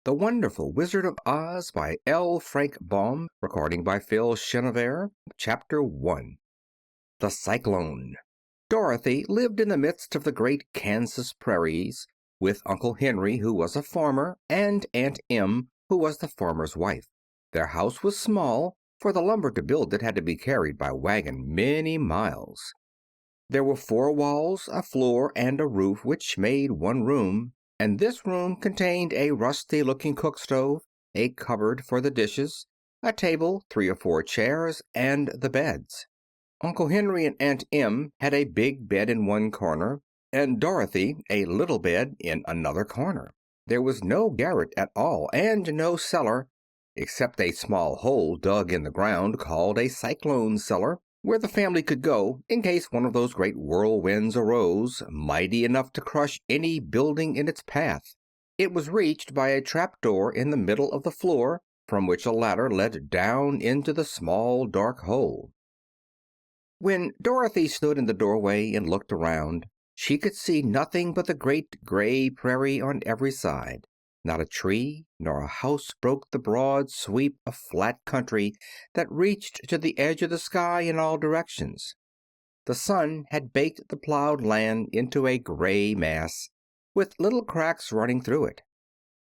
The Wonderful Wizard of Oz by L. Frank Baum, recording by Phil Chenevert, Chapter 1. The Cyclone. Dorothy lived in the midst of the great Kansas prairies with Uncle Henry, who was a farmer, and Aunt Em, who was the farmer's wife. Their house was small, for the lumber to build it had to be carried by wagon many miles. There were 4 walls, a floor, and a roof, which made one room, and this room contained a rusty-looking cook stove, a cupboard for the dishes, a table, 3 or 4 chairs, and the beds. Uncle Henry and Aunt Em had a big bed in one corner, and Dorothy a little bed in another corner. There was no garret at all, and no cellar, except a small hole dug in the ground called a cyclone cellar, where the family could go in case one of those great whirlwinds arose, mighty enough to crush any building in its path. It was reached by a trapdoor in the middle of the floor, from which a ladder led down into the small dark hole. When Dorothy stood in the doorway and looked around, she could see nothing but the great gray prairie on every side. Not a tree nor a house broke the broad sweep of flat country that reached to the edge of the sky in all directions. The sun had baked the plowed land into a gray mass, with little cracks running through it.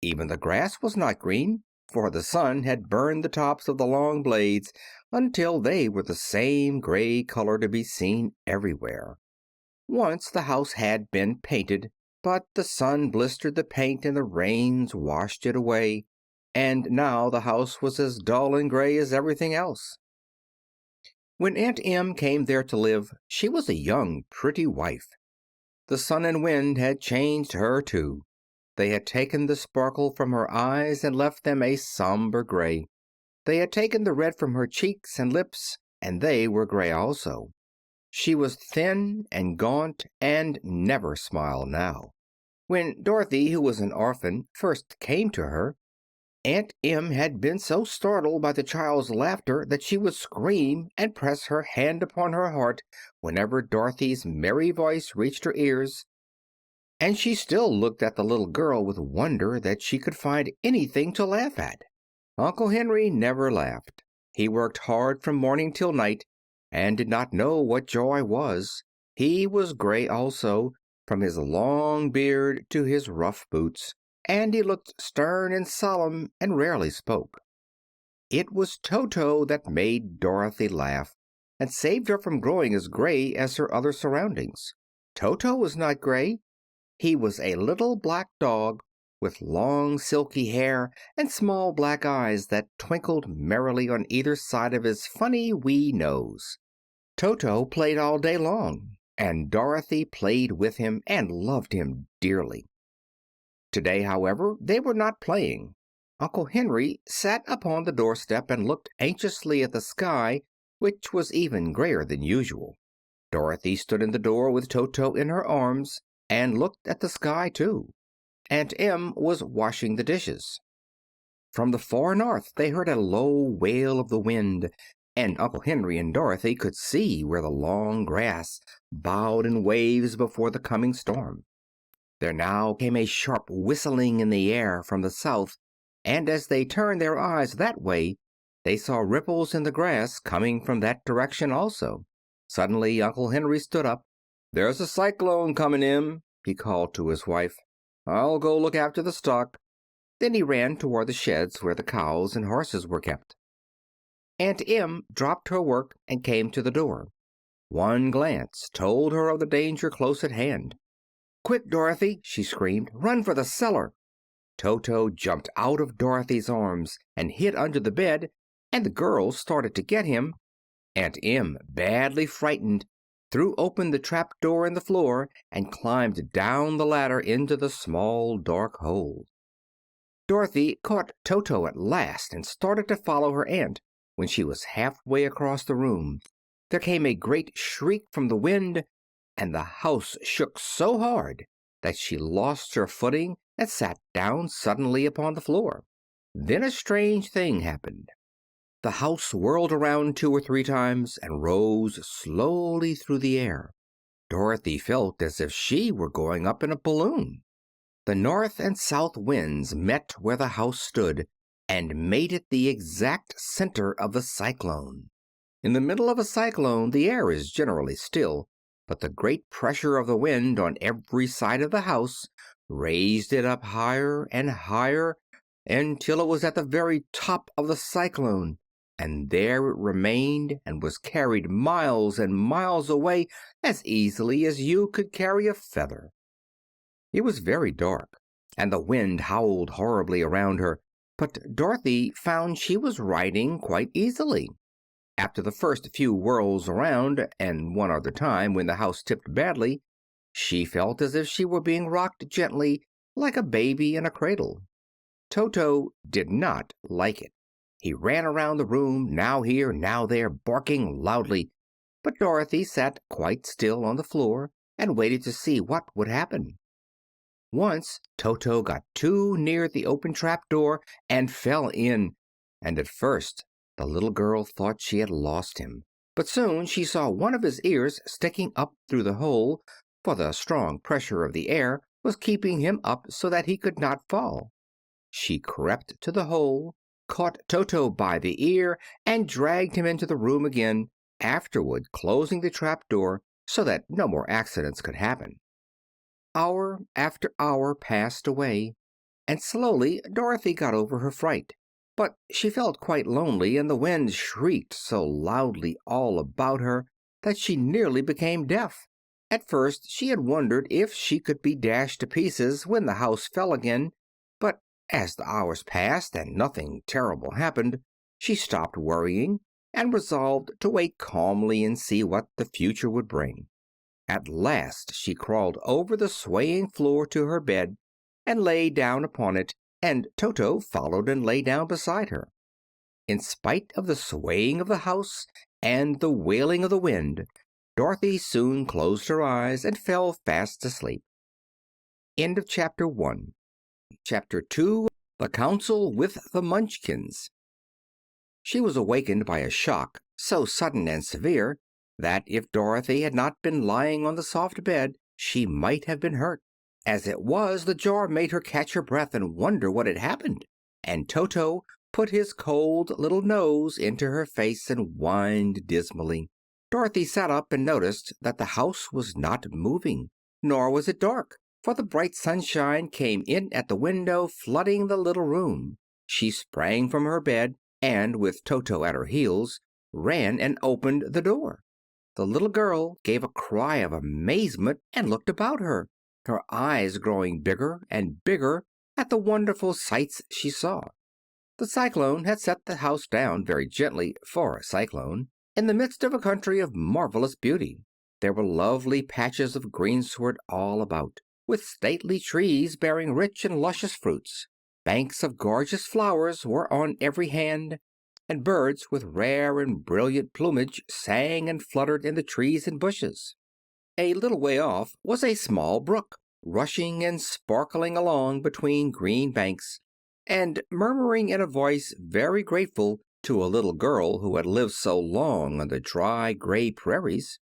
Even the grass was not green, for the sun had burned the tops of the long blades until they were the same gray color to be seen everywhere. Once the house had been painted, but the sun blistered the paint and the rains washed it away, and now the house was as dull and gray as everything else. When Aunt Em came there to live, she was a young, pretty wife. The sun and wind had changed her, too. They had taken the sparkle from her eyes and left them a somber gray. They had taken the red from her cheeks and lips, and they were gray also. She was thin and gaunt and never smiled now. When Dorothy, who was an orphan, first came to her, Aunt Em had been so startled by the child's laughter that she would scream and press her hand upon her heart whenever Dorothy's merry voice reached her ears, and she still looked at the little girl with wonder that she could find anything to laugh at. Uncle Henry never laughed. He worked hard from morning till night, and did not know what joy was. He was gray also, from his long beard to his rough boots, and he looked stern and solemn and rarely spoke. It was Toto that made Dorothy laugh, and saved her from growing as gray as her other surroundings. Toto was not gray. He was a little black dog with long silky hair and small black eyes that twinkled merrily on either side of his funny wee nose. Toto played all day long, and Dorothy played with him and loved him dearly. Today, however, they were not playing. Uncle Henry sat upon the doorstep and looked anxiously at the sky, which was even grayer than usual. Dorothy stood in the door with Toto in her arms and looked at the sky too. Aunt Em was washing the dishes. From the far north they heard a low wail of the wind, and Uncle Henry and Dorothy could see where the long grass bowed in waves before the coming storm. There now came a sharp whistling in the air from the south, and as they turned their eyes that way, they saw ripples in the grass coming from that direction also. Suddenly Uncle Henry stood up. "There's a cyclone coming, Em," he called to his wife. "I'll go look after the stock." Then he ran toward the sheds where the cows and horses were kept. Aunt Em dropped her work and came to the door. One glance told her of the danger close at hand. "Quick, Dorothy!" she screamed. "Run for the cellar!" Toto jumped out of Dorothy's arms and hid under the bed, and the girls started to get him. Aunt Em, badly frightened, threw open the trap door in the floor and climbed down the ladder into the small dark hole. Dorothy caught Toto at last and started to follow her aunt. When she was halfway across the room, there came a great shriek from the wind, and the house shook so hard that she lost her footing and sat down suddenly upon the floor. Then a strange thing happened. The house whirled around 2 or 3 times and rose slowly through the air. Dorothy felt as if she were going up in a balloon. The north and south winds met where the house stood and made it the exact center of the cyclone. In the middle of a cyclone the air is generally still, but the great pressure of the wind on every side of the house raised it up higher and higher until it was at the very top of the cyclone, and there it remained and was carried miles and miles away as easily as you could carry a feather. It was very dark, and the wind howled horribly around her, but Dorothy found she was riding quite easily. After the first few whirls around, and one other time when the house tipped badly, she felt as if she were being rocked gently like a baby in a cradle. Toto did not like it. He ran around the room, now here, now there, barking loudly, but Dorothy sat quite still on the floor and waited to see what would happen. Once Toto got too near the open trap door and fell in, and at first the little girl thought she had lost him. But soon she saw one of his ears sticking up through the hole, for the strong pressure of the air was keeping him up so that he could not fall. She crept to the hole, caught Toto by the ear, and dragged him into the room again, afterward closing the trap door so that no more accidents could happen. Hour after hour passed away, and slowly Dorothy got over her fright. But she felt quite lonely, and the wind shrieked so loudly all about her that she nearly became deaf. At first she had wondered if she could be dashed to pieces when the house fell again, but as the hours passed and nothing terrible happened, she stopped worrying and resolved to wait calmly and see what the future would bring. At last she crawled over the swaying floor to her bed and lay down upon it, and Toto followed and lay down beside her. In spite of the swaying of the house and the wailing of the wind, Dorothy soon closed her eyes and fell fast asleep. End of Chapter 1. Chapter 2. The Council with the Munchkins. She was awakened by a shock so sudden and severe that if Dorothy had not been lying on the soft bed she might have been hurt. As it was, the jar made her catch her breath and wonder what had happened, and Toto put his cold little nose into her face and whined dismally. Dorothy sat up and noticed that the house was not moving, nor was it dark, for the bright sunshine came in at the window, flooding the little room. She sprang from her bed and, with Toto at her heels, ran and opened the door. The little girl gave a cry of amazement and looked about her, her eyes growing bigger and bigger at the wonderful sights she saw. The cyclone had set the house down very gently for a cyclone, in the midst of a country of marvelous beauty. There were lovely patches of greensward all about, with stately trees bearing rich and luscious fruits. Banks of gorgeous flowers were on every hand, and birds with rare and brilliant plumage sang and fluttered in the trees and bushes. A little way off was a small brook, rushing and sparkling along between green banks, and murmuring in a voice very grateful to a little girl who had lived so long on the dry, gray prairies.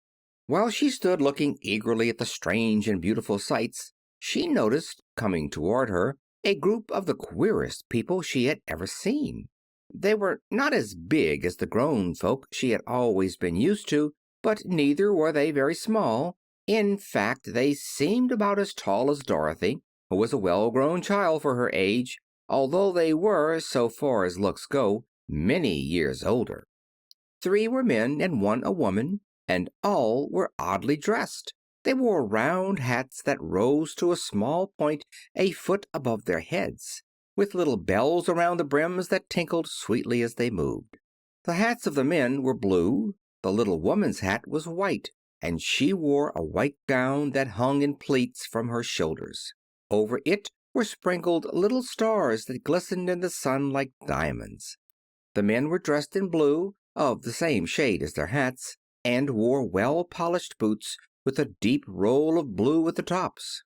While she stood looking eagerly at the strange and beautiful sights, she noticed, coming toward her, a group of the queerest people she had ever seen. They were not as big as the grown folk she had always been used to, but neither were they very small. In fact, they seemed about as tall as Dorothy, who was a well-grown child for her age, although they were, so far as looks go, many years older. 3 were men and 1 a woman, and all were oddly dressed. They wore round hats that rose to a small point a foot above their heads, with little bells around the brims that tinkled sweetly as they moved. The hats of the men were blue, the little woman's hat was white, and she wore a white gown that hung in pleats from her shoulders. Over it were sprinkled little stars that glistened in the sun like diamonds. The men were dressed in blue, of the same shade as their hats, and wore well-polished boots with a deep roll of blue at the tops.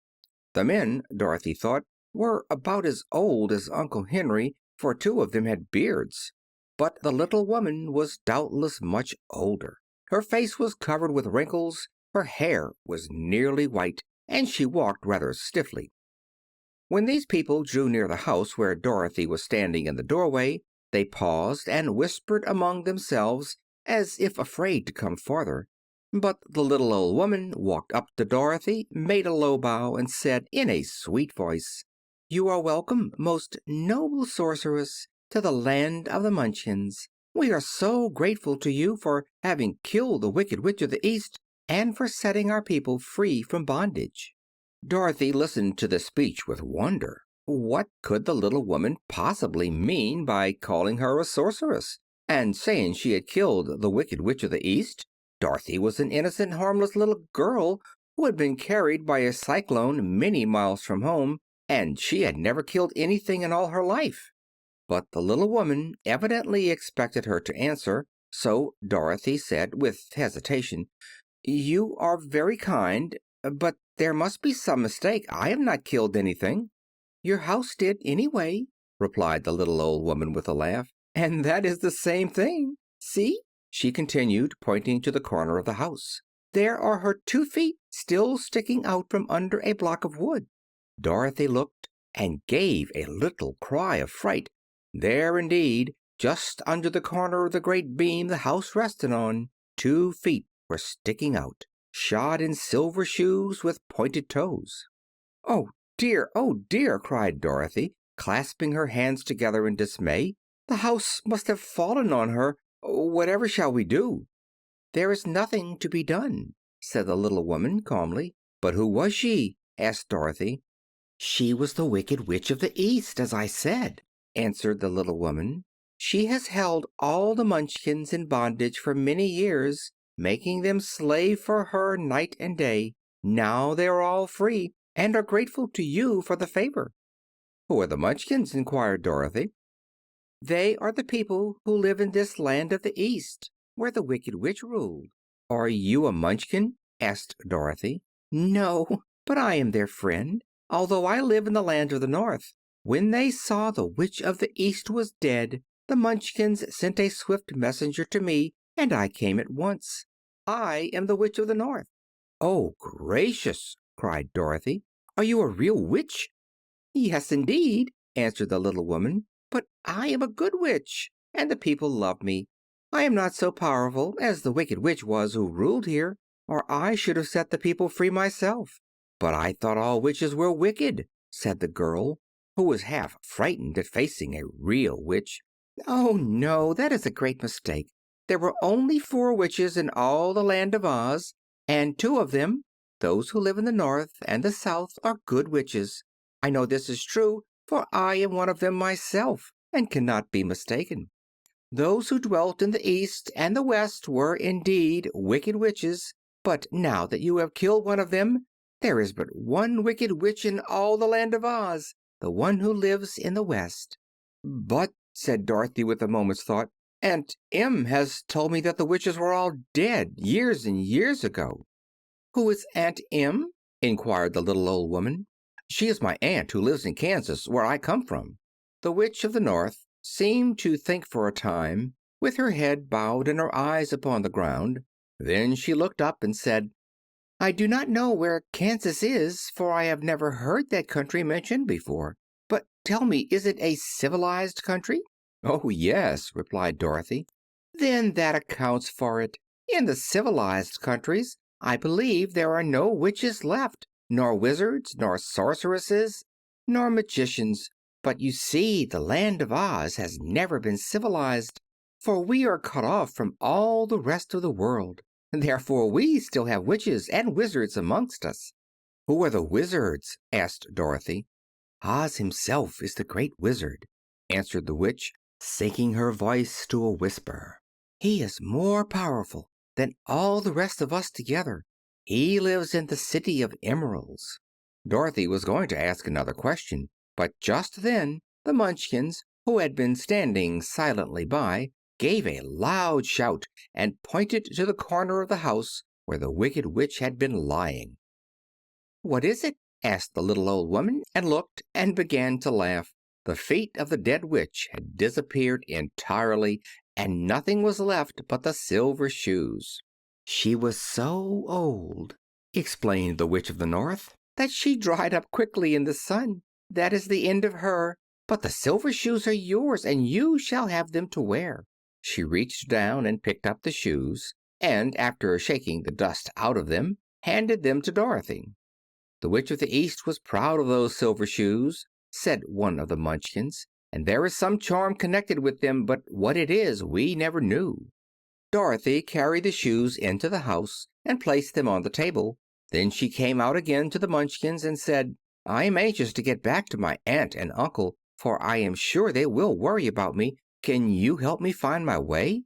The men, Dorothy thought, were about as old as Uncle Henry, for 2 of them had beards. But the little woman was doubtless much older. Her face was covered with wrinkles, her hair was nearly white, and she walked rather stiffly. When these people drew near the house where Dorothy was standing in the doorway, they paused and whispered among themselves, as if afraid to come farther. But the little old woman walked up to Dorothy, made a low bow, and said in a sweet voice, "You are welcome, most noble sorceress, to the land of the Munchkins. We are so grateful to you for having killed the Wicked Witch of the East and for setting our people free from bondage." Dorothy listened to this speech with wonder. What could the little woman possibly mean by calling her a sorceress and saying she had killed the Wicked Witch of the East? Dorothy was an innocent, harmless little girl who had been carried by a cyclone many miles from home, and she had never killed anything in all her life. But the little woman evidently expected her to answer, so Dorothy said with hesitation, "You are very kind, but there must be some mistake. I have not killed anything." "Your house did, anyway," replied the little old woman with a laugh. "And that is the same thing. See," she continued, pointing to the corner of the house. "There are her 2 feet still sticking out from under a block of wood." Dorothy looked and gave a little cry of fright. There, indeed, just under the corner of the great beam the house rested on, 2 feet were sticking out, shod in silver shoes with pointed toes. Oh dear!" cried Dorothy, clasping her hands together in dismay. "The house must have fallen on her. Whatever shall we do?" "There is nothing to be done," said the little woman calmly. "But who was she?" asked Dorothy. "She was the Wicked Witch of the East, as I said," answered the little woman. "She has held all the Munchkins in bondage for many years, making them slave for her night and day. Now they are all free, and are grateful to you for the favor." "Who are the Munchkins?" inquired Dorothy. "They are the people who live in this land of the East, where the Wicked Witch ruled." "Are you a Munchkin?" asked Dorothy. "No, but I am their friend, although I live in the land of the North. When they saw the Witch of the East was dead, the Munchkins sent a swift messenger to me, and I came at once. I am the Witch of the North." "Oh, gracious!" cried Dorothy. "Are you a real witch?" "Yes, indeed," answered the little woman. "But I am a good witch, and the people love me. I am not so powerful as the Wicked Witch was who ruled here, or I should have set the people free myself." "But I thought all witches were wicked," said the girl, who was half frightened at facing a real witch. "Oh, no, that is a great mistake. There were only 4 witches in all the land of Oz, and 2 of them, those who live in the North and the South, are good witches. I know this is true, for I am one of them myself, and cannot be mistaken. Those who dwelt in the East and the West were indeed wicked witches, but now that you have killed one of them, there is but one wicked witch in all the land of Oz, the one who lives in the West." "But," said Dorothy with a moment's thought, "Aunt Em has told me that the witches were all dead years and years ago." "Who is Aunt Em?" inquired the little old woman. "She is my aunt who lives in Kansas, where I come from." The Witch of the North seemed to think for a time, with her head bowed and her eyes upon the ground. Then she looked up and said, "I do not know where Kansas is, for I have never heard that country mentioned before. But tell me, is it a civilized country?" "Oh, yes," replied Dorothy. "Then that accounts for it. In the civilized countries I believe there are no witches left, nor wizards, nor sorceresses, nor magicians. But you see, the land of Oz has never been civilized, for we are cut off from all the rest of the world. Therefore we still have witches and wizards amongst us." "Who are the wizards?" asked Dorothy. "Oz himself is the great wizard," answered the witch, sinking her voice to a whisper. "He is more powerful than all the rest of us together. He lives in the City of Emeralds." Dorothy was going to ask another question, but just then the Munchkins, who had been standing silently by, gave a loud shout and pointed to the corner of the house where the Wicked Witch had been lying. "What is it?" asked the little old woman, and looked and began to laugh. The feet of the dead witch had disappeared entirely, and nothing was left but the silver shoes. "She was so old," explained the Witch of the North, "that she dried up quickly in the sun. that is the end of her. But the silver shoes are yours, and you shall have them to wear." She reached down and picked up the shoes, and after shaking the dust out of them, handed them to Dorothy. "The Witch of the East was proud of those silver shoes," said one of the Munchkins, "and there is some charm connected with them, but what it is we never knew." Dorothy carried the shoes into the house and placed them on the table. Then she came out again to the Munchkins and said, "I am anxious to get back to my aunt and uncle, for I am sure they will worry about me. Can you help me find my way?"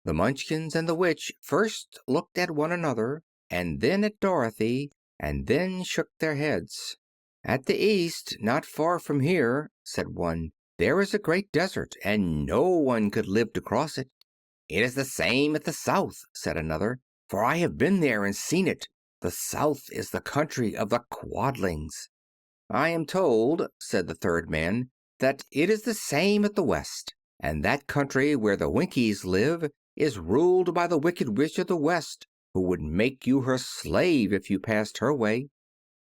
The Munchkins and the Witch first looked at one another, and then at Dorothy, and then shook their heads. "At the east, not far from here," said one, "there is a great desert, and no one could live to cross it." "It is the same at the south," said another, "for I have been there and seen it. The south is the country of the Quadlings." "I am told," said the third man, "that it is the same at the west, and that country where the Winkies live is ruled by the Wicked Witch of the West, who would make you her slave if you passed her way."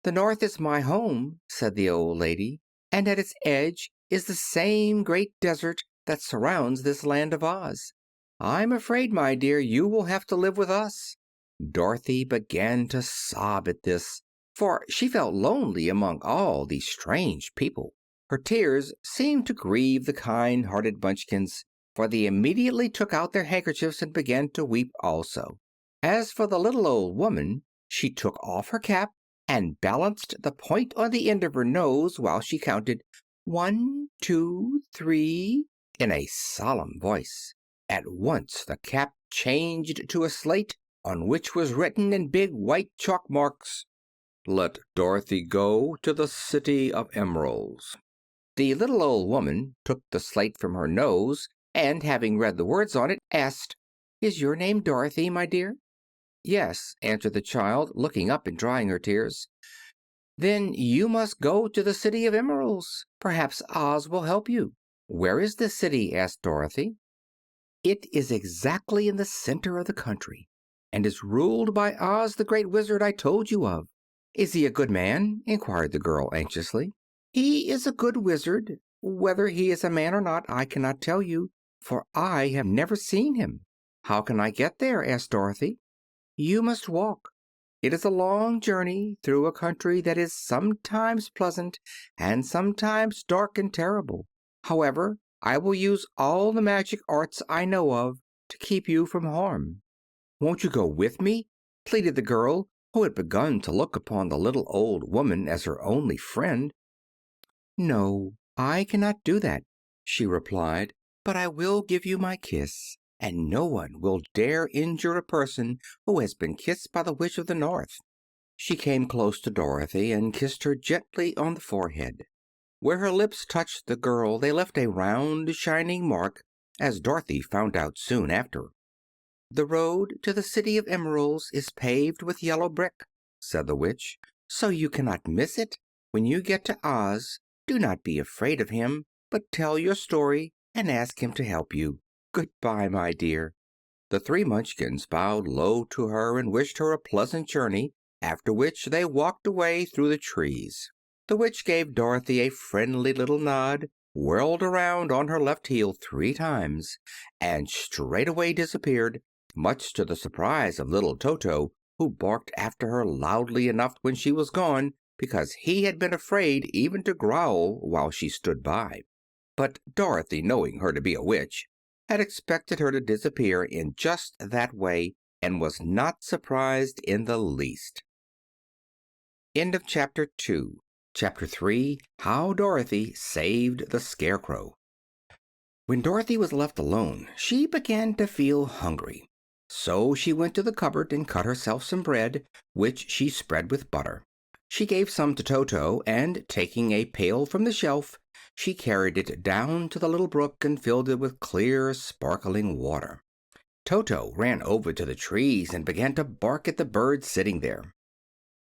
"The north is my home," said the old lady, "and at its edge is the same great desert that surrounds this land of Oz. I'm afraid, my dear, you will have to live with us." Dorothy began to sob at this, for she felt lonely among all these strange people. Her tears seemed to grieve the kind-hearted Munchkins, for they immediately took out their handkerchiefs and began to weep also. As for the little old woman, she took off her cap and balanced the point on the end of her nose while she counted 1, 2, 3 in a solemn voice. At once the cap changed to a slate on which was written in big white chalk marks, "Let Dorothy go to the City of Emeralds." The little old woman took the slate from her nose, and having read the words on it, asked, "Is your name Dorothy, my dear?" "Yes," answered the child, looking up and drying her tears. "Then you must go to the City of Emeralds. Perhaps Oz will help you." "Where is this city?" asked Dorothy. "It is exactly in the center of the country, and is ruled by Oz, the great wizard I told you of." "Is he a good man?" inquired the girl anxiously. "He is a good wizard. Whether he is a man or not I cannot tell you, for I have never seen him." "How can I get there?" asked Dorothy. "You must walk. It is a long journey through a country that is sometimes pleasant and sometimes dark and terrible. However, I will use all the magic arts I know of to keep you from harm." "Won't you go with me?" pleaded the girl, who had begun to look upon the little old woman as her only friend. "No, I cannot do that," she replied, "but I will give you my kiss, and no one will dare injure a person who has been kissed by the Witch of the North." She came close to Dorothy and kissed her gently on the forehead. Where her lips touched the girl they left a round, shining mark, as Dorothy found out soon after. "The road to the City of Emeralds is paved with yellow brick," said the witch, "so you cannot miss it. When you get to Oz, do not be afraid of him, but tell your story and ask him to help you. Goodbye, my dear." The three Munchkins bowed low to her and wished her a pleasant journey, after which they walked away through the trees. The witch gave Dorothy a friendly little nod, whirled around on her left heel 3 times, and straightway disappeared, much to the surprise of little Toto, who barked after her loudly enough when she was gone, because he had been afraid even to growl while she stood by. But Dorothy, knowing her to be a witch, had expected her to disappear in just that way, and was not surprised in the least. End of Chapter 2. Chapter 3. How Dorothy Saved the Scarecrow. When Dorothy was left alone, she began to feel hungry. So she went to the cupboard and cut herself some bread, which she spread with butter. She gave some to Toto, and taking a pail from the shelf, she carried it down to the little brook and filled it with clear, sparkling water. Toto ran over to the trees and began to bark at the birds sitting there.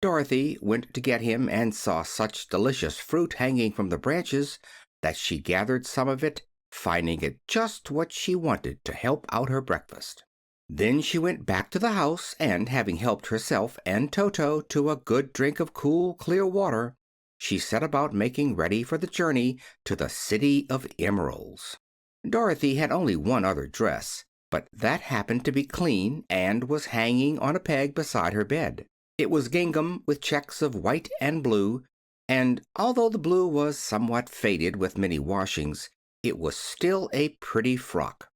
Dorothy went to get him and saw such delicious fruit hanging from the branches that she gathered some of it, finding it just what she wanted to help out her breakfast. Then she went back to the house, and having helped herself and Toto to a good drink of cool, clear water, she set about making ready for the journey to the City of Emeralds. Dorothy had only one other dress, but that happened to be clean and was hanging on a peg beside her bed. It was gingham with checks of white and blue, and although the blue was somewhat faded with many washings, it was still a pretty frock.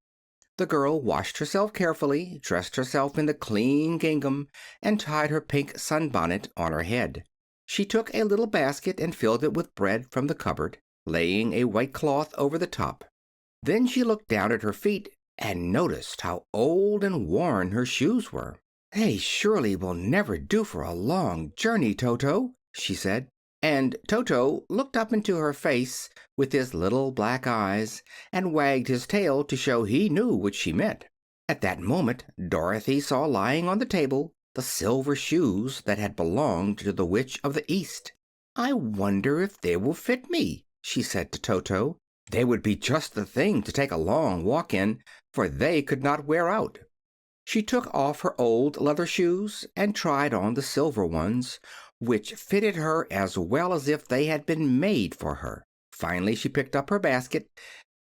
The girl washed herself carefully, dressed herself in the clean gingham, and tied her pink sunbonnet on her head. She took a little basket and filled it with bread from the cupboard, laying a white cloth over the top. Then she looked down at her feet and noticed how old and worn her shoes were. "They surely will never do for a long journey, Toto," she said. And Toto looked up into her face with his little black eyes and wagged his tail to show he knew what she meant. At that moment Dorothy saw lying on the table the silver shoes that had belonged to the Witch of the East. "I wonder if they will fit me," she said to Toto. "They would be just the thing to take a long walk in, for they could not wear out." She took off her old leather shoes and tried on the silver ones, which fitted her as well as if they had been made for her. Finally she picked up her basket.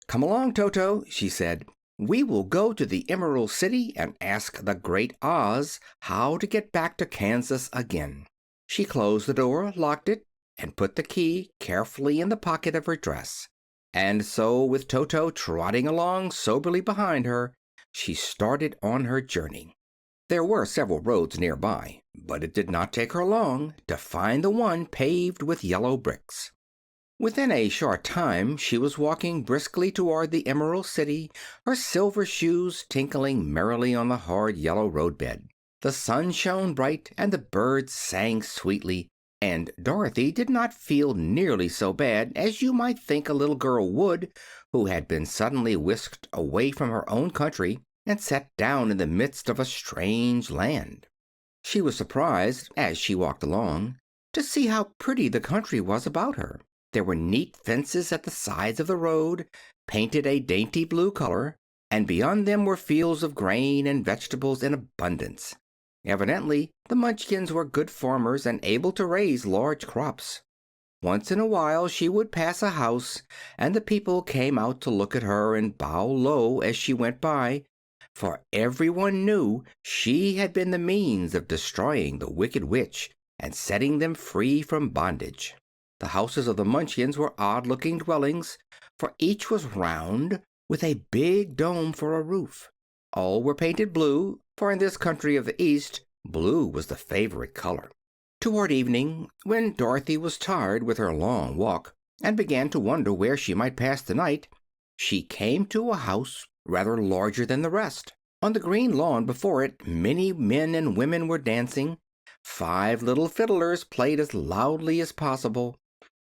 "Come along, Toto," she said. "We will go to the Emerald City and ask the Great Oz how to get back to Kansas again." She closed the door, locked it, and put the key carefully in the pocket of her dress. And so, with Toto trotting along soberly behind her, she started on her journey. There were several roads nearby, but it did not take her long to find the one paved with yellow bricks. Within a short time she was walking briskly toward the Emerald City, her silver shoes tinkling merrily on the hard yellow roadbed. The sun shone bright and the birds sang sweetly, and Dorothy did not feel nearly so bad as you might think a little girl would who had been suddenly whisked away from her own country and set down in the midst of a strange land. She was surprised, as she walked along, to see how pretty the country was about her. There were neat fences at the sides of the road, painted a dainty blue color, and beyond them were fields of grain and vegetables in abundance. Evidently, the Munchkins were good farmers and able to raise large crops. Once in a while she would pass a house, and the people came out to look at her and bow low as she went by, for everyone knew she had been the means of destroying the Wicked Witch and setting them free from bondage. The houses of the Munchkins were odd-looking dwellings, for each was round, with a big dome for a roof. All were painted blue, for in this country of the East blue was the favorite color. Toward evening, when Dorothy was tired with her long walk and began to wonder where she might pass the night, she came to a house rather larger than the rest. On the green lawn before it many men and women were dancing. 5 little fiddlers played as loudly as possible,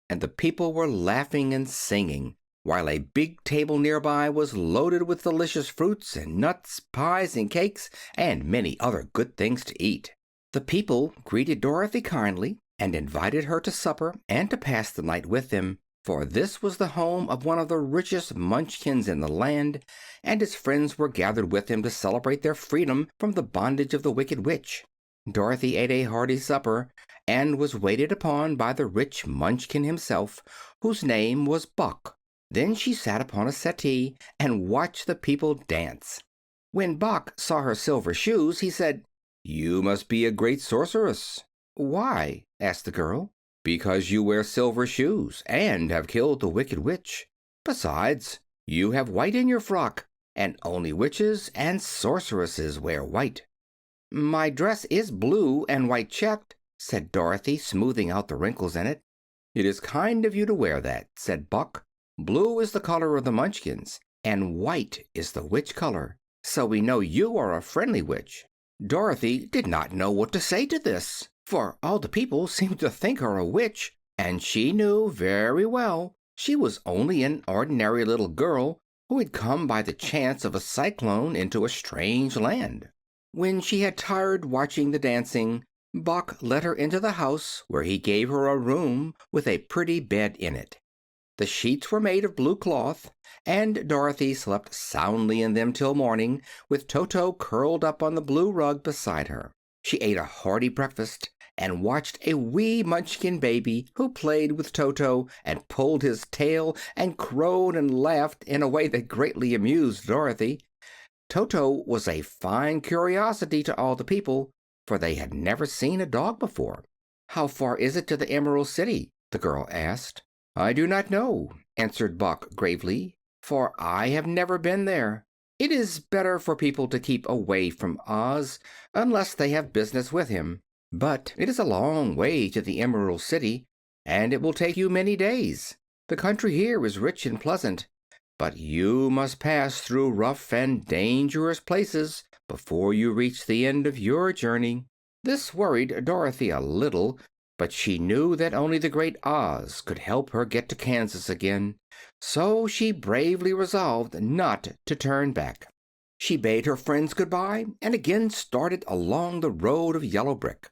and the people were laughing and singing, while a big table nearby was loaded with delicious fruits and nuts, pies and cakes, and many other good things to eat. The people greeted Dorothy kindly and invited her to supper and to pass the night with them, for this was the home of one of the richest Munchkins in the land, and his friends were gathered with him to celebrate their freedom from the bondage of the Wicked Witch. Dorothy ate a hearty supper and was waited upon by the rich Munchkin himself, whose name was Buck. Then she sat upon a settee and watched the people dance. When Buck saw her silver shoes, he said, "You must be a great sorceress." "Why?" asked the girl. "Because you wear silver shoes and have killed the Wicked Witch. Besides, you have white in your frock, and only witches and sorceresses wear white." "My dress is blue and white checked," said Dorothy, smoothing out the wrinkles in it. "It is kind of you to wear that," said Buck. "Blue is the color of the Munchkins, and white is the witch color, so we know you are a friendly witch." Dorothy did not know what to say to this, for all the people seemed to think her a witch, and she knew very well she was only an ordinary little girl who had come by the chance of a cyclone into a strange land. When she had tired watching the dancing, Buck led her into the house, where he gave her a room with a pretty bed in it. The sheets were made of blue cloth, and Dorothy slept soundly in them till morning, with Toto curled up on the blue rug beside her. She ate a hearty breakfast and watched a wee Munchkin baby who played with Toto and pulled his tail and crowed and laughed in a way that greatly amused Dorothy. Toto was a fine curiosity to all the people, for they had never seen a dog before. "How far is it to the Emerald City?" the girl asked. "I do not know," answered Buck gravely, "for I have never been there. It is better for people to keep away from Oz, unless they have business with him. But it is a long way to the Emerald City, and it will take you many days. The country here is rich and pleasant, but you must pass through rough and dangerous places before you reach the end of your journey." This worried Dorothy a little, but she knew that only the Great Oz could help her get to Kansas again, so she bravely resolved not to turn back. She bade her friends good-bye and again started along the road of yellow brick.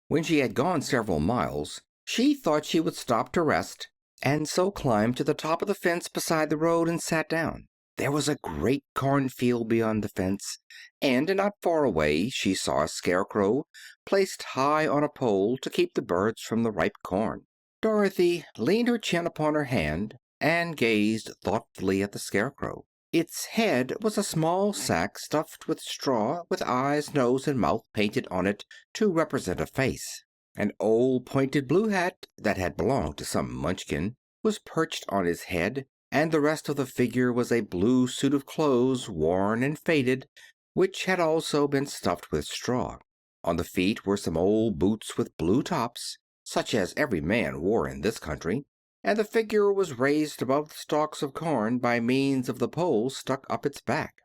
When she had gone several miles, she thought she would stop to rest, and so climbed to the top of the fence beside the road and sat down. There was a great cornfield beyond the fence, and not far away she saw a scarecrow placed high on a pole to keep the birds from the ripe corn. Dorothy leaned her chin upon her hand and gazed thoughtfully at the scarecrow. Its head was a small sack stuffed with straw, with eyes, nose, and mouth painted on it to represent a face. An old pointed blue hat that had belonged to some Munchkin was perched on his head, and the rest of the figure was a blue suit of clothes, worn and faded, which had also been stuffed with straw. On the feet were some old boots with blue tops, such as every man wore in this country, and the figure was raised above the stalks of corn by means of the pole stuck up its back.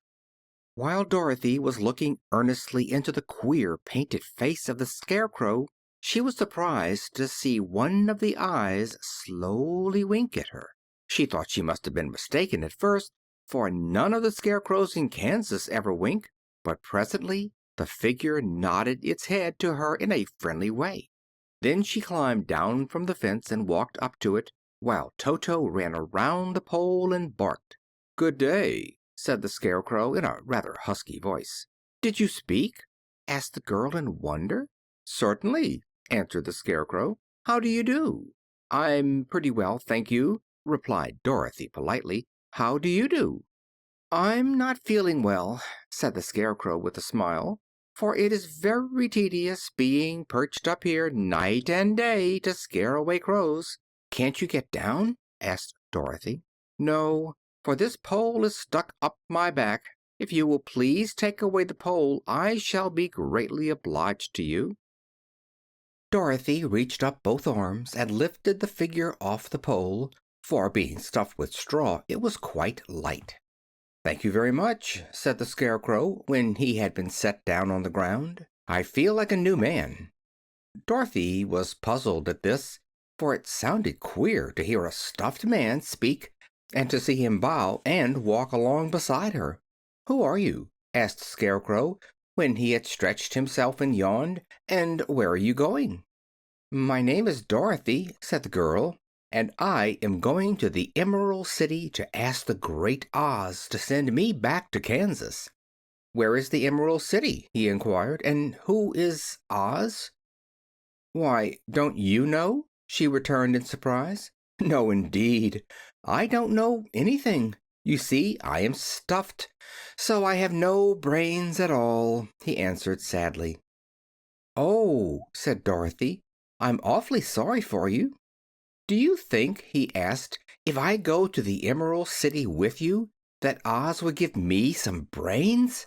While Dorothy was looking earnestly into the queer painted face of the Scarecrow, she was surprised to see one of the eyes slowly wink at her. She thought she must have been mistaken at first, for none of the scarecrows in Kansas ever wink, but presently the figure nodded its head to her in a friendly way. Then she climbed down from the fence and walked up to it, while Toto ran around the pole and barked. "Good day," said the Scarecrow in a rather husky voice. "Did you speak?" asked the girl in wonder. "Certainly," answered the Scarecrow. "How do you do?" "I'm pretty well, thank you," replied Dorothy politely. "How do you do?" "I'm not feeling well," said the Scarecrow with a smile, "for it is very tedious being perched up here night and day to scare away crows." "Can't you get down?" asked Dorothy. "No, for this pole is stuck up my back. If you will please take away the pole, I shall be greatly obliged to you." Dorothy reached up both arms and lifted the figure off the pole, for being stuffed with straw it was quite light. "Thank you very much," said the Scarecrow, when he had been set down on the ground. "I feel like a new man." Dorothy was puzzled at this, for it sounded queer to hear a stuffed man speak and to see him bow and walk along beside her. "Who are you?" asked the Scarecrow, when he had stretched himself and yawned, "and where are you going?" "My name is Dorothy," said the girl, "and I am going to the Emerald City to ask the Great Oz to send me back to Kansas." "Where is the Emerald City?" he inquired, "and who is Oz?" "Why, don't you know?" she returned in surprise. "No, indeed. I don't know anything. You see, I am stuffed, so I have no brains at all," he answered sadly. "Oh," said Dorothy, "I'm awfully sorry for you. Do you think," he asked, "if I go to the Emerald City with you, that Oz would give me some brains?"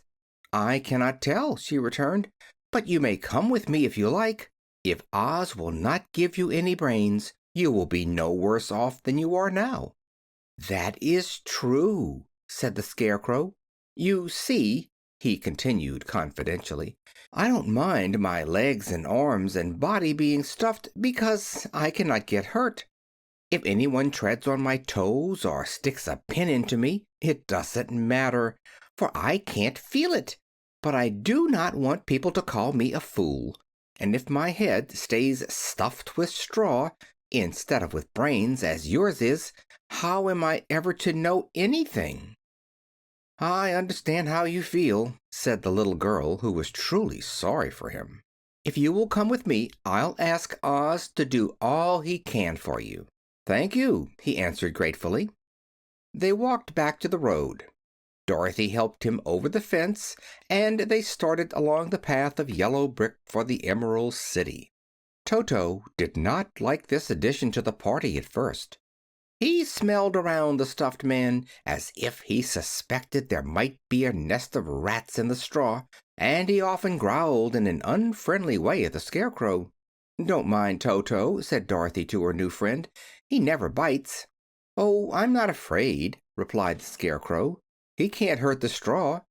"I cannot tell," she returned, "but you may come with me if you like. If Oz will not give you any brains, you will be no worse off than you are now." "That is true," said the Scarecrow. "You see," he continued confidentially, "I don't mind my legs and arms and body being stuffed, because I cannot get hurt. If anyone treads on my toes or sticks a pin into me, it doesn't matter, for I can't feel it. But I do not want people to call me a fool, and if my head stays stuffed with straw instead of with brains, as yours is, how am I ever to know anything?" "I understand how you feel," said the little girl, who was truly sorry for him. If you will come with me, I'll ask Oz to do all he can for you." "Thank you," he answered gratefully. They walked back to the road. Dorothy helped him over the fence, and they started along the path of yellow brick for the Emerald City. Toto did not like this addition to the party at first. He smelled around the stuffed man as if he suspected there might be a nest of rats in the straw, and he often growled in an unfriendly way at the Scarecrow. "Don't mind Toto," said Dorothy to her new friend. "He never bites." "Oh, I'm not afraid," replied the Scarecrow. "He can't hurt the straw.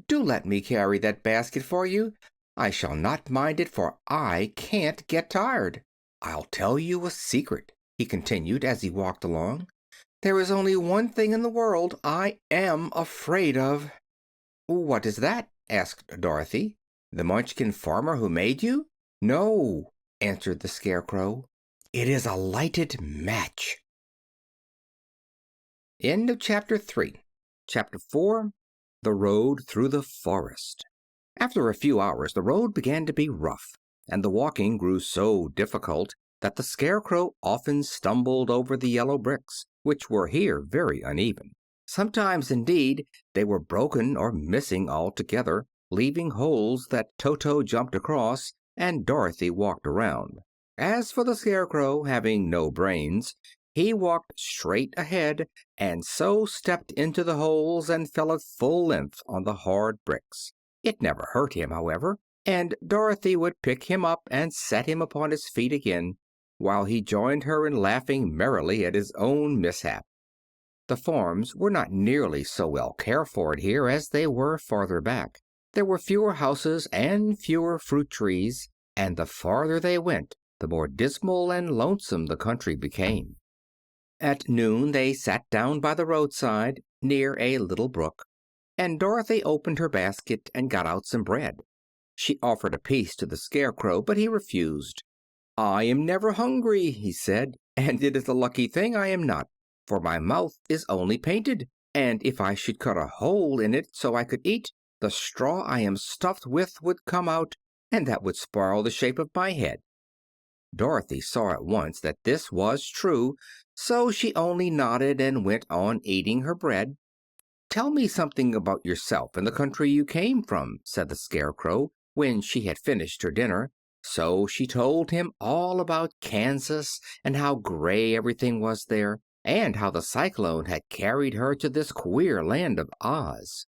Do let me carry that basket for you. I shall not mind it, for I can't get tired. I'll tell you a secret," he continued as he walked along. "There is only one thing in the world I am afraid of." "What is that?" asked Dorothy. "The Munchkin farmer who made you?" "No," answered the Scarecrow. "It is a lighted match." End of chapter 3. Chapter 4. The Road Through the Forest. After a few hours the road began to be rough, and the walking grew so difficult that the Scarecrow often stumbled over the yellow bricks, which were here very uneven. Sometimes, indeed, they were broken or missing altogether, leaving holes that Toto jumped across and Dorothy walked around. As for the Scarecrow, having no brains, he walked straight ahead and so stepped into the holes and fell at full length on the hard bricks. It never hurt him, however, and Dorothy would pick him up and set him upon his feet again, while he joined her in laughing merrily at his own mishap. The farms were not nearly so well cared for here as they were farther back. There were fewer houses and fewer fruit trees, and the farther they went, the more dismal and lonesome the country became. At noon they sat down by the roadside, near a little brook, and Dorothy opened her basket and got out some bread. She offered a piece to the Scarecrow, but he refused. "I am never hungry," he said, "and it is a lucky thing I am not, for my mouth is only painted, and if I should cut a hole in it so I could eat, the straw I am stuffed with would come out, and that would spoil the shape of my head." Dorothy saw at once that this was true, so she only nodded and went on eating her bread. "Tell me something about yourself and the country you came from," said the Scarecrow, when she had finished her dinner. So she told him all about Kansas, and how gray everything was there, and how the cyclone had carried her to this queer land of Oz.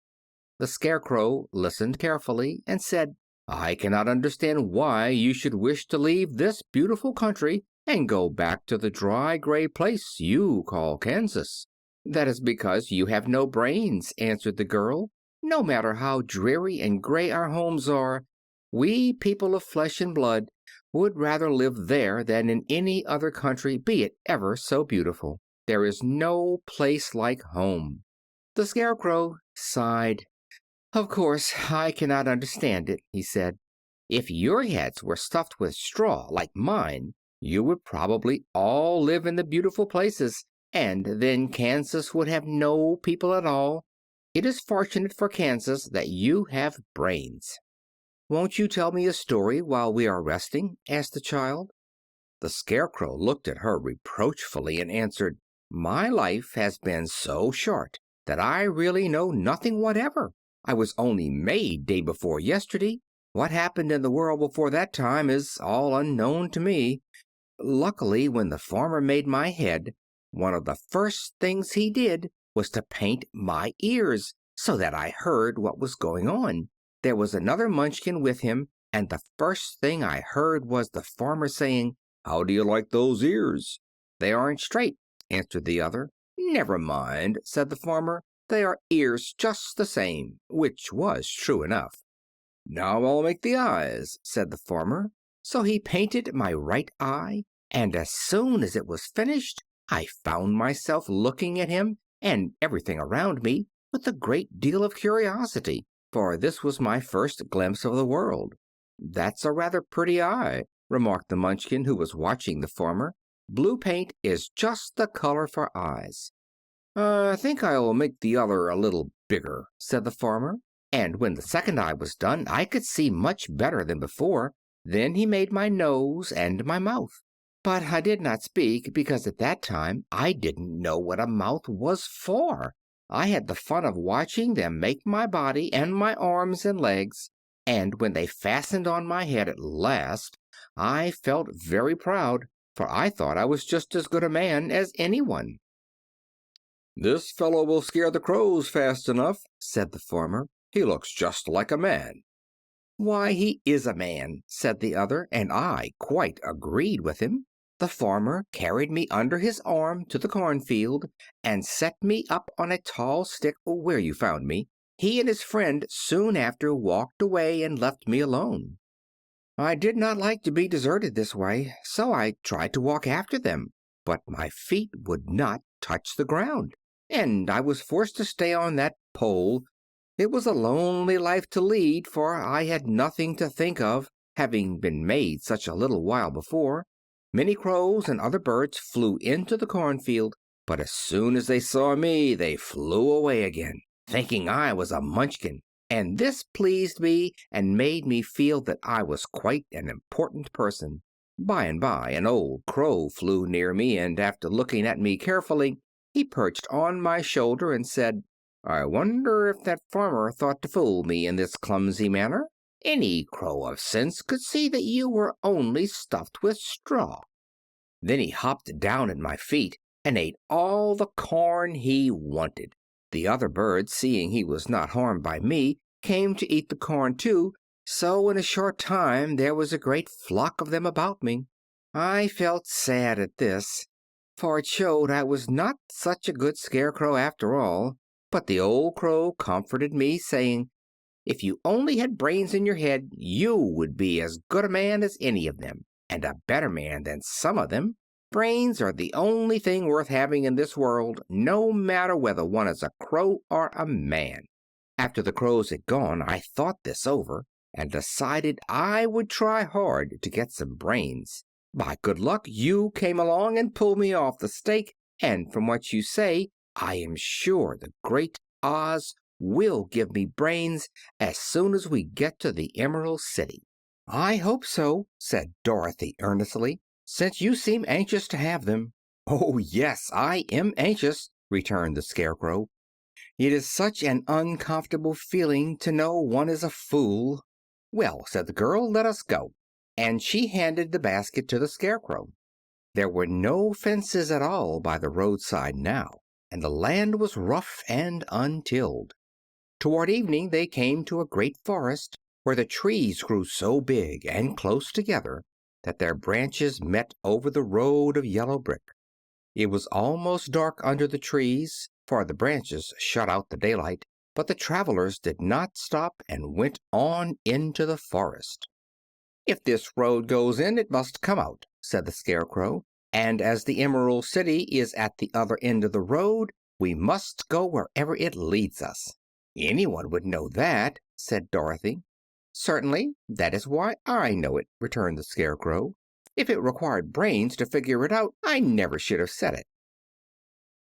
The Scarecrow listened carefully and said, "I cannot understand why you should wish to leave this beautiful country and go back to the dry, gray place you call Kansas." "That is because you have no brains," answered the girl. "No matter how dreary and gray our homes are, we people of flesh and blood would rather live there than in any other country, be it ever so beautiful. There is no place like home." The Scarecrow sighed. "Of course, I cannot understand it," he said. "If your heads were stuffed with straw, like mine, you would probably all live in the beautiful places, and then Kansas would have no people at all. It is fortunate for Kansas that you have brains." "Won't you tell me a story while we are resting?" asked the child. The Scarecrow looked at her reproachfully and answered, "My life has been so short that I really know nothing whatever. I was only made day before yesterday. What happened in the world before that time is all unknown to me. Luckily, when the farmer made my head, one of the first things he did was to paint my ears, so that I heard what was going on. There was another Munchkin with him, and the first thing I heard was the farmer saying, 'How do you like those ears?' 'They aren't straight,' answered the other. 'Never mind,' said the farmer. 'They are ears just the same,' which was true enough. 'Now I'll make the eyes,' said the farmer. So he painted my right eye, and as soon as it was finished I found myself looking at him and everything around me with a great deal of curiosity, for this was my first glimpse of the world. 'That's a rather pretty eye,' remarked the Munchkin who was watching the farmer. 'Blue paint is just the color for eyes.' 'I think I'll make the other a little bigger,' said the farmer, and when the second eye was done I could see much better than before. Then he made my nose and my mouth. But I did not speak because at that time I didn't know what a mouth was for. I had the fun of watching them make my body and my arms and legs, and when they fastened on my head at last, I felt very proud, for I thought I was just as good a man as anyone. "This fellow will scare the crows fast enough," said the farmer. "He looks just like a man." "Why, he is a man," said the other, and I quite agreed with him. The farmer carried me under his arm to the cornfield and set me up on a tall stick where you found me. He and his friend soon after walked away and left me alone. I did not like to be deserted this way, so I tried to walk after them, but my feet would not touch the ground, and I was forced to stay on that pole. It was a lonely life to lead, for I had nothing to think of, having been made such a little while before. Many crows and other birds flew into the cornfield, but as soon as they saw me they flew away again, thinking I was a munchkin, and this pleased me and made me feel that I was quite an important person. By and by an old crow flew near me, and after looking at me carefully, he perched on my shoulder and said, "I wonder if that farmer thought to fool me in this clumsy manner? Any crow of sense could see that you were only stuffed with straw." Then he hopped down at my feet and ate all the corn he wanted. The other birds, seeing he was not harmed by me, came to eat the corn too, so in a short time there was a great flock of them about me. I felt sad at this, for it showed I was not such a good scarecrow after all. But the old crow comforted me, saying, "If you only had brains in your head, you would be as good a man as any of them, and a better man than some of them. Brains are the only thing worth having in this world, no matter whether one is a crow or a man." After the crows had gone, I thought this over and decided I would try hard to get some brains. By good luck, you came along and pulled me off the stake, and from what you say, I am sure the great Oz will give me brains as soon as we get to the Emerald City. "I hope so," said Dorothy earnestly, "since you seem anxious to have them." "Oh, yes, I am anxious," returned the Scarecrow. "It is such an uncomfortable feeling to know one is a fool." "Well," said the girl, "let us go," and she handed the basket to the Scarecrow. There were no fences at all by the roadside now, and the land was rough and untilled. Toward evening they came to a great forest, where the trees grew so big and close together that their branches met over the road of yellow brick. It was almost dark under the trees, for the branches shut out the daylight, but the travelers did not stop and went on into the forest. "If this road goes in, it must come out," said the Scarecrow, "and as the Emerald City is at the other end of the road, we must go wherever it leads us." "Anyone would know that," said Dorothy. "Certainly, that is why I know it," returned the Scarecrow. "If it required brains to figure it out, I never should have said it."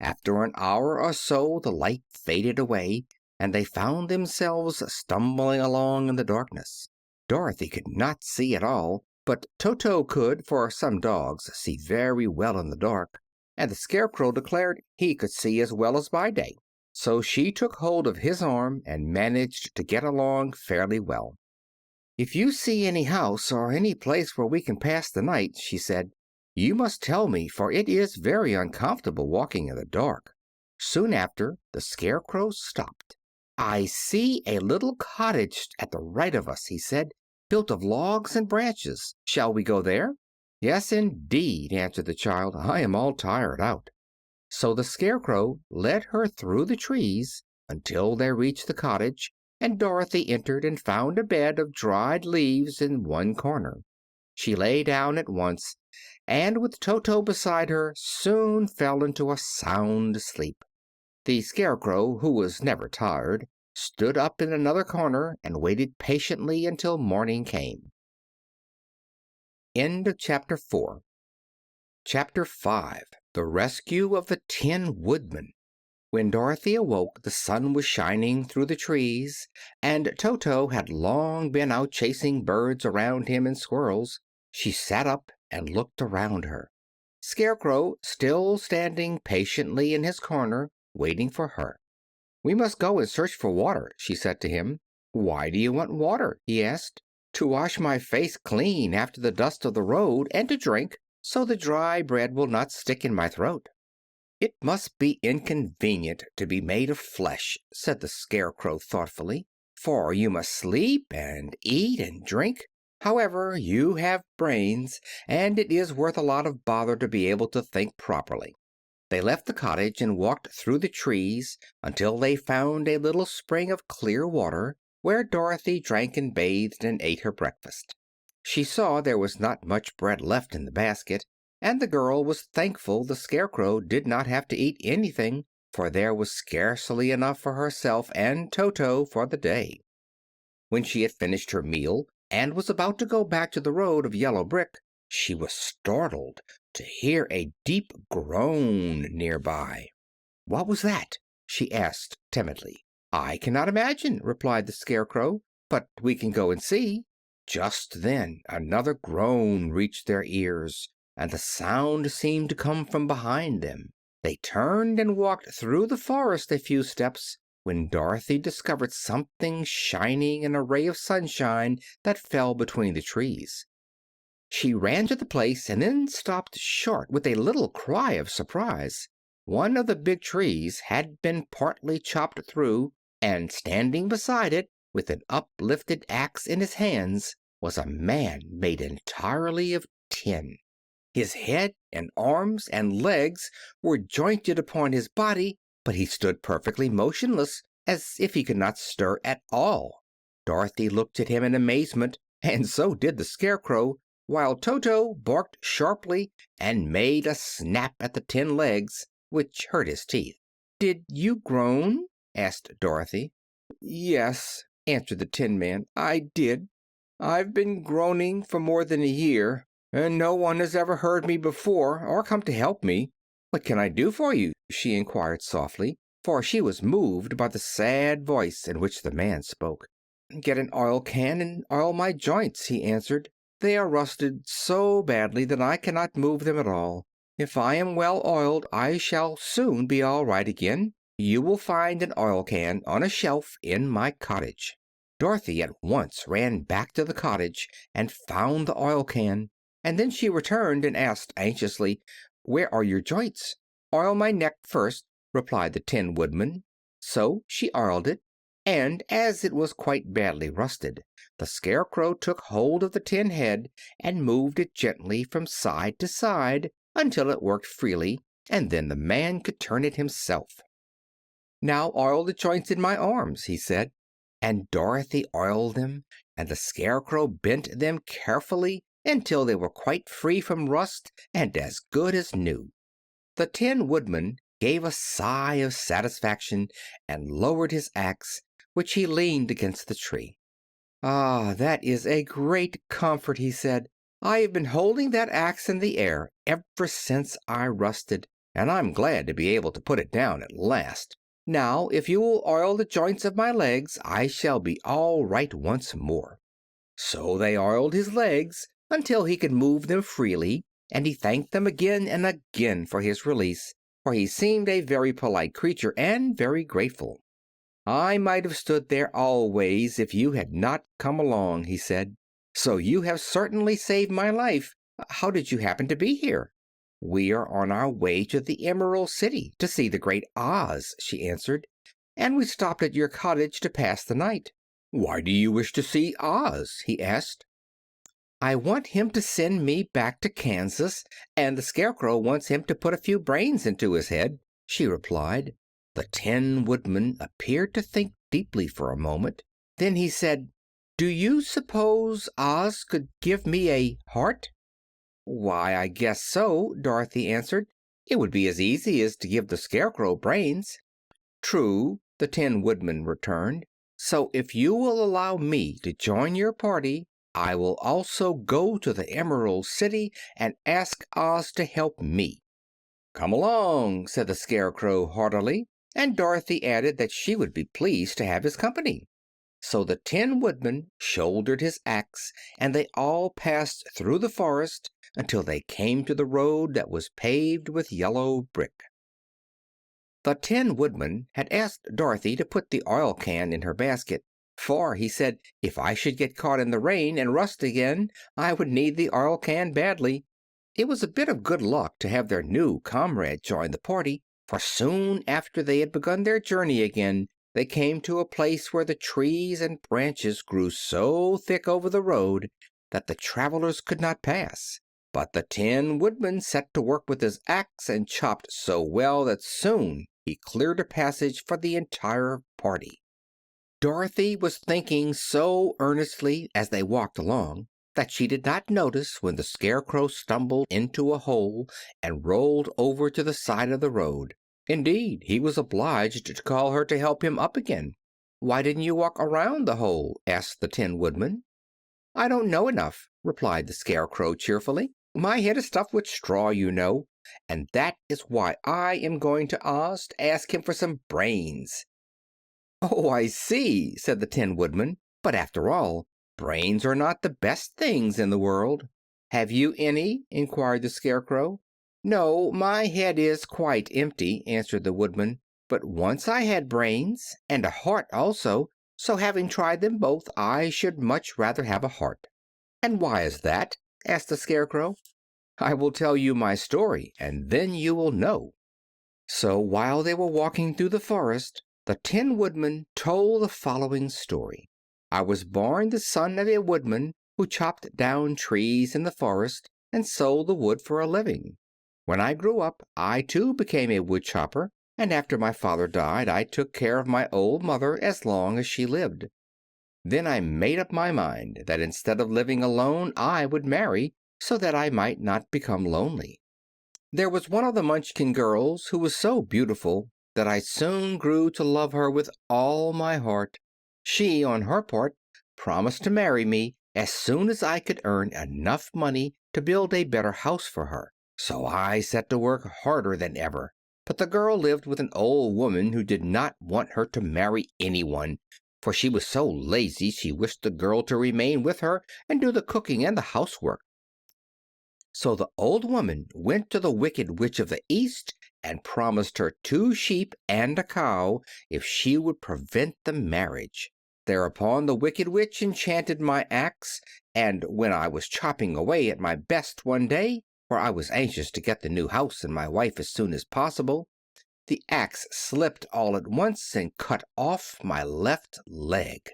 After an hour or so the light faded away, and they found themselves stumbling along in the darkness. Dorothy could not see at all, but Toto could, for some dogs see very well in the dark, and the Scarecrow declared he could see as well as by day. So she took hold of his arm and managed to get along fairly well. "If you see any house or any place where we can pass the night," she said, "you must tell me, for it is very uncomfortable walking in the dark." Soon after the Scarecrow stopped. "I see a little cottage at the right of us," he said, "built of logs and branches. Shall we go there?" "Yes, indeed," answered the child. "I am all tired out." So the Scarecrow led her through the trees until they reached the cottage, and Dorothy entered and found a bed of dried leaves in one corner. She lay down at once, and with Toto beside her soon fell into a sound sleep. The Scarecrow, who was never tired, stood up in another corner and waited patiently until morning came. End of chapter 4. Chapter 5. The Rescue of the Tin Woodman. When Dorothy awoke, the sun was shining through the trees, and Toto had long been out chasing birds around him and squirrels. She sat up and looked around her. Scarecrow, still standing patiently in his corner, waiting for her. "We must go and search for water," she said to him. "Why do you want water?" he asked. "To wash my face clean after the dust of the road, and to drink, so the dry bread will not stick in my throat." "It must be inconvenient to be made of flesh," said the Scarecrow thoughtfully, "for you must sleep and eat and drink. However, you have brains, and it is worth a lot of bother to be able to think properly." They left the cottage and walked through the trees until they found a little spring of clear water, where Dorothy drank and bathed and ate her breakfast. She saw there was not much bread left in the basket, and the girl was thankful the Scarecrow did not have to eat anything, for there was scarcely enough for herself and Toto for the day. When she had finished her meal and was about to go back to the road of yellow brick, she was startled to hear a deep groan nearby. "What was that?" she asked timidly. "I cannot imagine," replied the Scarecrow, "but we can go and see." Just then another groan reached their ears, and the sound seemed to come from behind them. They turned and walked through the forest a few steps, when Dorothy discovered something shining in a ray of sunshine that fell between the trees. She ran to the place and then stopped short with a little cry of surprise. One of the big trees had been partly chopped through, and standing beside it, with an uplifted axe in his hands, was a man made entirely of tin. His head and arms and legs were jointed upon his body, but he stood perfectly motionless, as if he could not stir at all. Dorothy looked at him in amazement, and so did the Scarecrow, while Toto barked sharply and made a snap at the tin legs, which hurt his teeth. "Did you groan?" asked Dorothy. "Yes," answered the Tin Man, "I did. I've been groaning for more than a year, and no one has ever heard me before or come to help me. What can I do for you?" she inquired softly, for she was moved by the sad voice in which the man spoke. "Get an oil can and oil my joints," he answered. "They are rusted so badly that I cannot move them at all. If I am well oiled I shall soon be all right again. You will find an oil can on a shelf in my cottage." Dorothy at once ran back to the cottage and found the oil can, and then she returned and asked anxiously, "Where are your joints?" "Oil my neck first," replied the Tin Woodman. So she oiled it, and as it was quite badly rusted, the Scarecrow took hold of the tin head and moved it gently from side to side until it worked freely, and then the man could turn it himself. "Now oil the joints in my arms," he said. And Dorothy oiled them, and the Scarecrow bent them carefully until they were quite free from rust and as good as new. The Tin Woodman gave a sigh of satisfaction and lowered his axe, which he leaned against the tree. "Ah, that is a great comfort," he said. "I have been holding that axe in the air ever since I rusted, and I'm glad to be able to put it down at last. Now, if you will oil the joints of my legs, I shall be all right once more." So they oiled his legs until he could move them freely, and he thanked them again and again for his release, for he seemed a very polite creature and very grateful. "I might have stood there always if you had not come along," he said. "So you have certainly saved my life. How did you happen to be here?" "We are on our way to the Emerald City to see the great Oz," she answered, "and we stopped at your cottage to pass the night." "Why do you wish to see Oz?" he asked. "I want him to send me back to Kansas, and the Scarecrow wants him to put a few brains into his head," she replied. The Tin Woodman appeared to think deeply for a moment. Then he said, "Do you suppose Oz could give me a heart?" "Why, I guess so," Dorothy answered. "It would be as easy as to give the Scarecrow brains." "True," the Tin Woodman returned. "So if you will allow me to join your party, I will also go to the Emerald City and ask Oz to help me." "Come along," said the Scarecrow heartily. and Dorothy added that she would be pleased to have his company. So the Tin Woodman shouldered his axe, and they all passed through the forest until they came to the road that was paved with yellow brick. The Tin Woodman had asked Dorothy to put the oil can in her basket, for, he said, if I should get caught in the rain and rust again, I would need the oil can badly. It was a bit of good luck to have their new comrade join the party, for soon after they had begun their journey again, they came to a place where the trees and branches grew so thick over the road that the travelers could not pass. But the Tin Woodman set to work with his axe and chopped so well that soon he cleared a passage for the entire party. Dorothy was thinking so earnestly as they walked along that she did not notice when the Scarecrow stumbled into a hole and rolled over to the side of the road. Indeed, he was obliged to call her to help him up again. "Why didn't you walk around the hole?" asked the Tin Woodman. "I don't know enough," replied the Scarecrow cheerfully. "My head is stuffed with straw, you know, and that is why I am going to Oz to ask him for some brains." "Oh, I see," said the Tin Woodman. "But after all, brains are not the best things in the world." "Have you any?" inquired the Scarecrow. "No, my head is quite empty," answered the Woodman. "But once I had brains, and a heart also, so having tried them both, I should much rather have a heart." "And why is that?" asked the Scarecrow. "I will tell you my story, and then you will know." So while they were walking through the forest, the Tin Woodman told the following story. "I was born the son of a woodman who chopped down trees in the forest and sold the wood for a living. When I grew up, I too became a wood chopper, and after my father died I took care of my old mother as long as she lived. Then I made up my mind that instead of living alone I would marry, so that I might not become lonely. There was one of the Munchkin girls who was so beautiful that I soon grew to love her with all my heart. She, on her part, promised to marry me as soon as I could earn enough money to build a better house for her. So I set to work harder than ever. But the girl lived with an old woman who did not want her to marry anyone, for she was so lazy she wished the girl to remain with her and do the cooking and the housework. So the old woman went to the Wicked Witch of the East and promised her 2 sheep and a cow if she would prevent the marriage. Thereupon the Wicked Witch enchanted my axe, and when I was chopping away at my best one day, for I was anxious to get the new house and my wife as soon as possible, the axe slipped all at once and cut off my left leg.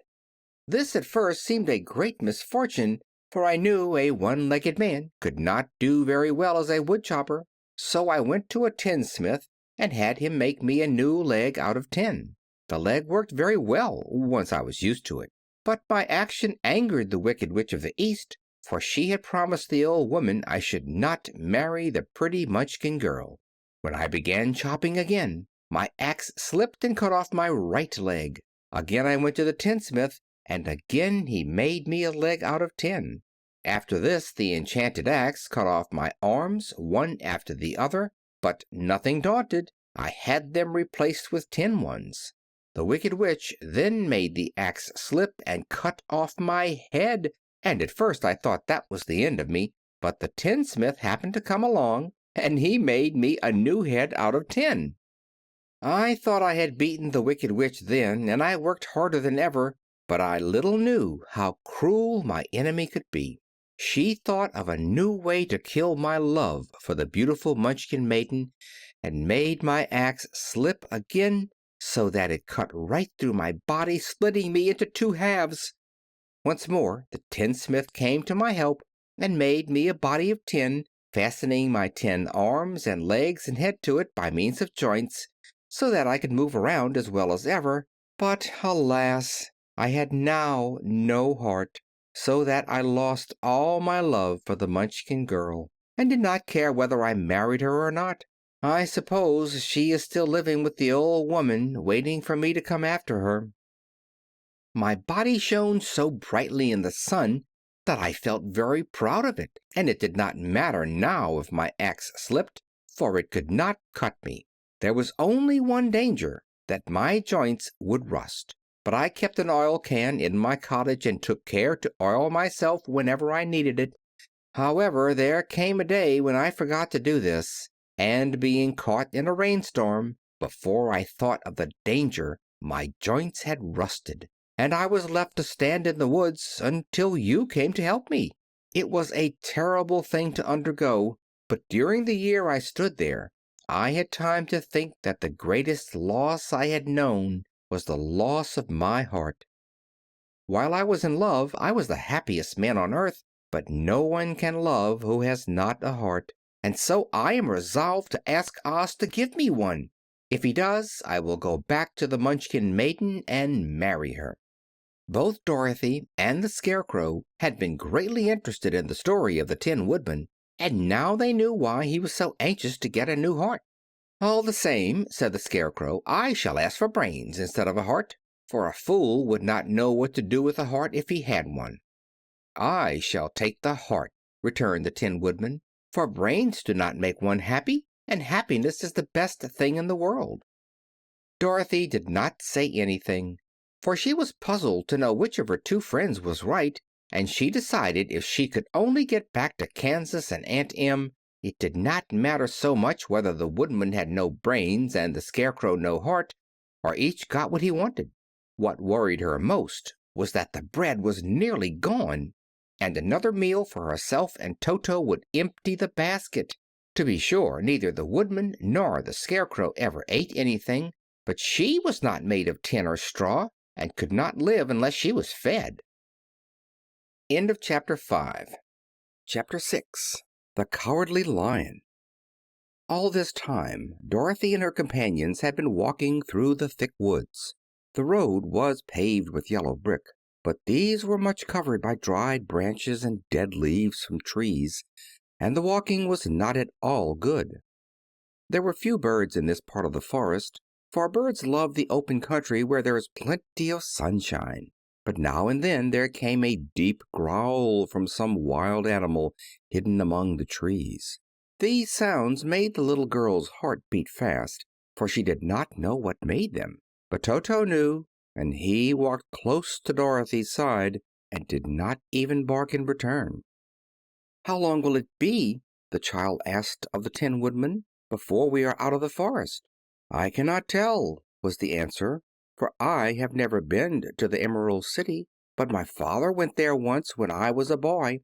This at first seemed a great misfortune, for I knew a one-legged man could not do very well as a woodchopper. So I went to a tinsmith and had him make me a new leg out of tin. The leg worked very well once I was used to it. But my action angered the Wicked Witch of the East, for she had promised the old woman I should not marry the pretty Munchkin girl. When I began chopping again, my axe slipped and cut off my right leg. Again I went to the tinsmith, and again he made me a leg out of tin. After this the enchanted axe cut off my arms one after the other, but nothing daunted, I had them replaced with tin ones. The Wicked Witch then made the axe slip and cut off my head, and at first I thought that was the end of me, but the tinsmith happened to come along, and he made me a new head out of tin. I thought I had beaten the Wicked Witch then, and I worked harder than ever, but I little knew how cruel my enemy could be. She thought of a new way to kill my love for the beautiful Munchkin maiden, and made my axe slip again, so that it cut right through my body, splitting me into 2 halves. Once more the tinsmith came to my help and made me a body of tin, fastening my tin arms and legs and head to it by means of joints, so that I could move around as well as ever. But alas, I had now no heart, so that I lost all my love for the Munchkin girl, and did not care whether I married her or not. I suppose she is still living with the old woman, waiting for me to come after her. My body shone so brightly in the sun that I felt very proud of it, and it did not matter now if my axe slipped, for it could not cut me. There was only one danger, that my joints would rust. But I kept an oil can in my cottage and took care to oil myself whenever I needed it. However, there came a day when I forgot to do this, and being caught in a rainstorm, before I thought of the danger, my joints had rusted, and I was left to stand in the woods until you came to help me. It was a terrible thing to undergo, but during the year I stood there, I had time to think that the greatest loss I had known was the loss of my heart. While I was in love, I was the happiest man on earth, but no one can love who has not a heart, and so I am resolved to ask Oz to give me one. If he does, I will go back to the Munchkin maiden and marry her." Both Dorothy and the Scarecrow had been greatly interested in the story of the Tin Woodman, and now they knew why he was so anxious to get a new heart. "All the same," said the Scarecrow, "I shall ask for brains instead of a heart, for a fool would not know what to do with a heart if he had one." "I shall take the heart," returned the Tin Woodman, "for brains do not make one happy, and happiness is the best thing in the world." Dorothy did not say anything, for she was puzzled to know which of her two friends was right, and she decided if she could only get back to Kansas and Aunt Em, it did not matter so much whether the Woodman had no brains and the Scarecrow no heart, or each got what he wanted. What worried her most was that the bread was nearly gone, and another meal for herself and Toto would empty the basket. To be sure, neither the Woodman nor the Scarecrow ever ate anything, but she was not made of tin or straw, and could not live unless she was fed. End of chapter 5. Chapter 6. The Cowardly Lion. All this time, Dorothy and her companions had been walking through the thick woods. The road was paved with yellow brick, but these were much covered by dried branches and dead leaves from trees, and the walking was not at all good. There were few birds in this part of the forest, for birds love the open country where there is plenty of sunshine. But now and then there came a deep growl from some wild animal hidden among the trees. These sounds made the little girl's heart beat fast, for she did not know what made them. But Toto knew, and he walked close to Dorothy's side and did not even bark in return. "How long will it be," the child asked of the Tin Woodman, "before we are out of the forest?" "I cannot tell," was the answer, "for I have never been to the Emerald City, but my father went there once when I was a boy,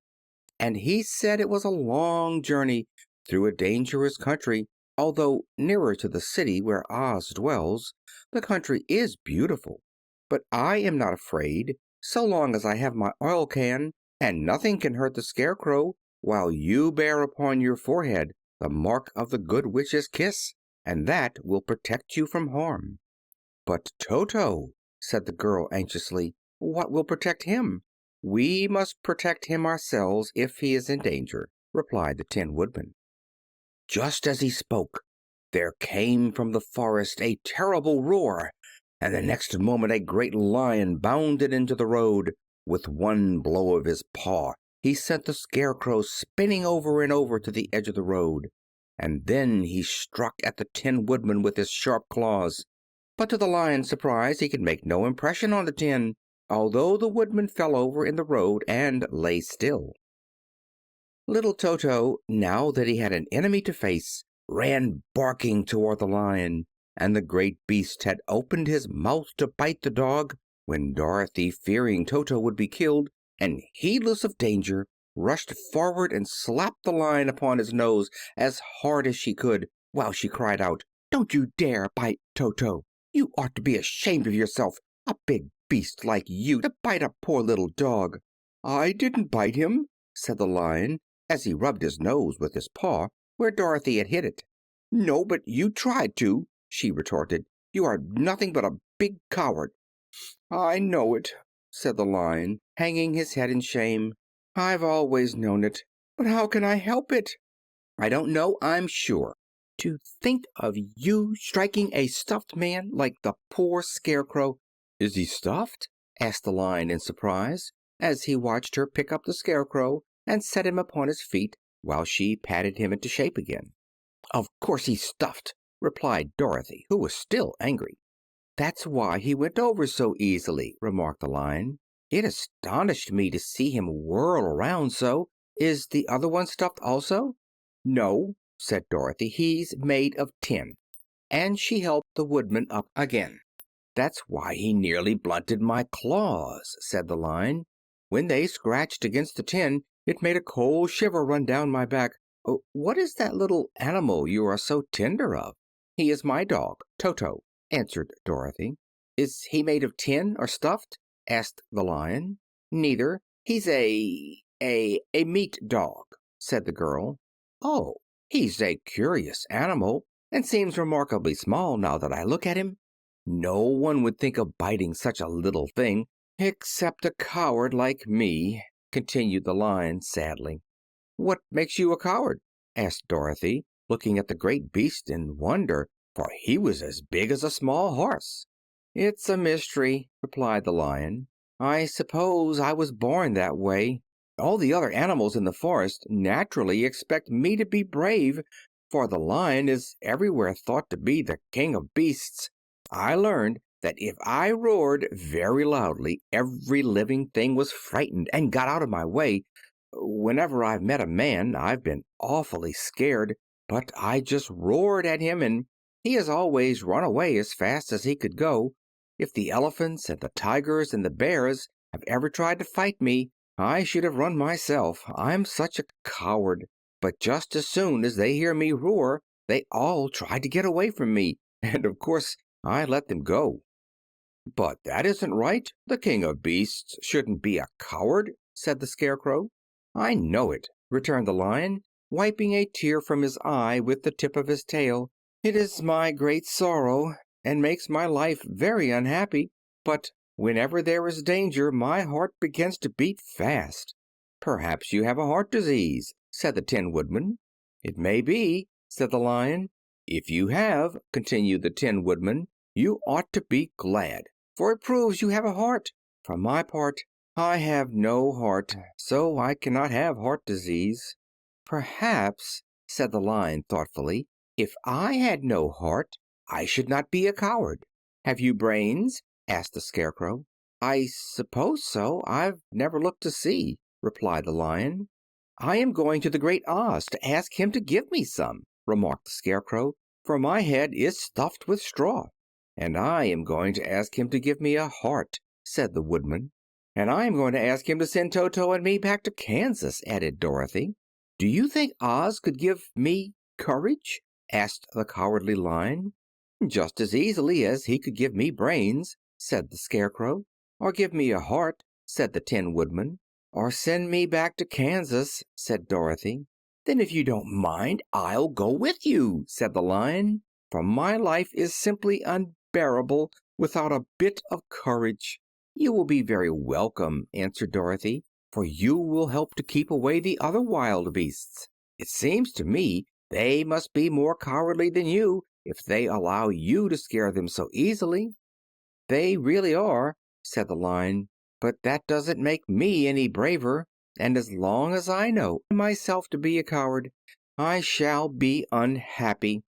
and he said it was a long journey through a dangerous country. Although nearer to the city where Oz dwells, the country is beautiful. But I am not afraid, so long as I have my oil can, and nothing can hurt the Scarecrow, while you bear upon your forehead the mark of the Good Witch's kiss, and that will protect you from harm." "But Toto," said the girl anxiously, "what will protect him?" "We must protect him ourselves if he is in danger," replied the Tin Woodman. Just as he spoke, there came from the forest a terrible roar, and the next moment a great lion bounded into the road. With one blow of his paw he sent the Scarecrow spinning over and over to the edge of the road, and then he struck at the Tin Woodman with his sharp claws. But to the lion's surprise he could make no impression on the tin, although the Woodman fell over in the road and lay still. Little Toto, now that he had an enemy to face, ran barking toward the lion, and the great beast had opened his mouth to bite the dog, when Dorothy, fearing Toto would be killed, and heedless of danger, rushed forward and slapped the lion upon his nose as hard as she could, while she cried out, "Don't you dare bite Toto! You ought to be ashamed of yourself, a big beast like you to bite a poor little dog." "I didn't bite him," said the lion, as he rubbed his nose with his paw where Dorothy had hit it. "No, but you tried to," she retorted. "You are nothing but a big coward." "I know it," said the lion, hanging his head in shame. "I've always known it, but how can I help it?" "I don't know, I'm sure. To think of you striking a stuffed man like the poor Scarecrow!" "Is he stuffed?" asked the lion in surprise, as he watched her pick up the Scarecrow and set him upon his feet while she patted him into shape again. "Of course he's stuffed. replied Dorothy, who was still angry. "That's why he went over so easily," remarked the Lion. "It astonished me to see him whirl around so. Is the other one stuffed also?" "No," said Dorothy, "he's made of tin." And she helped the Woodman up again. "That's why he nearly blunted my claws," said the Lion. "When they scratched against the tin, it made a cold shiver run down my back. What is that little animal you are so tender of?" "He is my dog, Toto," answered Dorothy. "Is he made of tin or stuffed?" asked the Lion. "Neither. He's a meat dog," said the girl. "Oh, he's a curious animal, and seems remarkably small now that I look at him. No one would think of biting such a little thing, except a coward like me," continued the Lion sadly. "What makes you a coward?" asked Dorothy, looking at the great beast in wonder, for he was as big as a small horse. "It's a mystery," replied the Lion. "I suppose I was born that way. All the other animals in the forest naturally expect me to be brave, for the lion is everywhere thought to be the king of beasts. I learned that if I roared very loudly, every living thing was frightened and got out of my way. Whenever I've met a man, I've been awfully scared, but I just roared at him and he has always run away as fast as he could go. If the elephants and the tigers and the bears have ever tried to fight me, I should have run myself. I'm such a coward. But just as soon as they hear me roar, they all try to get away from me, and of course I let them go." "But that isn't right. The king of beasts shouldn't be a coward," said the Scarecrow. "I know it," returned the Lion, wiping a tear from his eye with the tip of his tail. "It is my great sorrow, and makes my life very unhappy. But whenever there is danger, my heart begins to beat fast." "Perhaps you have a heart disease," said the Tin Woodman. "It may be," said the Lion. "If you have," continued the Tin Woodman, "you ought to be glad, for it proves you have a heart. For my part, I have no heart, so I cannot have heart disease." "Perhaps," said the Lion thoughtfully, "if I had no heart, I should not be a coward." "Have you brains?" asked the Scarecrow. "I suppose so. I've never looked to see," replied the Lion. "I am going to the Great Oz to ask him to give me some," remarked the Scarecrow, "for my head is stuffed with straw." "And I am going to ask him to give me a heart," said the Woodman. "And I am going to ask him to send Toto and me back to Kansas," added Dorothy. "Do you think Oz could give me courage?" asked the Cowardly Lion. "Just as easily as he could give me brains," said the Scarecrow. "Or give me a heart," said the Tin Woodman. "Or send me back to Kansas," said Dorothy. "Then if you don't mind, I'll go with you," said the Lion, "for my life is simply unbearable without a bit of courage." "You will be very welcome," answered Dorothy, "for you will help to keep away the other wild beasts. It seems to me they must be more cowardly than you if they allow you to scare them so easily." "They really are," said the Lion, "but that doesn't make me any braver, and as long as I know myself to be a coward, I shall be unhappy."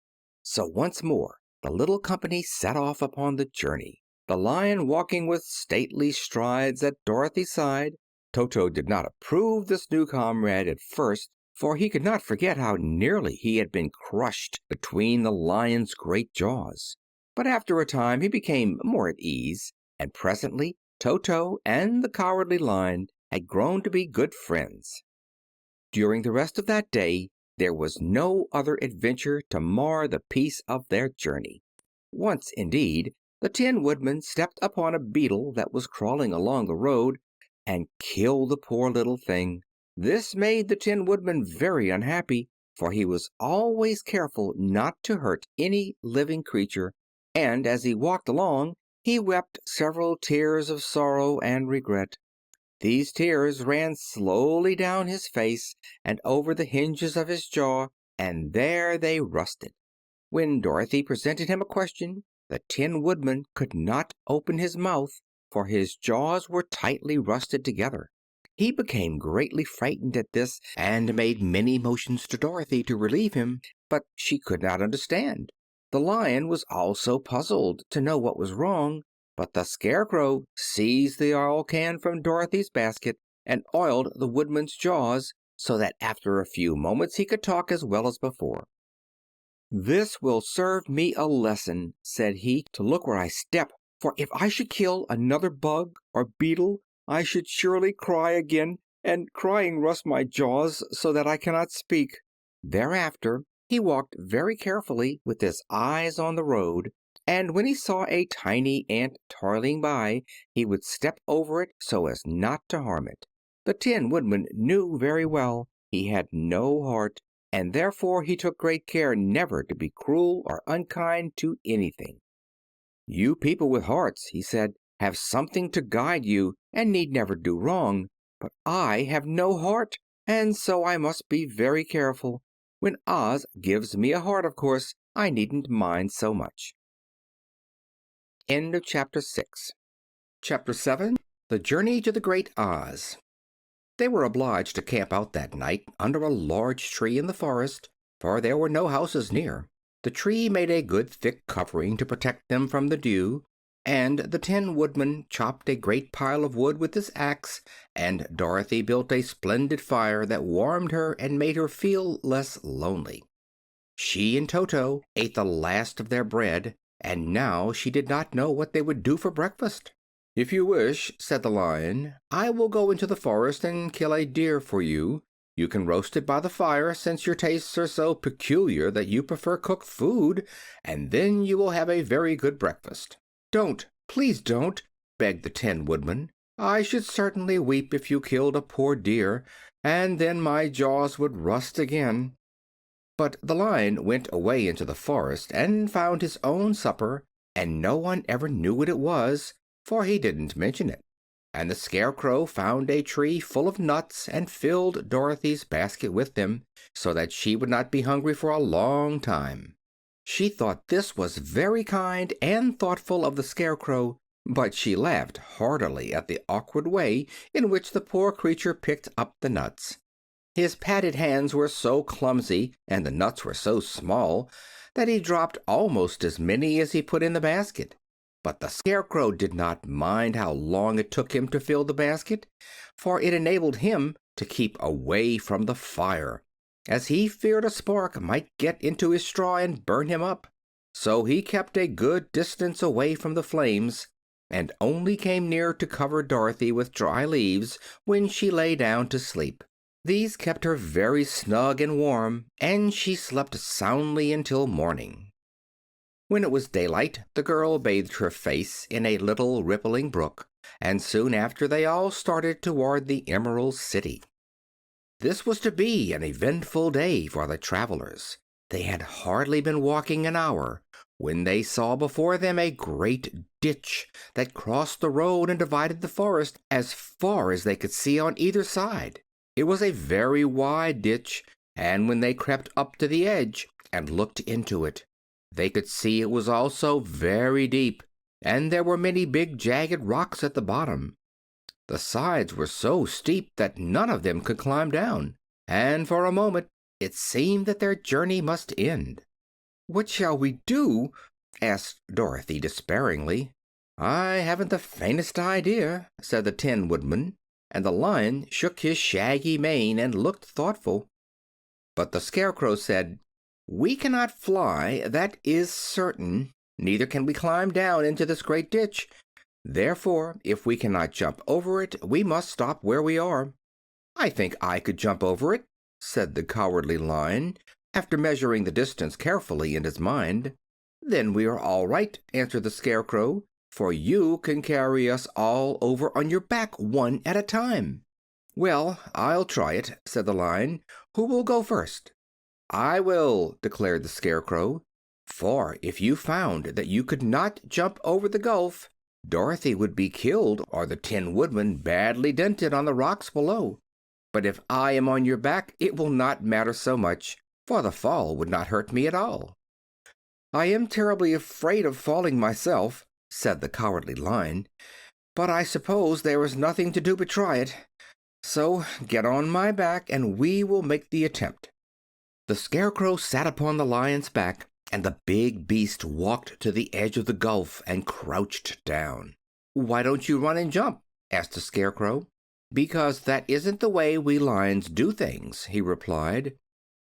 So once more the little company set off upon the journey, the Lion walking with stately strides at Dorothy's side. Toto did not approve this new comrade at first, for he could not forget how nearly he had been crushed between the Lion's great jaws. But after a time he became more at ease, and presently Toto and the Cowardly Lion had grown to be good friends. During the rest of that day there was no other adventure to mar the peace of their journey. Once, indeed, the Tin Woodman stepped upon a beetle that was crawling along the road, and killed the poor little thing. This made the Tin Woodman very unhappy, for he was always careful not to hurt any living creature, and as he walked along he wept several tears of sorrow and regret. These tears ran slowly down his face and over the hinges of his jaw, and there they rusted. When Dorothy presented him a question, the Tin Woodman could not open his mouth, for his jaws were tightly rusted together. He became greatly frightened at this, and made many motions to Dorothy to relieve him, but she could not understand. The Lion was also puzzled to know what was wrong, but the Scarecrow seized the oil can from Dorothy's basket and oiled the Woodman's jaws, so that after a few moments he could talk as well as before. "This will serve me a lesson," said he, "to look where I step, for if I should kill another bug or beetle, I should surely cry again, and crying rusts my jaws so that I cannot speak." Thereafter he walked very carefully with his eyes on the road, and when he saw a tiny ant toiling by, he would step over it so as not to harm it. The Tin Woodman knew very well he had no heart, and therefore he took great care never to be cruel or unkind to anything. "You people with hearts," he said, "have something to guide you, and need never do wrong. But I have no heart, and so I must be very careful. When Oz gives me a heart, of course, I needn't mind so much." End of Chapter 6. Chapter 7. The Journey to the Great Oz. They were obliged to camp out that night under a large tree in the forest, for there were no houses near. The tree made a good thick covering to protect them from the dew, and the Tin Woodman chopped a great pile of wood with his axe, and Dorothy built a splendid fire that warmed her and made her feel less lonely. She and Toto ate the last of their bread, and now she did not know what they would do for breakfast. "If you wish," said the Lion, "I will go into the forest and kill a deer for you. You can roast it by the fire, since your tastes are so peculiar that you prefer cooked food, and then you will have a very good breakfast." "Don't, please don't," begged the Tin Woodman. "I should certainly weep if you killed a poor deer, and then my jaws would rust again." But the Lion went away into the forest and found his own supper, and no one ever knew what it was, for he didn't mention it. And the Scarecrow found a tree full of nuts and filled Dorothy's basket with them, so that she would not be hungry for a long time. She thought this was very kind and thoughtful of the Scarecrow, but she laughed heartily at the awkward way in which the poor creature picked up the nuts. His padded hands were so clumsy and the nuts were so small that he dropped almost as many as he put in the basket. But the Scarecrow did not mind how long it took him to fill the basket, for it enabled him to keep away from the fire, as he feared a spark might get into his straw and burn him up. So he kept a good distance away from the flames, and only came near to cover Dorothy with dry leaves when she lay down to sleep. These kept her very snug and warm, and she slept soundly until morning. When it was daylight, the girl bathed her face in a little rippling brook, and soon after they all started toward the Emerald City. This was to be an eventful day for the travelers. They had hardly been walking an hour when they saw before them a great ditch that crossed the road and divided the forest as far as they could see on either side. It was a very wide ditch, and when they crept up to the edge and looked into it, they could see it was also very deep, and there were many big jagged rocks at the bottom. The sides were so steep that none of them could climb down, and for a moment it seemed that their journey must end. "What shall we do?" asked Dorothy despairingly. "I haven't the faintest idea," said the Tin Woodman, and the Lion shook his shaggy mane and looked thoughtful. But the Scarecrow said, "We cannot fly, that is certain. Neither can we climb down into this great ditch. Therefore, if we cannot jump over it, we must stop where we are." "I think I could jump over it," said the Cowardly Lion, after measuring the distance carefully in his mind. "Then we are all right," answered the Scarecrow, "for you can carry us all over on your back, one at a time." "Well, I'll try it," said the Lion. "Who will go first?" "I will," declared the Scarecrow, "for if you found that you could not jump over the gulf, Dorothy would be killed or the Tin Woodman badly dented on the rocks below. But if I am on your back it will not matter so much, for the fall would not hurt me at all." "I am terribly afraid of falling myself," said the Cowardly Lion, "but I suppose there is nothing to do but try it. So get on my back and we will make the attempt." The Scarecrow sat upon the Lion's back and the big beast walked to the edge of the gulf and crouched down. "Why don't you run and jump?" asked the Scarecrow. "Because that isn't the way we lions do things," he replied.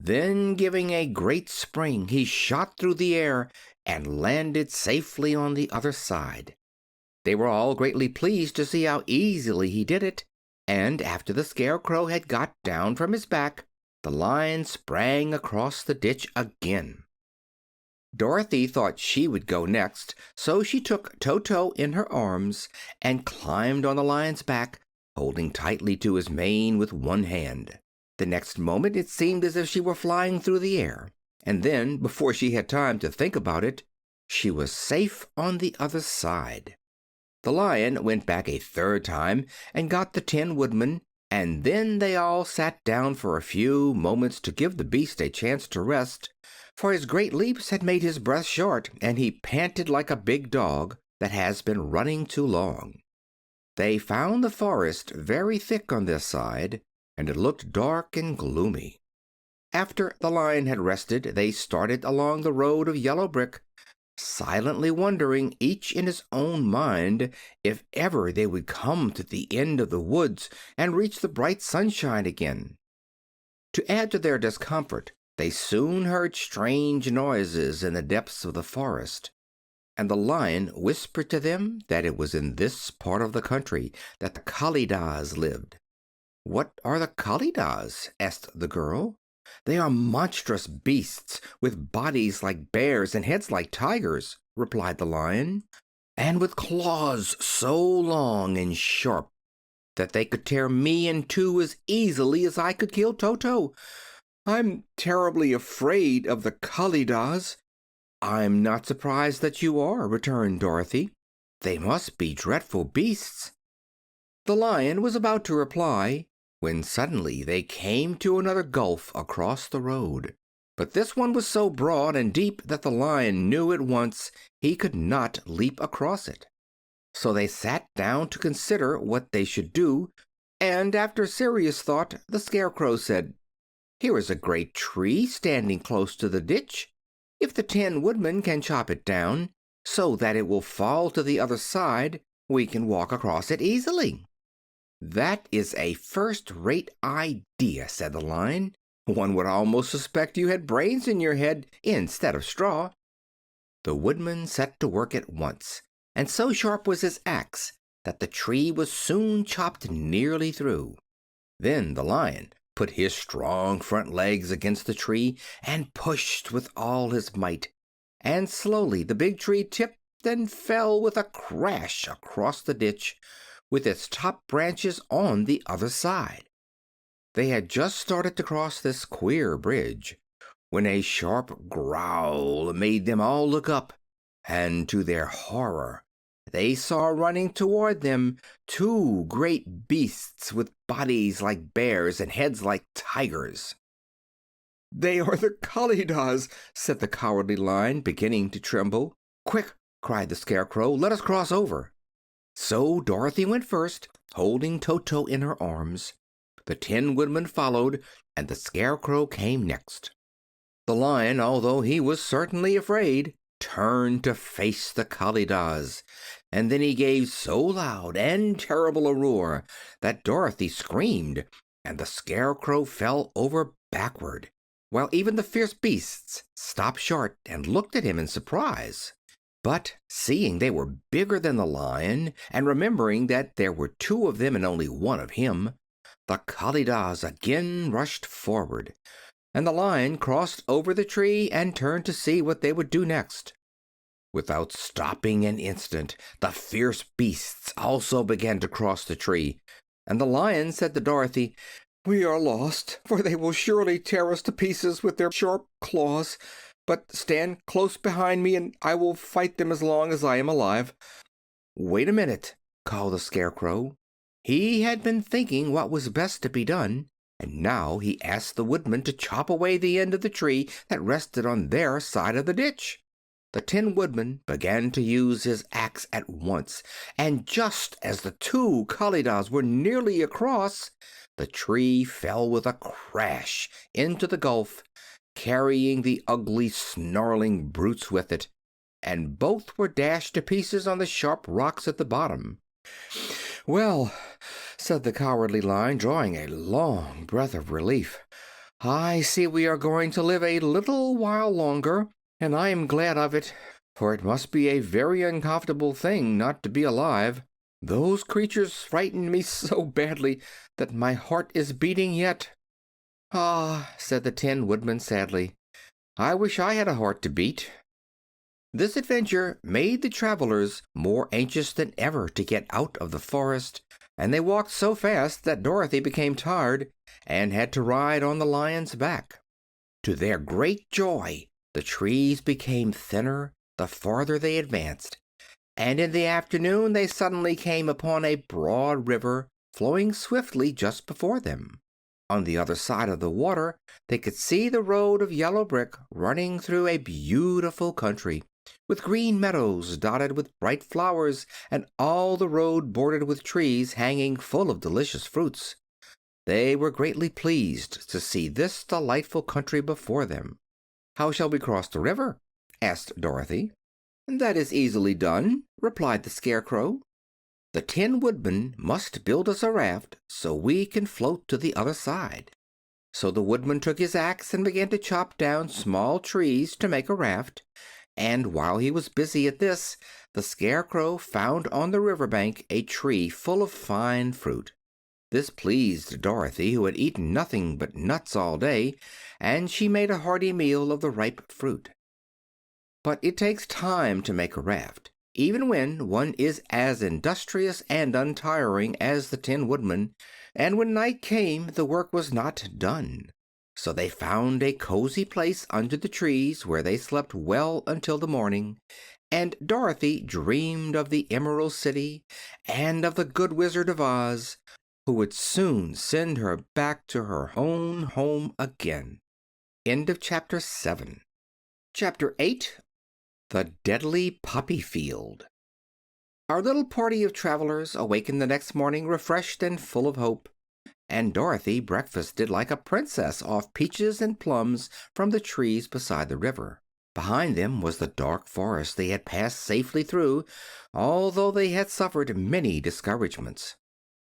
Then, giving a great spring, he shot through the air and landed safely on the other side. They were all greatly pleased to see how easily he did it, and after the Scarecrow had got down from his back, the Lion sprang across the ditch again. Dorothy thought she would go next, so she took Toto in her arms and climbed on the Lion's back, holding tightly to his mane with one hand. The next moment it seemed as if she were flying through the air, and then, before she had time to think about it, she was safe on the other side. The Lion went back a third time and got the Tin Woodman, and then they all sat down for a few moments to give the beast a chance to rest, for his great leaps had made his breath short, and he panted like a big dog that has been running too long. They found the forest very thick on this side, and it looked dark and gloomy. After the Lion had rested, they started along the road of yellow brick, silently wondering, each in his own mind, if ever they would come to the end of the woods and reach the bright sunshine again. To add to their discomfort, they soon heard strange noises in the depths of the forest, and the Lion whispered to them that it was in this part of the country that the Kalidahs lived. "What are the Kalidahs?" asked the girl. "They are monstrous beasts with bodies like bears and heads like tigers," replied the Lion, "and with claws so long and sharp that they could tear me in two as easily as I could kill Toto. I'm terribly afraid of the Kalidahs." "I'm not surprised that you are," returned Dorothy. "They must be dreadful beasts." The Lion was about to reply when suddenly they came to another gulf across the road. But this one was so broad and deep that the Lion knew at once he could not leap across it. So they sat down to consider what they should do, and after serious thought the Scarecrow said, "Here is a great tree standing close to the ditch. If the Tin Woodman can chop it down so that it will fall to the other side, we can walk across it easily." "That is a first-rate idea," said the Lion. "One would almost suspect you had brains in your head instead of straw." The Woodman set to work at once, and so sharp was his axe that the tree was soon chopped nearly through. Then the Lion put his strong front legs against the tree and pushed with all his might, and slowly the big tree tipped and fell with a crash across the ditch, with its top branches on the other side. They had just started to cross this queer bridge when a sharp growl made them all look up, and to their horror they saw running toward them two great beasts with bodies like bears and heads like tigers. "They are the Kalidahs," said the Cowardly Lion, beginning to tremble. "Quick!" cried the Scarecrow. "Let us cross over." So Dorothy went first, holding Toto in her arms. The Tin Woodman followed, and the Scarecrow came next. The Lion, although he was certainly afraid, turned to face the Kalidahs, and then he gave so loud and terrible a roar that Dorothy screamed, and the Scarecrow fell over backward, while even the fierce beasts stopped short and looked at him in surprise. But seeing they were bigger than the Lion, and remembering that there were two of them and only one of him, the Kalidahs again rushed forward, and the Lion crossed over the tree and turned to see what they would do next. Without stopping an instant, the fierce beasts also began to cross the tree, and the Lion said to Dorothy, "We are lost, for they will surely tear us to pieces with their sharp claws. But stand close behind me, and I will fight them as long as I am alive." "Wait a minute," called the Scarecrow. He had been thinking what was best to be done, and now he asked the Woodman to chop away the end of the tree that rested on their side of the ditch. The Tin Woodman began to use his axe at once, and just as the two Kalidahs were nearly across, the tree fell with a crash into the gulf, carrying the ugly, snarling brutes with it, and both were dashed to pieces on the sharp rocks at the bottom. "Well," said the Cowardly Lion, drawing a long breath of relief, "I see we are going to live a little while longer, and I am glad of it, for it must be a very uncomfortable thing not to be alive. Those creatures frightened me so badly that my heart is beating yet." "Ah," said the Tin Woodman sadly, "I wish I had a heart to beat." This adventure made the travelers more anxious than ever to get out of the forest, and they walked so fast that Dorothy became tired and had to ride on the lion's back. To their great joy, the trees became thinner the farther they advanced, and in the afternoon they suddenly came upon a broad river flowing swiftly just before them. On the other side of the water they could see the road of yellow brick running through a beautiful country, with green meadows dotted with bright flowers, and all the road bordered with trees hanging full of delicious fruits. They were greatly pleased to see this delightful country before them. "How shall we cross the river?" asked Dorothy. "That is easily done," replied the Scarecrow. "The Tin Woodman must build us a raft so we can float to the other side." So the Woodman took his axe and began to chop down small trees to make a raft, and while he was busy at this, the Scarecrow found on the river bank a tree full of fine fruit. This pleased Dorothy, who had eaten nothing but nuts all day, and she made a hearty meal of the ripe fruit. But it takes time to make a raft, even when one is as industrious and untiring as the Tin Woodman, and when night came the work was not done. So they found a cozy place under the trees, where they slept well until the morning, and Dorothy dreamed of the Emerald City and of the Good Wizard of Oz, who would soon send her back to her own home again. End of Chapter 7. Chapter 8. The Deadly Poppy Field. Our little party of travelers awakened the next morning refreshed and full of hope, and Dorothy breakfasted like a princess off peaches and plums from the trees beside the river. Behind them was the dark forest they had passed safely through, although they had suffered many discouragements.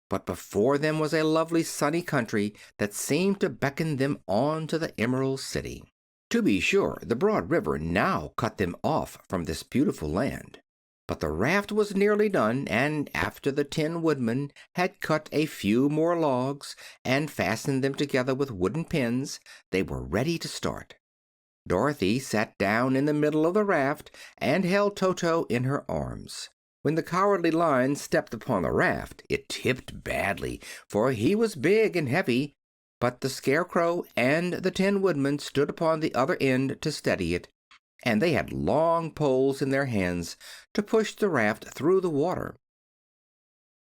But before them was a lovely sunny country that seemed to beckon them on to the Emerald City. To be sure, the broad river now cut them off from this beautiful land. But the raft was nearly done, and after the Tin Woodman had cut a few more logs and fastened them together with wooden pins, they were ready to start. Dorothy sat down in the middle of the raft and held Toto in her arms. When the Cowardly Lion stepped upon the raft, it tipped badly, for he was big and heavy, but the Scarecrow and the Tin Woodman stood upon the other end to steady it, and they had long poles in their hands to push the raft through the water.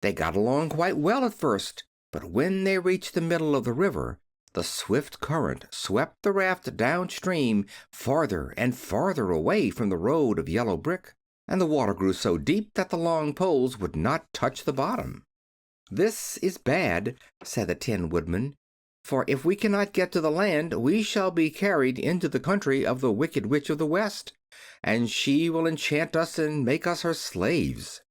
They got along quite well at first, but when they reached the middle of the river, the swift current swept the raft downstream farther and farther away from the road of yellow brick, and the water grew so deep that the long poles would not touch the bottom. "This is bad," said the Tin Woodman, "for if we cannot get to the land we shall be carried into the country of the Wicked Witch of the West, and she will enchant us and make us her slaves."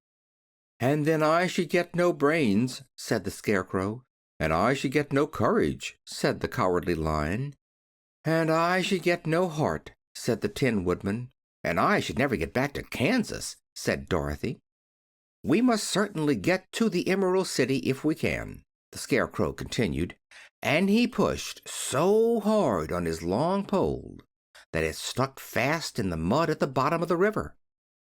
"And then I should get no brains," said the Scarecrow. "And I should get no courage," said the Cowardly Lion. "And I should get no heart," said the Tin Woodman. "And I should never get back to Kansas," said Dorothy. "We must certainly get to the Emerald City if we can," the Scarecrow continued, and he pushed so hard on his long pole that it stuck fast in the mud at the bottom of the river.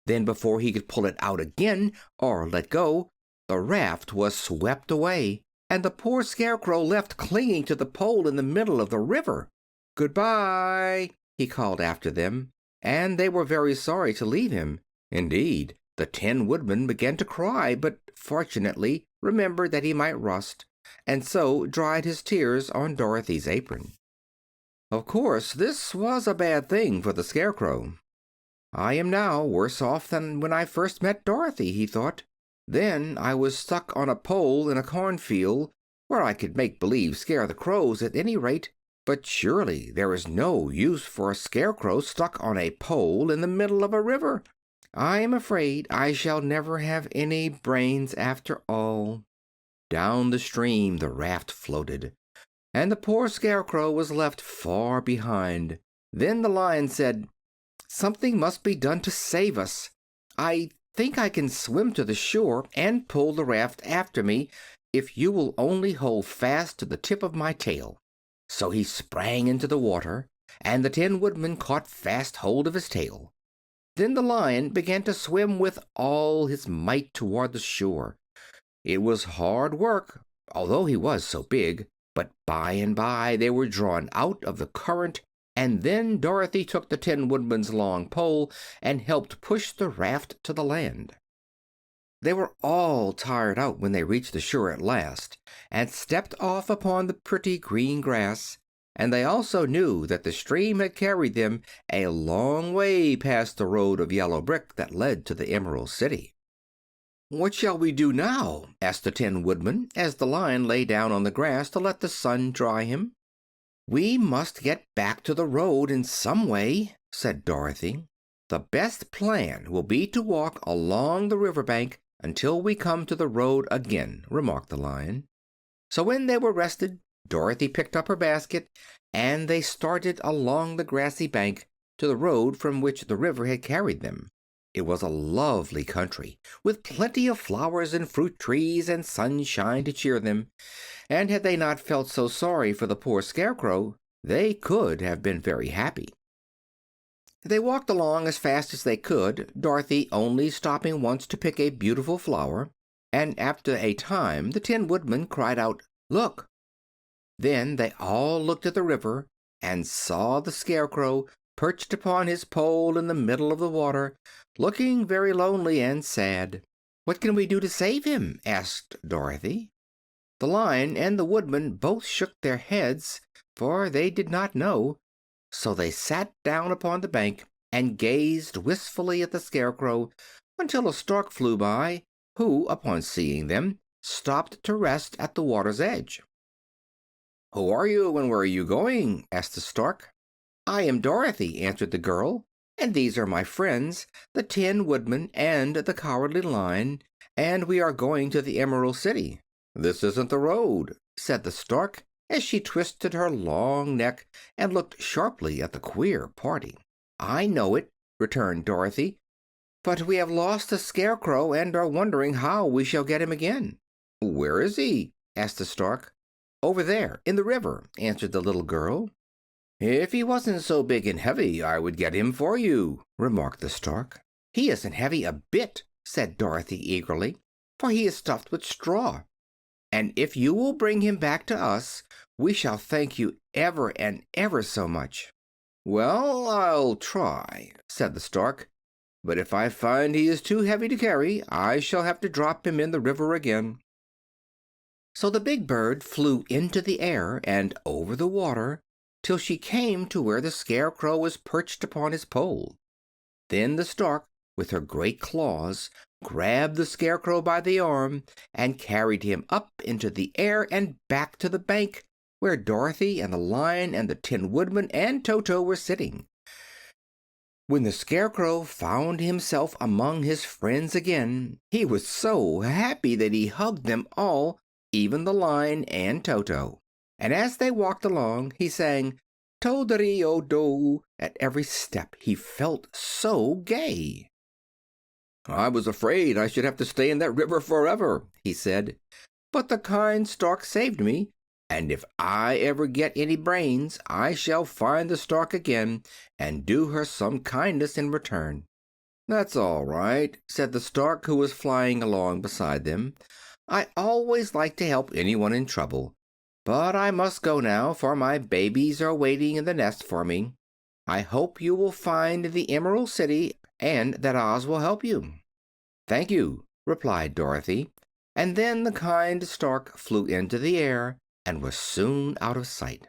Then, before he could pull it out again or let go, the raft was swept away, and the poor Scarecrow left clinging to the pole in the middle of the river. "Goodbye," he called after them, and they were very sorry to leave him. Indeed, the Tin Woodman began to cry, but fortunately remembered that he might rust, and so dried his tears on Dorothy's apron. Of course, this was a bad thing for the Scarecrow. "I am now worse off than when I first met Dorothy," he thought. "Then I was stuck on a pole in a cornfield, where I could make believe scare the crows at any rate, "But surely there is no use for a scarecrow stuck on a pole in the middle of a river. I am afraid I shall never have any brains after all." Down the stream the raft floated, and the poor Scarecrow was left far behind. Then the Lion said, "Something must be done to save us. I think I can swim to the shore and pull the raft after me if you will only hold fast to the tip of my tail." So he sprang into the water, and the Tin Woodman caught fast hold of his tail. Then the Lion began to swim with all his might toward the shore. It was hard work, although he was so big, but by and by they were drawn out of the current, and then Dorothy took the Tin Woodman's long pole and helped push the raft to the land. They were all tired out when they reached the shore at last, and stepped off upon the pretty green grass, and they also knew that the stream had carried them a long way past the road of yellow brick that led to the Emerald City. "What shall we do now?" asked the Tin Woodman, as the Lion lay down on the grass to let the sun dry him. "We must get back to the road in some way," said Dorothy. "The best plan will be to walk along the river bank until we come to the road again," remarked the Lion. So when they were rested, Dorothy picked up her basket, and they started along the grassy bank to the road from which the river had carried them. It was a lovely country, with plenty of flowers and fruit trees and sunshine to cheer them, and had they not felt so sorry for the poor Scarecrow, they could have been very happy. They walked along as fast as they could, Dorothy only stopping once to pick a beautiful flower, and after a time the Tin Woodman cried out, "Look!" Then they all looked at the river and saw the Scarecrow perched upon his pole in the middle of the water, looking very lonely and sad. "What can we do to save him?" asked Dorothy. The Lion and the Woodman both shook their heads, for they did not know. So they sat down upon the bank and gazed wistfully at the Scarecrow until a stork flew by, who, upon seeing them, stopped to rest at the water's edge. "Who are you, and where are you going?" asked the stork. "I am Dorothy," answered the girl, "and these are my friends, the Tin Woodman and the Cowardly Lion, and we are going to the Emerald City." "This isn't the road," said the stork, as she twisted her long neck and looked sharply at the queer party. "I know it," returned Dorothy, "but we have lost the Scarecrow and are wondering how we shall get him again." "Where is he?" asked the stork. "Over there, in the river," answered the little girl. "If he wasn't so big and heavy, I would get him for you," remarked the stork. "He isn't heavy a bit," said Dorothy eagerly, "for he is stuffed with straw. And if you will bring him back to us, we shall thank you ever and ever so much." "Well, I'll try," said the stork, "but if I find he is too heavy to carry, I shall have to drop him in the river again." So the big bird flew into the air and over the water till she came to where the Scarecrow was perched upon his pole. Then the stork, with her great claws, grabbed the Scarecrow by the arm and carried him up into the air and back to the bank, where Dorothy and the Lion and the Tin Woodman and Toto were sitting. When the Scarecrow found himself among his friends again, he was so happy that he hugged them all, even the Lion and Toto. And as they walked along, he sang "To-de-ri-o-do" at every step. He felt so gay. "I was afraid I should have to stay in that river forever," he said, "but the kind stork saved me, and if I ever get any brains I shall find the stork again and do her some kindness in return." "That's all right," said the stork, who was flying along beside them. "I always like to help anyone in trouble. But I must go now, for my babies are waiting in the nest for me. I hope you will find the Emerald City and that Oz will help you." "Thank you," replied Dorothy, and then the kind stork flew into the air and was soon out of sight.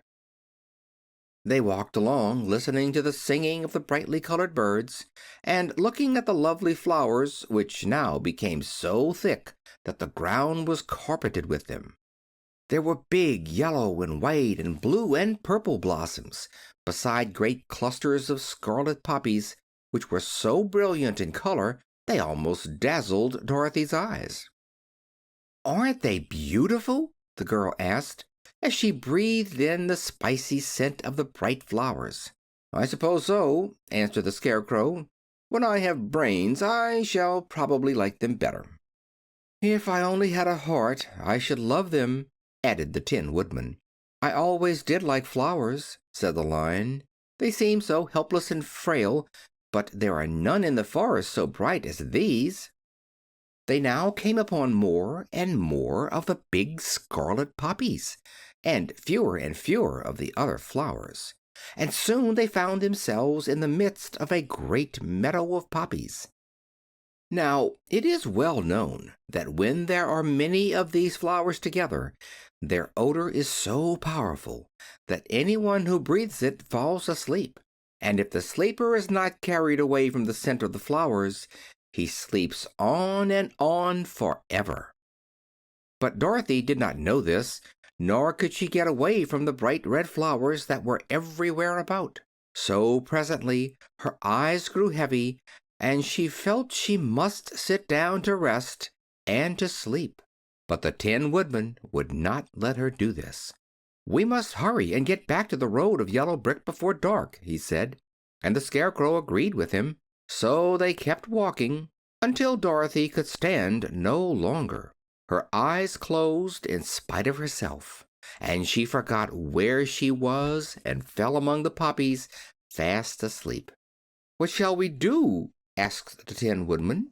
They walked along, listening to the singing of the brightly colored birds, and looking at the lovely flowers, which now became so thick that the ground was carpeted with them. There were big yellow and white and blue and purple blossoms, beside great clusters of scarlet poppies, which were so brilliant in color they almost dazzled Dorothy's eyes. "Aren't they beautiful?" the girl asked, as she breathed in the spicy scent of the bright flowers. "I suppose so," answered the Scarecrow. "When I have brains, I shall probably like them better." "If I only had a heart, I should love them," added the Tin Woodman. "I always did like flowers," said the Lion. "They seem so helpless and frail, but there are none in the forest so bright as these." They now came upon more and more of the big scarlet poppies, and fewer of the other flowers, and soon they found themselves in the midst of a great meadow of poppies. Now, it is well known that when there are many of these flowers together, their odor is so powerful that anyone who breathes it falls asleep. And if the sleeper is not carried away from the scent of the flowers, he sleeps on forever. But Dorothy did not know this, nor could she get away from the bright red flowers that were everywhere about. So presently her eyes grew heavy, and she felt she must sit down to rest and to sleep. But the Tin Woodman would not let her do this. "We must hurry and get back to the road of yellow brick before dark," he said, and the Scarecrow agreed with him. So they kept walking until Dorothy could stand no longer. Her eyes closed in spite of herself, and she forgot where she was and fell among the poppies fast asleep. "What shall we do?" asked the Tin Woodman.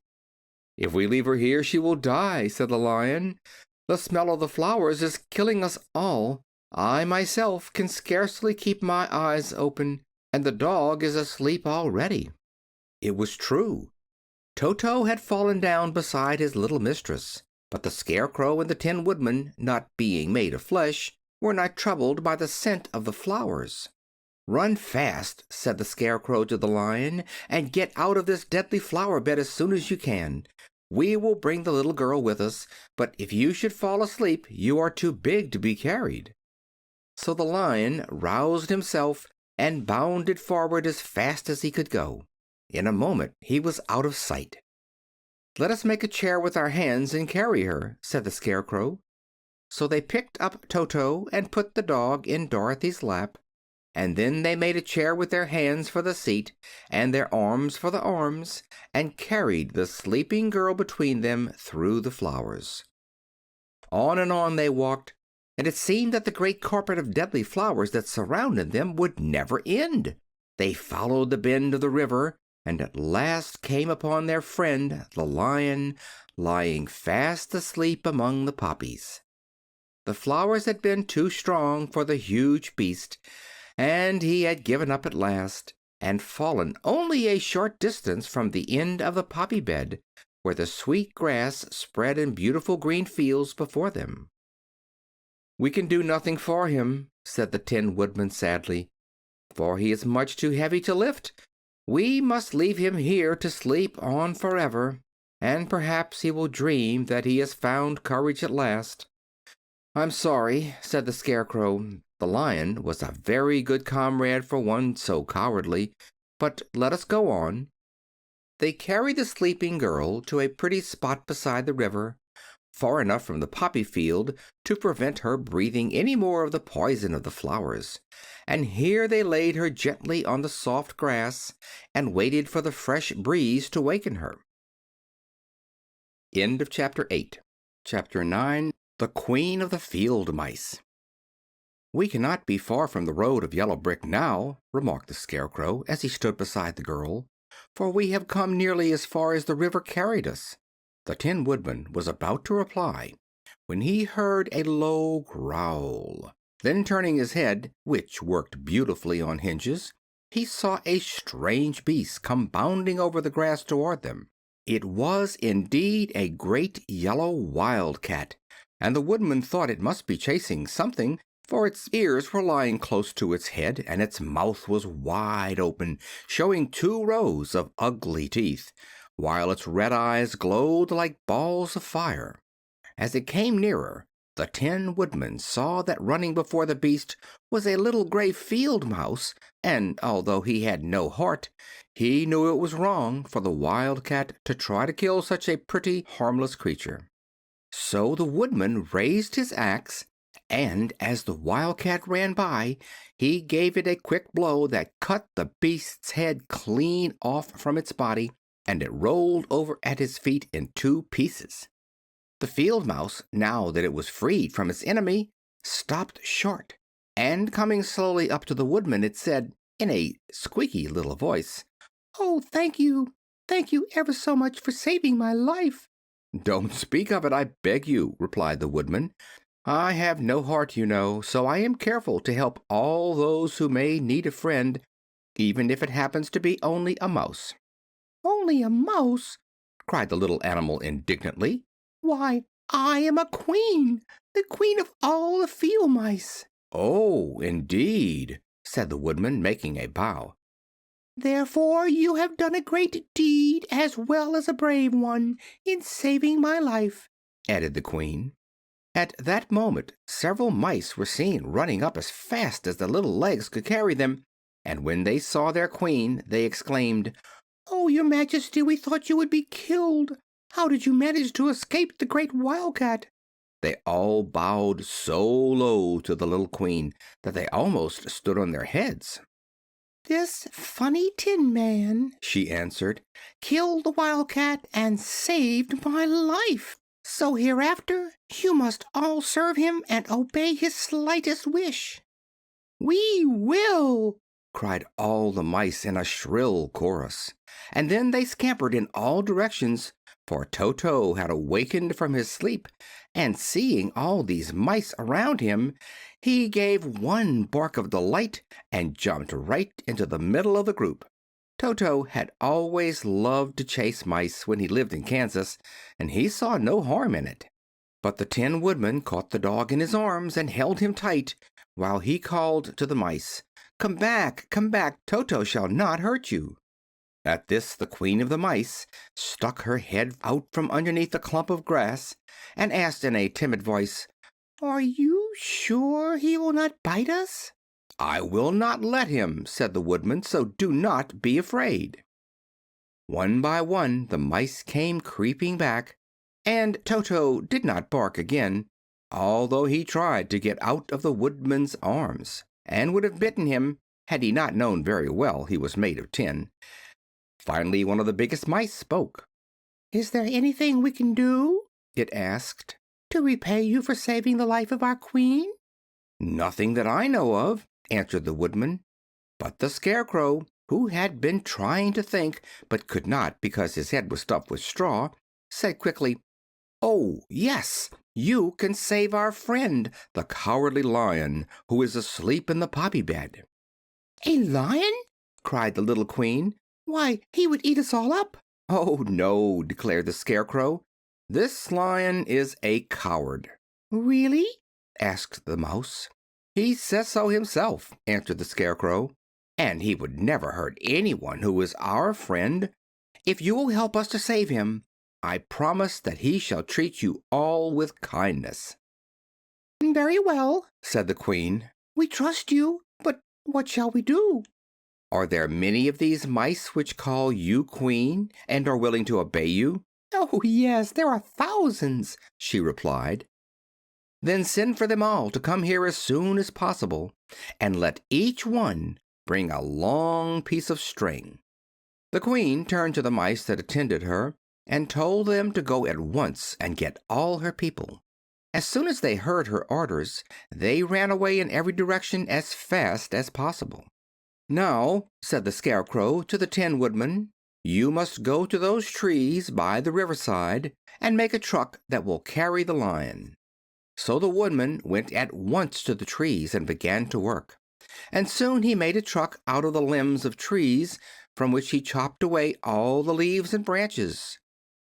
"If we leave her here she will die," said the Lion. "The smell of the flowers is killing us all. I myself can scarcely keep my eyes open, and the dog is asleep already." It was true. Toto had fallen down beside his little mistress, but the Scarecrow and the Tin Woodman, not being made of flesh, were not troubled by the scent of the flowers. "Run fast," said the Scarecrow to the Lion, "and get out of this deadly flower bed as soon as you can. We will bring the little girl with us, but if you should fall asleep you are too big to be carried." So the Lion roused himself and bounded forward as fast as he could go. In a moment he was out of sight. "Let us make a chair with our hands and carry her," said the Scarecrow. So they picked up Toto and put the dog in Dorothy's lap, and then they made a chair with their hands for the seat and their arms for the arms, and carried the sleeping girl between them through the flowers. On and on they walked, and it seemed that the great carpet of deadly flowers that surrounded them would never end. They followed the bend of the river, and at last came upon their friend the Lion lying fast asleep among the poppies. The flowers had been too strong for the huge beast, and he had given up at last, and fallen only a short distance from the end of the poppy bed, where the sweet grass spread in beautiful green fields before them. "We can do nothing for him," said the Tin Woodman sadly, "for he is much too heavy to lift. We must leave him here to sleep on forever, and perhaps he will dream that he has found courage at last." "I'm sorry," said the Scarecrow. "The Lion was a very good comrade for one so cowardly, but let us go on." They carried the sleeping girl to a pretty spot beside the river, far enough from the poppy field to prevent her breathing any more of the poison of the flowers, and here they laid her gently on the soft grass and waited for the fresh breeze to waken her. End of Chapter 8. Chapter 9. The Queen of the Field Mice. "We cannot be far from the road of yellow brick now," remarked the Scarecrow as he stood beside the girl, "for we have come nearly as far as the river carried us." The Tin Woodman was about to reply when he heard a low growl. Then turning his head, which worked beautifully on hinges, he saw a strange beast come bounding over the grass toward them. It was indeed a great yellow wildcat, and the Woodman thought it must be chasing something, for its ears were lying close to its head, and its mouth was wide open, showing 2 rows of ugly teeth, while its red eyes glowed like balls of fire. As it came nearer, The Tin Woodman saw that running before the beast was a little gray field mouse, and although he had no heart, he knew it was wrong for the wildcat to try to kill such a pretty, harmless creature. So the Woodman raised his axe, and as the wildcat ran by, he gave it a quick blow that cut the beast's head clean off from its body, and it rolled over at his feet in two pieces. The field mouse, now that it was freed from its enemy, stopped short, and coming slowly up to the Woodman, it said, in a squeaky little voice, "Oh, thank you! Thank you ever so much for saving my life!" "Don't speak of it, I beg you," replied the Woodman. "I have no heart, you know, so I am careful to help all those who may need a friend, even if it happens to be only a mouse." "Only a mouse!" cried the little animal indignantly. "Why, I am a queen, the queen of all the field mice." "Oh, indeed," said the Woodman, making a bow. "Therefore you have done a great deed, as well as a brave one, in saving my life," added the queen. At that moment several mice were seen running up as fast as their little legs could carry them, and when they saw their queen they exclaimed, "Oh, your Majesty, we thought you would be killed. How did you manage to escape the great wildcat?" They all bowed so low to the little queen that they almost stood on their heads. "This funny Tin Man," she answered, "killed the wildcat and saved my life. So hereafter you must all serve him and obey his slightest wish." "We will!" cried all the mice in a shrill chorus, and then they scampered in all directions, for Toto had awakened from his sleep, and seeing all these mice around him, he gave one bark of delight and jumped right into the middle of the group. Toto had always loved to chase mice when he lived in Kansas, and he saw no harm in it. But the Tin Woodman caught the dog in his arms and held him tight, while he called to the mice, come back, Toto shall not hurt you." At this the Queen of the Mice stuck her head out from underneath a clump of grass and asked in a timid voice, "Are you sure he will not bite us?" "I will not let him," said the Woodman, "so do not be afraid." One by one the mice came creeping back, and Toto did not bark again, although he tried to get out of the Woodman's arms, and would have bitten him had he not known very well he was made of tin. Finally one of the biggest mice spoke. "Is there anything we can do," it asked, "to repay you for saving the life of our queen?" "Nothing that I know of," answered the Woodman. But the Scarecrow, who had been trying to think, but could not because his head was stuffed with straw, said quickly, "Oh, yes, you can save our friend, the Cowardly Lion, who is asleep in the poppy bed." "A lion?" cried the little queen. "Why, he would eat us all up." "Oh, no," declared the Scarecrow. "This lion is a coward." "Really?" asked the mouse. "He says so himself," answered the Scarecrow, "and he would never hurt anyone who is our friend. If you will help us to save him, I promise that he shall treat you all with kindness." "Very well," said the Queen. "We trust you, but what shall we do?" "Are there many of these mice which call you Queen and are willing to obey you?" "Oh, yes, there are thousands," she replied. "Then send for them all to come here as soon as possible, and let each one bring a long piece of string." The Queen turned to the mice that attended her and told them to go at once and get all her people. As soon as they heard her orders, they ran away in every direction as fast as possible. "Now," said the Scarecrow to the Tin Woodman, "you must go to those trees by the riverside and make a truck that will carry the lion." So the Woodman went at once to the trees and began to work, and soon he made a truck out of the limbs of trees, from which he chopped away all the leaves and branches.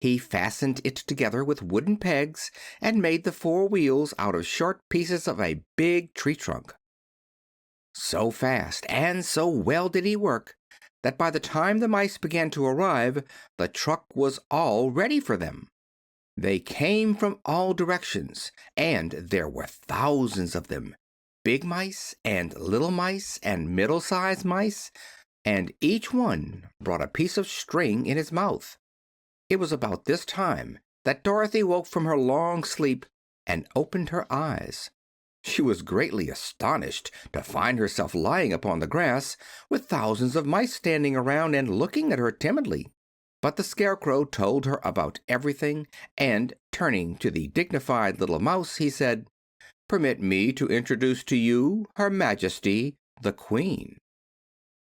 He fastened it together with wooden pegs and made the four wheels out of short pieces of a big tree trunk. So fast and so well did he work that by the time the mice began to arrive, the truck was all ready for them. They came from all directions, and there were thousands of them, big mice and little mice and middle-sized mice, and each one brought a piece of string in his mouth. It was about this time that Dorothy woke from her long sleep and opened her eyes. She was greatly astonished to find herself lying upon the grass, with thousands of mice standing around and looking at her timidly. But the Scarecrow told her about everything, and turning to the dignified little mouse, he said, "Permit me to introduce to you Her Majesty, the Queen."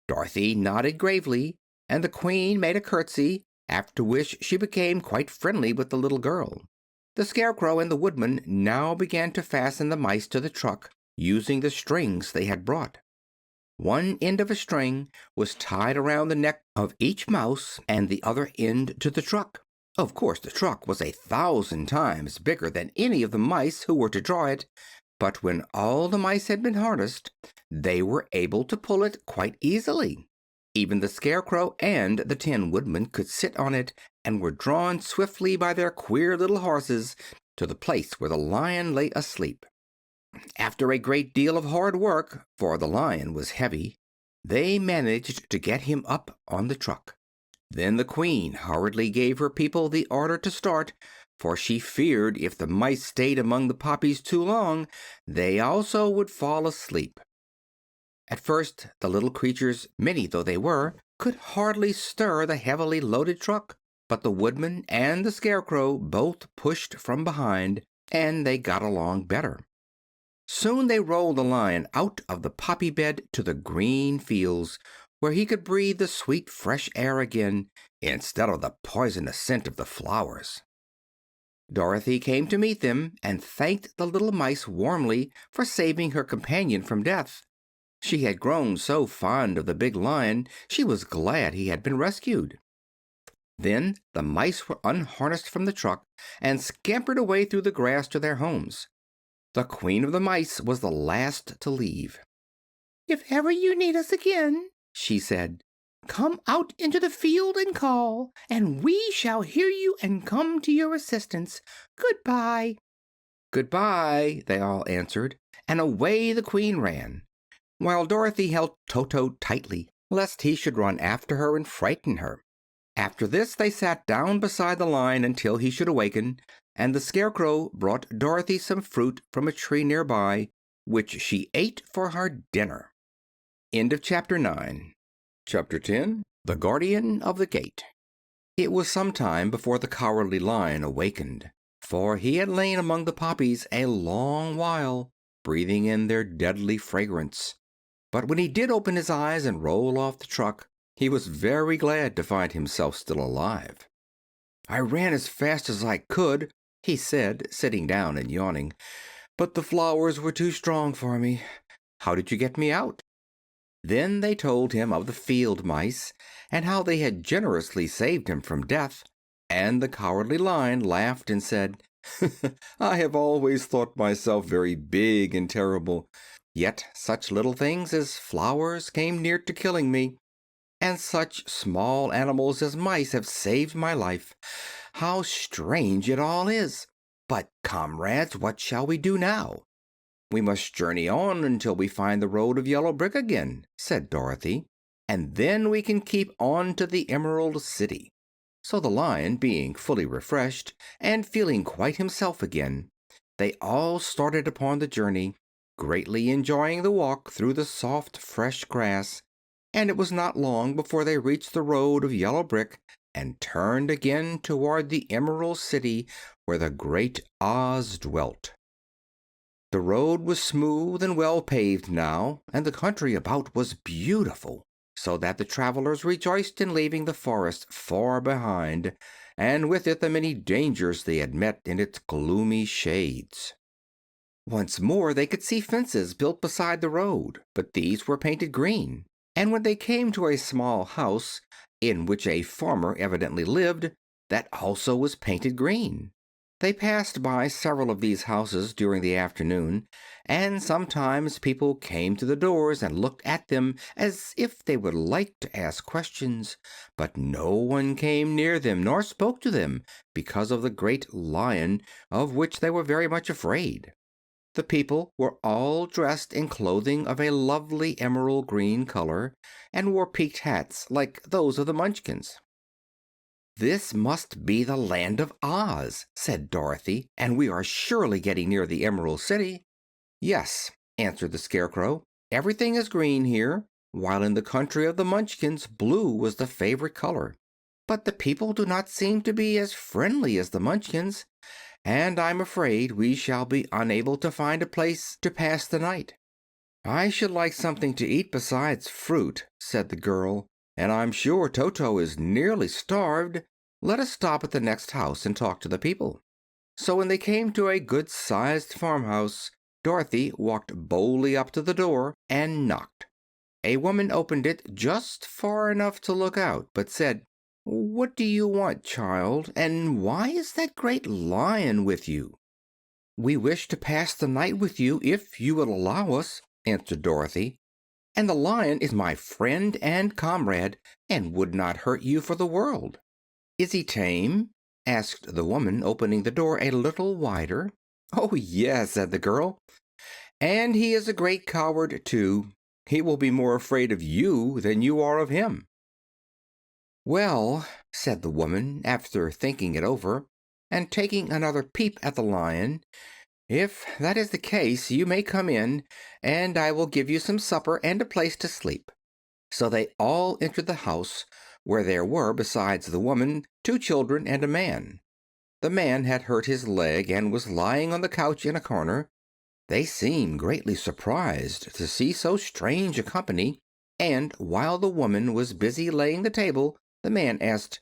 Dorothy nodded gravely, and the Queen made a curtsy, after which she became quite friendly with the little girl. The Scarecrow and the Woodman now began to fasten the mice to the truck, using the strings they had brought. One end of a string was tied around the neck of each mouse and the other end to the truck. Of course, the truck was 1,000 times bigger than any of the mice who were to draw it, but when all the mice had been harnessed, they were able to pull it quite easily. Even the Scarecrow and the Tin Woodman could sit on it, and were drawn swiftly by their queer little horses to the place where the Lion lay asleep. After a great deal of hard work, for the Lion was heavy, they managed to get him up on the truck. Then the Queen hurriedly gave her people the order to start, for she feared if the mice stayed among the poppies too long, they also would fall asleep. At first, the little creatures, many though they were, could hardly stir the heavily loaded truck, but the Woodman and the Scarecrow both pushed from behind, and they got along better. Soon they rolled the Lion out of the poppy bed to the green fields, where he could breathe the sweet fresh air again, instead of the poisonous scent of the flowers. Dorothy came to meet them, and thanked the little mice warmly for saving her companion from death. She had grown so fond of the big Lion, she was glad he had been rescued. Then the mice were unharnessed from the truck and scampered away through the grass to their homes. The Queen of the Mice was the last to leave. "If ever you need us again," she said, "come out into the field and call, and we shall hear you and come to your assistance. Goodbye." "Goodbye," they all answered, and away the Queen ran, while Dorothy held Toto tightly, lest he should run after her and frighten her. After this they sat down beside the Lion until he should awaken, and the Scarecrow brought Dorothy some fruit from a tree nearby, which she ate for her dinner. End of Chapter 9. Chapter 10. The Guardian of the Gate. It was some time before the Cowardly Lion awakened, for he had lain among the poppies a long while, breathing in their deadly fragrance. But when he did open his eyes and roll off the truck, he was very glad to find himself still alive. "I ran as fast as I could," he said, sitting down and yawning, "but the flowers were too strong for me. How did you get me out?" Then they told him of the field mice, and how they had generously saved him from death, and the Cowardly Lion laughed and said, "I have always thought myself very big and terrible, yet such little things as flowers came near to killing me, and such small animals as mice have saved my life. How strange it all is! But, comrades, what shall we do now?" "We must journey on until we find the road of yellow brick again," said Dorothy, "and then we can keep on to the Emerald City." So the Lion, being fully refreshed and feeling quite himself again, they all started upon the journey, greatly enjoying the walk through the soft, fresh grass, and it was not long before they reached the road of yellow brick and turned again toward the Emerald City where the great Oz dwelt. The road was smooth and well paved now, and the country about was beautiful, so that the travelers rejoiced in leaving the forest far behind, and with it the many dangers they had met in its gloomy shades. Once more they could see fences built beside the road, but these were painted green, and when they came to a small house, in which a farmer evidently lived, that also was painted green. They passed by several of these houses during the afternoon, and sometimes people came to the doors and looked at them as if they would like to ask questions, but no one came near them nor spoke to them because of the great lion, of which they were very much afraid. The people were all dressed in clothing of a lovely emerald green color, and wore peaked hats like those of the Munchkins. "This must be the land of Oz," said Dorothy, "and we are surely getting near the Emerald City." "Yes," answered the Scarecrow. "Everything is green here, while in the country of the Munchkins blue was the favorite color. But the people do not seem to be as friendly as the Munchkins, and I'm afraid we shall be unable to find a place to pass the night." "I should like something to eat besides fruit," said the girl, "and I'm sure Toto is nearly starved. Let us stop at the next house and talk to the people." So when they came to a good-sized farmhouse, Dorothy walked boldly up to the door and knocked. A woman opened it just far enough to look out, but said, "What do you want, child, and why is that great lion with you?" "We wish to pass the night with you, if you will allow us," answered Dorothy. "And the lion is my friend and comrade, and would not hurt you for the world." "Is he tame?" asked the woman, opening the door a little wider. "Oh, yes," said the girl, "and he is a great coward, too. He will be more afraid of you than you are of him." "Well," said the woman, after thinking it over, and taking another peep at the lion, "if that is the case, you may come in, and I will give you some supper and a place to sleep." So they all entered the house, where there were, besides the woman, two children and a man. The man had hurt his leg and was lying on the couch in a corner. They seemed greatly surprised to see so strange a company, and while the woman was busy laying the table, the man asked,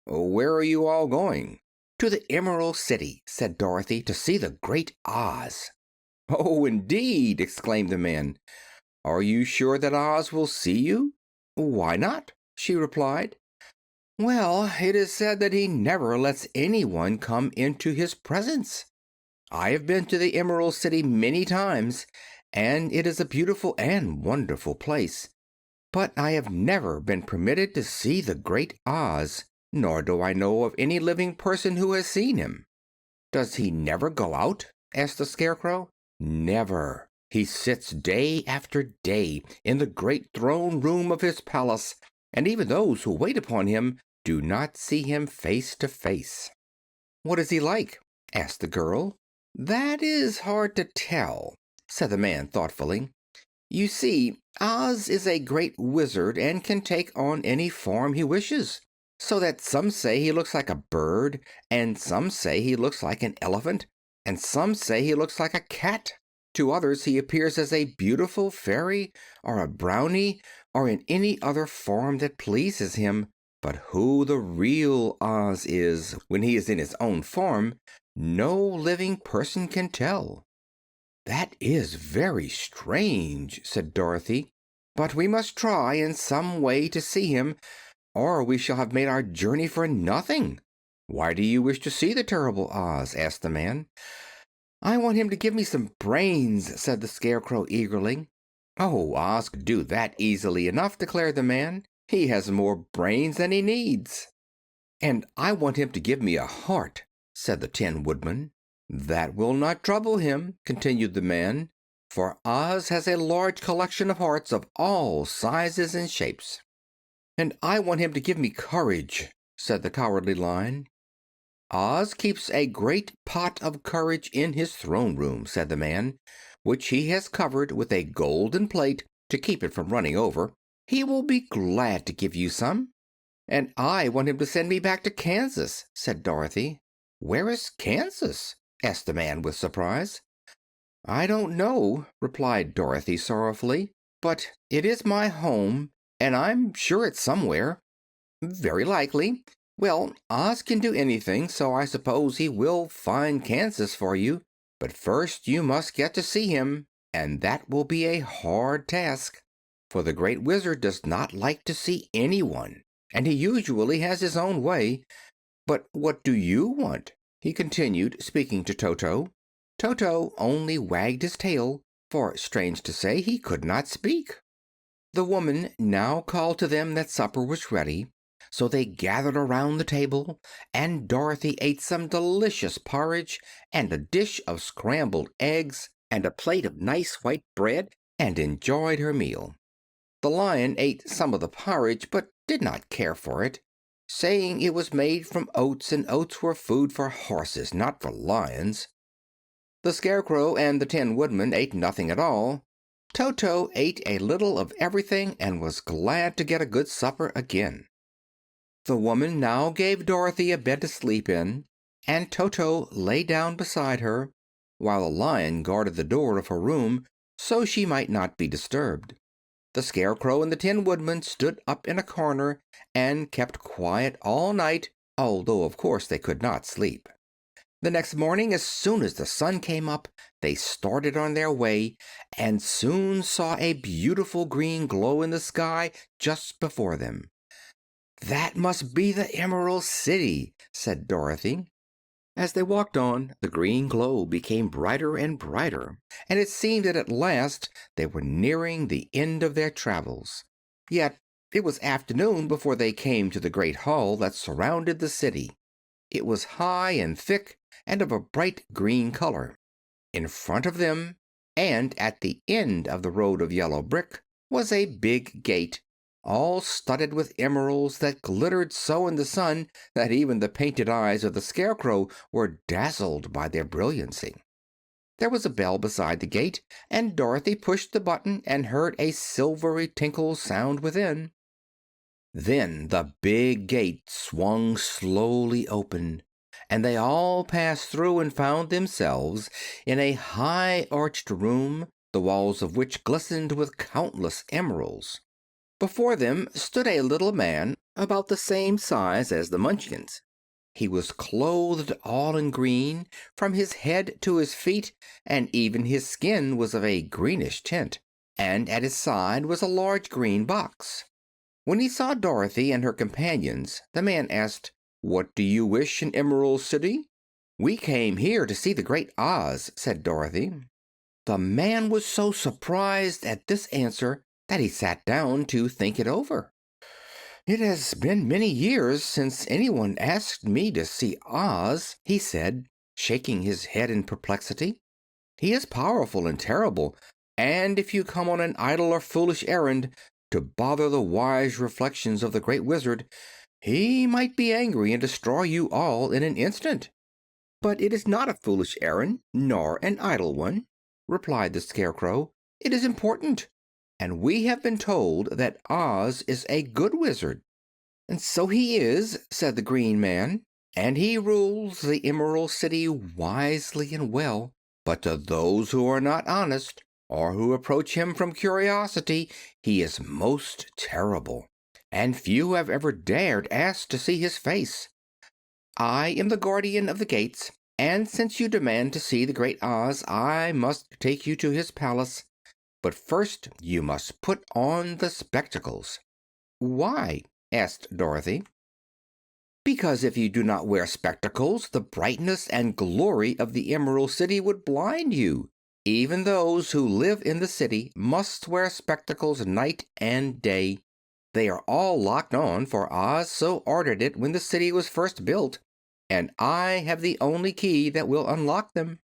"Where are you all going?" "To the Emerald City," said Dorothy, "to see the great Oz." "Oh, indeed!" exclaimed the man. "Are you sure that Oz will see you?" "Why not?" she replied. "Well, it is said that he never lets anyone come into his presence. I have been to the Emerald City many times, and it is a beautiful and wonderful place. But I have never been permitted to see the great Oz, nor do I know of any living person who has seen him." "Does he never go out?" asked the Scarecrow. "Never. He sits day after day in the great throne room of his palace, and even those who wait upon him do not see him face to face." "What is he like?" asked the girl. "That is hard to tell," said the man thoughtfully. "You see, Oz is a great wizard and can take on any form he wishes, so that some say he looks like a bird, and some say he looks like an elephant, and some say he looks like a cat. To others he appears as a beautiful fairy, or a brownie, or in any other form that pleases him. But who the real Oz is, when he is in his own form, no living person can tell." "That is very strange," said Dorothy. "But we must try in some way to see him, or we shall have made our journey for nothing." "Why do you wish to see the terrible Oz?" asked the man. "I want him to give me some brains," said the Scarecrow eagerly. "Oh, Oz could do that easily enough," declared the man. "He has more brains than he needs." "And I want him to give me a heart," said the Tin Woodman. "That will not trouble him," continued the man, "for Oz has a large collection of hearts of all sizes and shapes." "And I want him to give me courage," said the Cowardly Lion. "Oz keeps a great pot of courage in his throne room," said the man, "which he has covered with a golden plate to keep it from running over. He will be glad to give you some." "And I want him to send me back to Kansas," said Dorothy. "Where is Kansas?" asked the man with surprise. "I don't know," replied Dorothy sorrowfully, "but it is my home, and I'm sure it's somewhere." "Very likely. Well, Oz can do anything, so I suppose he will find Kansas for you. But first you must get to see him, and that will be a hard task, for the Great Wizard does not like to see anyone, and he usually has his own way. But what do you want?" he continued, speaking to Toto. Toto only wagged his tail, for, strange to say, he could not speak. The woman now called to them that supper was ready, so they gathered around the table, and Dorothy ate some delicious porridge, and a dish of scrambled eggs, and a plate of nice white bread, and enjoyed her meal. The Lion ate some of the porridge, but did not care for it, saying it was made from oats, and oats were food for horses, not for lions. The Scarecrow and the Tin Woodman ate nothing at all. Toto ate a little of everything and was glad to get a good supper again. The woman now gave Dorothy a bed to sleep in, and Toto lay down beside her, while the Lion guarded the door of her room so she might not be disturbed. The Scarecrow and the Tin Woodman stood up in a corner and kept quiet all night, although of course they could not sleep. The next morning, as soon as the sun came up, they started on their way and soon saw a beautiful green glow in the sky just before them. "That must be the Emerald City," said Dorothy. As they walked on, the green glow became brighter and brighter, and it seemed that at last they were nearing the end of their travels. Yet it was afternoon before they came to the great hall that surrounded the city. It was high and thick and of a bright green color. In front of them, and at the end of the road of yellow brick, was a big gate, all studded with emeralds that glittered so in the sun that even the painted eyes of the Scarecrow were dazzled by their brilliancy. There was a bell beside the gate, and Dorothy pushed the button and heard a silvery tinkle sound within. Then the big gate swung slowly open, and they all passed through and found themselves in a high arched room, the walls of which glistened with countless emeralds. Before them stood a little man about the same size as the Munchkins. He was clothed all in green, from his head to his feet, and even his skin was of a greenish tint, and at his side was a large green box. When he saw Dorothy and her companions, the man asked, "What do you wish in Emerald City?" "We came here to see the Great Oz," said Dorothy. The man was so surprised at this answer that he sat down to think it over. "It has been many years since anyone asked me to see Oz," he said, shaking his head in perplexity. "He is powerful and terrible, and if you come on an idle or foolish errand to bother the wise reflections of the Great Wizard, he might be angry and destroy you all in an instant." "But it is not a foolish errand, nor an idle one," replied the Scarecrow. "It is important, and we have been told that Oz is a good wizard." "And so he is," said the Green Man, "and he rules the Emerald City wisely and well. But to those who are not honest, or who approach him from curiosity, he is most terrible, and few have ever dared ask to see his face. I am the guardian of the gates, and since you demand to see the Great Oz, I must take you to his palace. But first you must put on the spectacles." "Why?" asked Dorothy. "Because if you do not wear spectacles, the brightness and glory of the Emerald City would blind you. Even those who live in the city must wear spectacles night and day. They are all locked on, for Oz so ordered it when the city was first built, and I have the only key that will unlock them."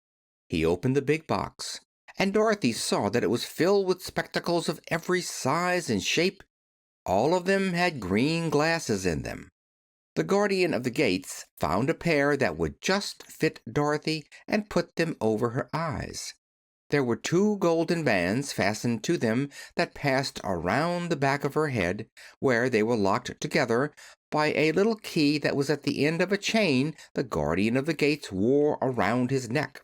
He opened the big box, and Dorothy saw that it was filled with spectacles of every size and shape. All of them had green glasses in them. The guardian of the gates found a pair that would just fit Dorothy and put them over her eyes. There were two golden bands fastened to them that passed around the back of her head, where they were locked together by a little key that was at the end of a chain the guardian of the gates wore around his neck.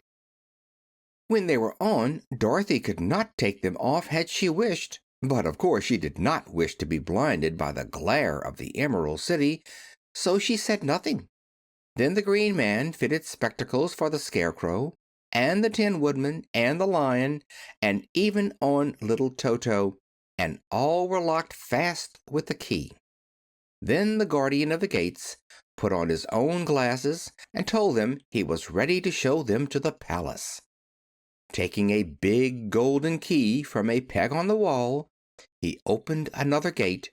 When they were on, Dorothy could not take them off had she wished, but of course she did not wish to be blinded by the glare of the Emerald City, so she said nothing. Then the Green Man fitted spectacles for the Scarecrow, and the Tin Woodman, and the Lion, and even on little Toto, and all were locked fast with the key. Then the guardian of the gates put on his own glasses, and told them he was ready to show them to the palace. Taking a big golden key from a peg on the wall, he opened another gate,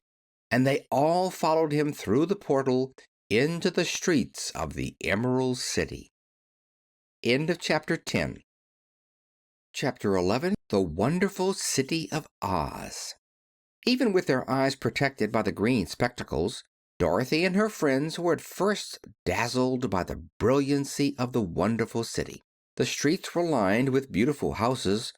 and they all followed him through the portal into the streets of the Emerald City. End of chapter 10. Chapter 11. The Wonderful City of Oz. Even with their eyes protected by the green spectacles, Dorothy and her friends were at first dazzled by the brilliancy of the wonderful city. The streets were lined with beautiful houses,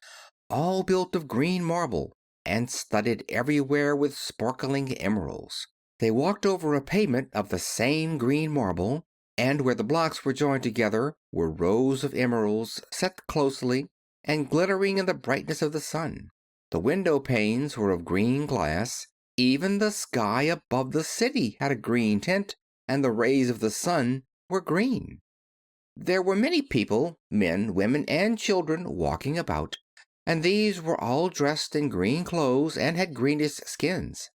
all built of green marble and studded everywhere with sparkling emeralds. They walked over a pavement of the same green marble, and where the blocks were joined together were rows of emeralds set closely and glittering in the brightness of the sun. The window panes were of green glass. Even the sky above the city had a green tint, and the rays of the sun were green. There were many people, men, women, and children, walking about, and these were all dressed in green clothes and had greenish skins.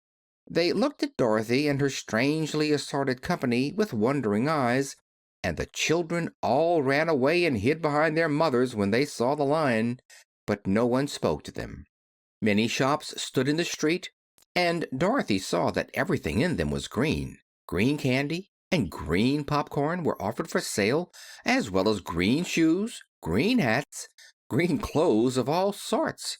They looked at Dorothy and her strangely assorted company with wondering eyes, and the children all ran away and hid behind their mothers when they saw the lion, but no one spoke to them. Many shops stood in the street, and Dorothy saw that everything in them was green. Green candy and green popcorn were offered for sale, as well as green shoes, green hats, green clothes of all sorts.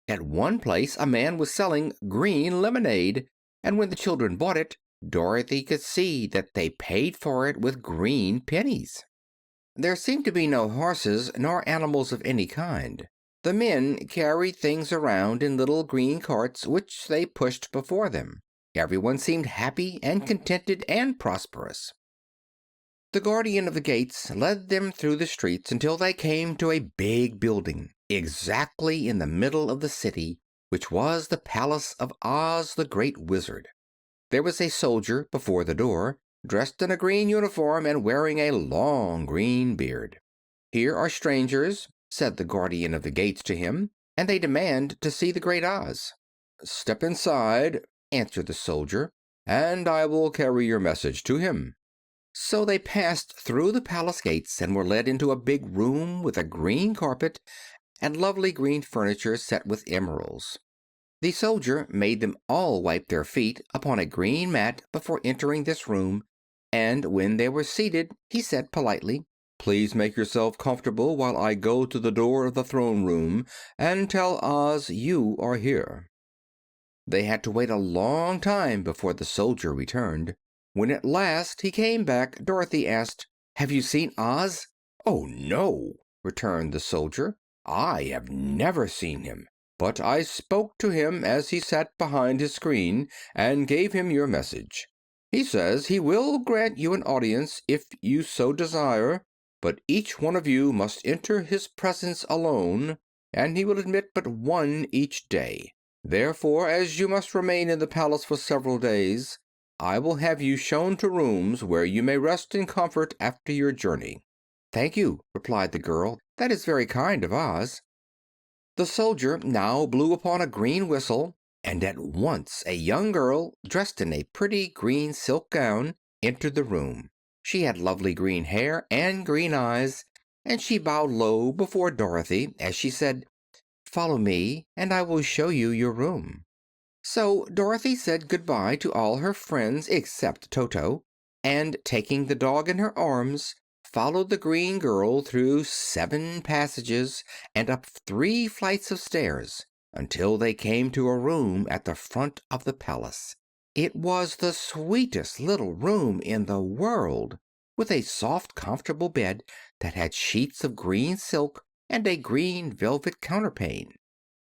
At one place a man was selling green lemonade, and when the children bought it, Dorothy could see that they paid for it with green pennies. There seemed to be no horses nor animals of any kind. The men carried things around in little green carts which they pushed before them. Everyone seemed happy and contented and prosperous. The guardian of the gates led them through the streets until they came to a big building, exactly in the middle of the city, which was the palace of Oz the Great Wizard. There was a soldier before the door, dressed in a green uniform and wearing a long green beard. "Here are strangers," said the guardian of the gates to him, "and they demand to see the Great Oz." "Step inside," answered the soldier, "and I will carry your message to him." So they passed through the palace gates and were led into a big room with a green carpet and lovely green furniture set with emeralds. The soldier made them all wipe their feet upon a green mat before entering this room, and when they were seated, he said politely, "Please make yourself comfortable while I go to the door of the throne room and tell Oz you are here." They had to wait a long time before the soldier returned. When at last he came back, Dorothy asked, "Have you seen Oz?" "Oh, no," returned the soldier. "I have never seen him. But I spoke to him as he sat behind his screen and gave him your message. He says he will grant you an audience if you so desire, but each one of you must enter his presence alone, and he will admit but one each day. Therefore, as you must remain in the palace for several days, I will have you shown to rooms where you may rest in comfort after your journey." "Thank you," replied the girl. "That is very kind of Oz." The soldier now blew upon a green whistle, and at once a young girl, dressed in a pretty green silk gown, entered the room. She had lovely green hair and green eyes, and she bowed low before Dorothy as she said, "Follow me, and I will show you your room." So Dorothy said good-bye to all her friends except Toto, and taking the dog in her arms, followed the green girl through 7 passages and up 3 flights of stairs until they came to a room at the front of the palace. It was the sweetest little room in the world, with a soft, comfortable bed that had sheets of green silk and a green velvet counterpane.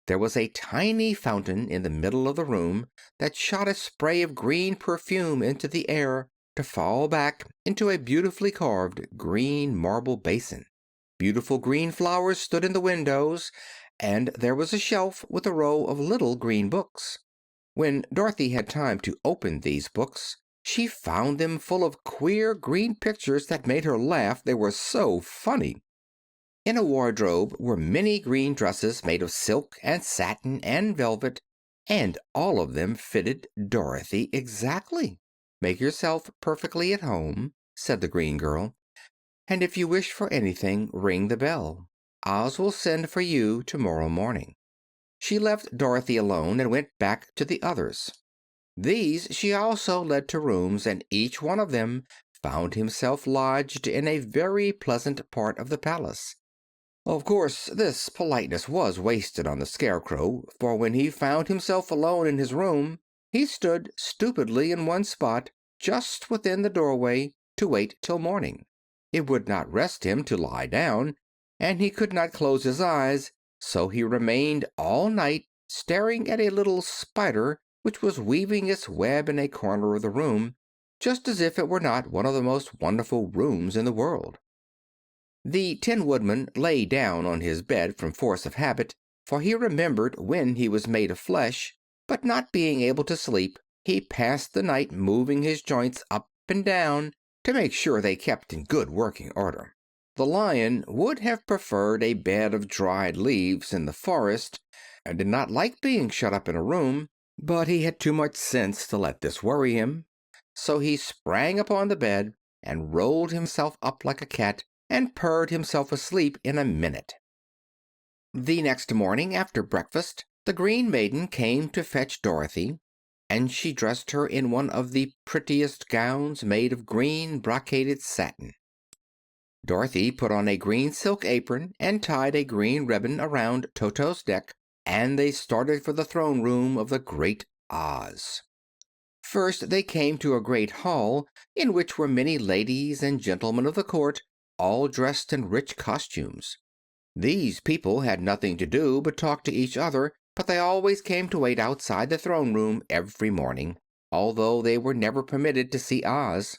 There was a tiny fountain in the middle of the room that shot a spray of green perfume into the air to fall back into a beautifully carved green marble basin. Beautiful green flowers stood in the windows, and there was a shelf with a row of little green books. When Dorothy had time to open these books, she found them full of queer green pictures that made her laugh, they were so funny. In a wardrobe were many green dresses made of silk and satin and velvet, and all of them fitted Dorothy exactly. "Make yourself perfectly at home said the green girl. "And if you wish for anything, ring the bell. Oz will send for you tomorrow morning." She left Dorothy alone and went back to the others. These she also led to rooms, and each one of them found himself lodged in a very pleasant part of the palace. Of course, this politeness was wasted on the Scarecrow, for when he found himself alone in his room, he stood stupidly in one spot, just within the doorway, to wait till morning. It would not rest him to lie down, and he could not close his eyes, so he remained all night staring at a little spider which was weaving its web in a corner of the room, just as if it were not one of the most wonderful rooms in the world. The Tin Woodman lay down on his bed from force of habit, for he remembered when he was made of flesh, but not being able to sleep, he passed the night moving his joints up and down to make sure they kept in good working order. The Lion would have preferred a bed of dried leaves in the forest, and did not like being shut up in a room, but he had too much sense to let this worry him. So he sprang upon the bed and rolled himself up like a cat and purred himself asleep in a minute. The next morning, after breakfast, the Green Maiden came to fetch Dorothy, and she dressed her in one of the prettiest gowns made of green brocaded satin. Dorothy put on a green silk apron and tied a green ribbon around Toto's neck, and they started for the throne room of the Great Oz. First they came to a great hall, in which were many ladies and gentlemen of the court, all dressed in rich costumes. These people had nothing to do but talk to each other, but they always came to wait outside the throne room every morning, although they were never permitted to see Oz.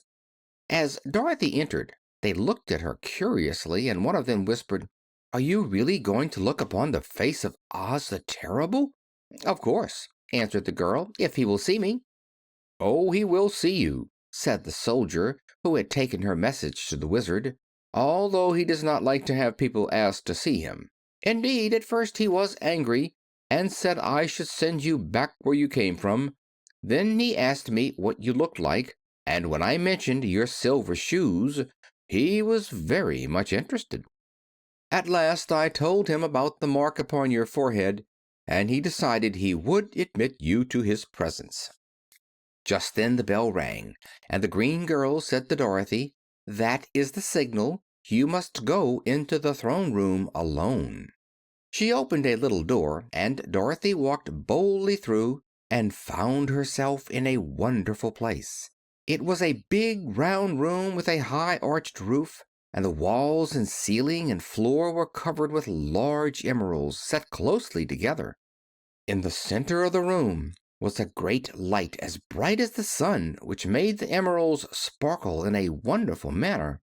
As Dorothy entered, they looked at her curiously, and one of them whispered, "Are you really going to look upon the face of Oz the Terrible?" "Of course," answered the girl, "if he will see me." "Oh, he will see you," said the soldier who had taken her message to the Wizard, "although he does not like to have people ask to see him. Indeed, at first he was angry, and said I should send you back where you came from. Then he asked me what you looked like, and when I mentioned your silver shoes, he was very much interested. At last I told him about the mark upon your forehead, and he decided he would admit you to his presence." Just then the bell rang, and the green girl said to Dorothy, "That is the signal. You must go into the throne room alone." She opened a little door, and Dorothy walked boldly through and found herself in a wonderful place. It was a big round room with a high arched roof, and the walls and ceiling and floor were covered with large emeralds set closely together. In the center of the room was a great light as bright as the sun, which made the emeralds sparkle in a wonderful manner.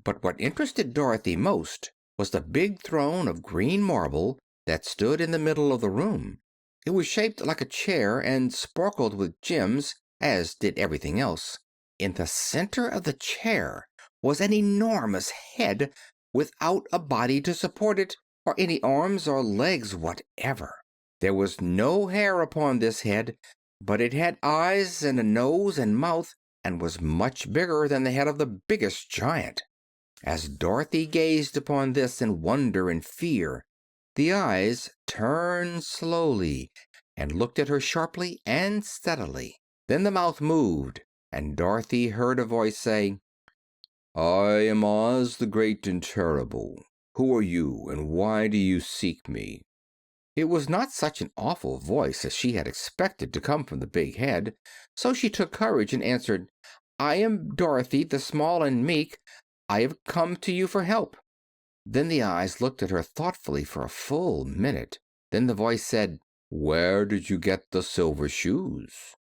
But what interested Dorothy most was the big throne of green marble that stood in the middle of the room. It was shaped like a chair and sparkled with gems, as did everything else. In the center of the chair was an enormous head without a body to support it, or any arms or legs whatever. There was no hair upon this head, but it had eyes and a nose and mouth, and was much bigger than the head of the biggest giant. As Dorothy gazed upon this in wonder and fear, the eyes turned slowly and looked at her sharply and steadily. Then the mouth moved, and Dorothy heard a voice say, "I am Oz the Great and Terrible. Who are you, and why do you seek me?" It was not such an awful voice as she had expected to come from the big head, so she took courage and answered, "I am Dorothy, the small and meek. I have come to you for help." Then the eyes looked at her thoughtfully for a full minute. Then the voice said, "Where did you get the silver shoes?"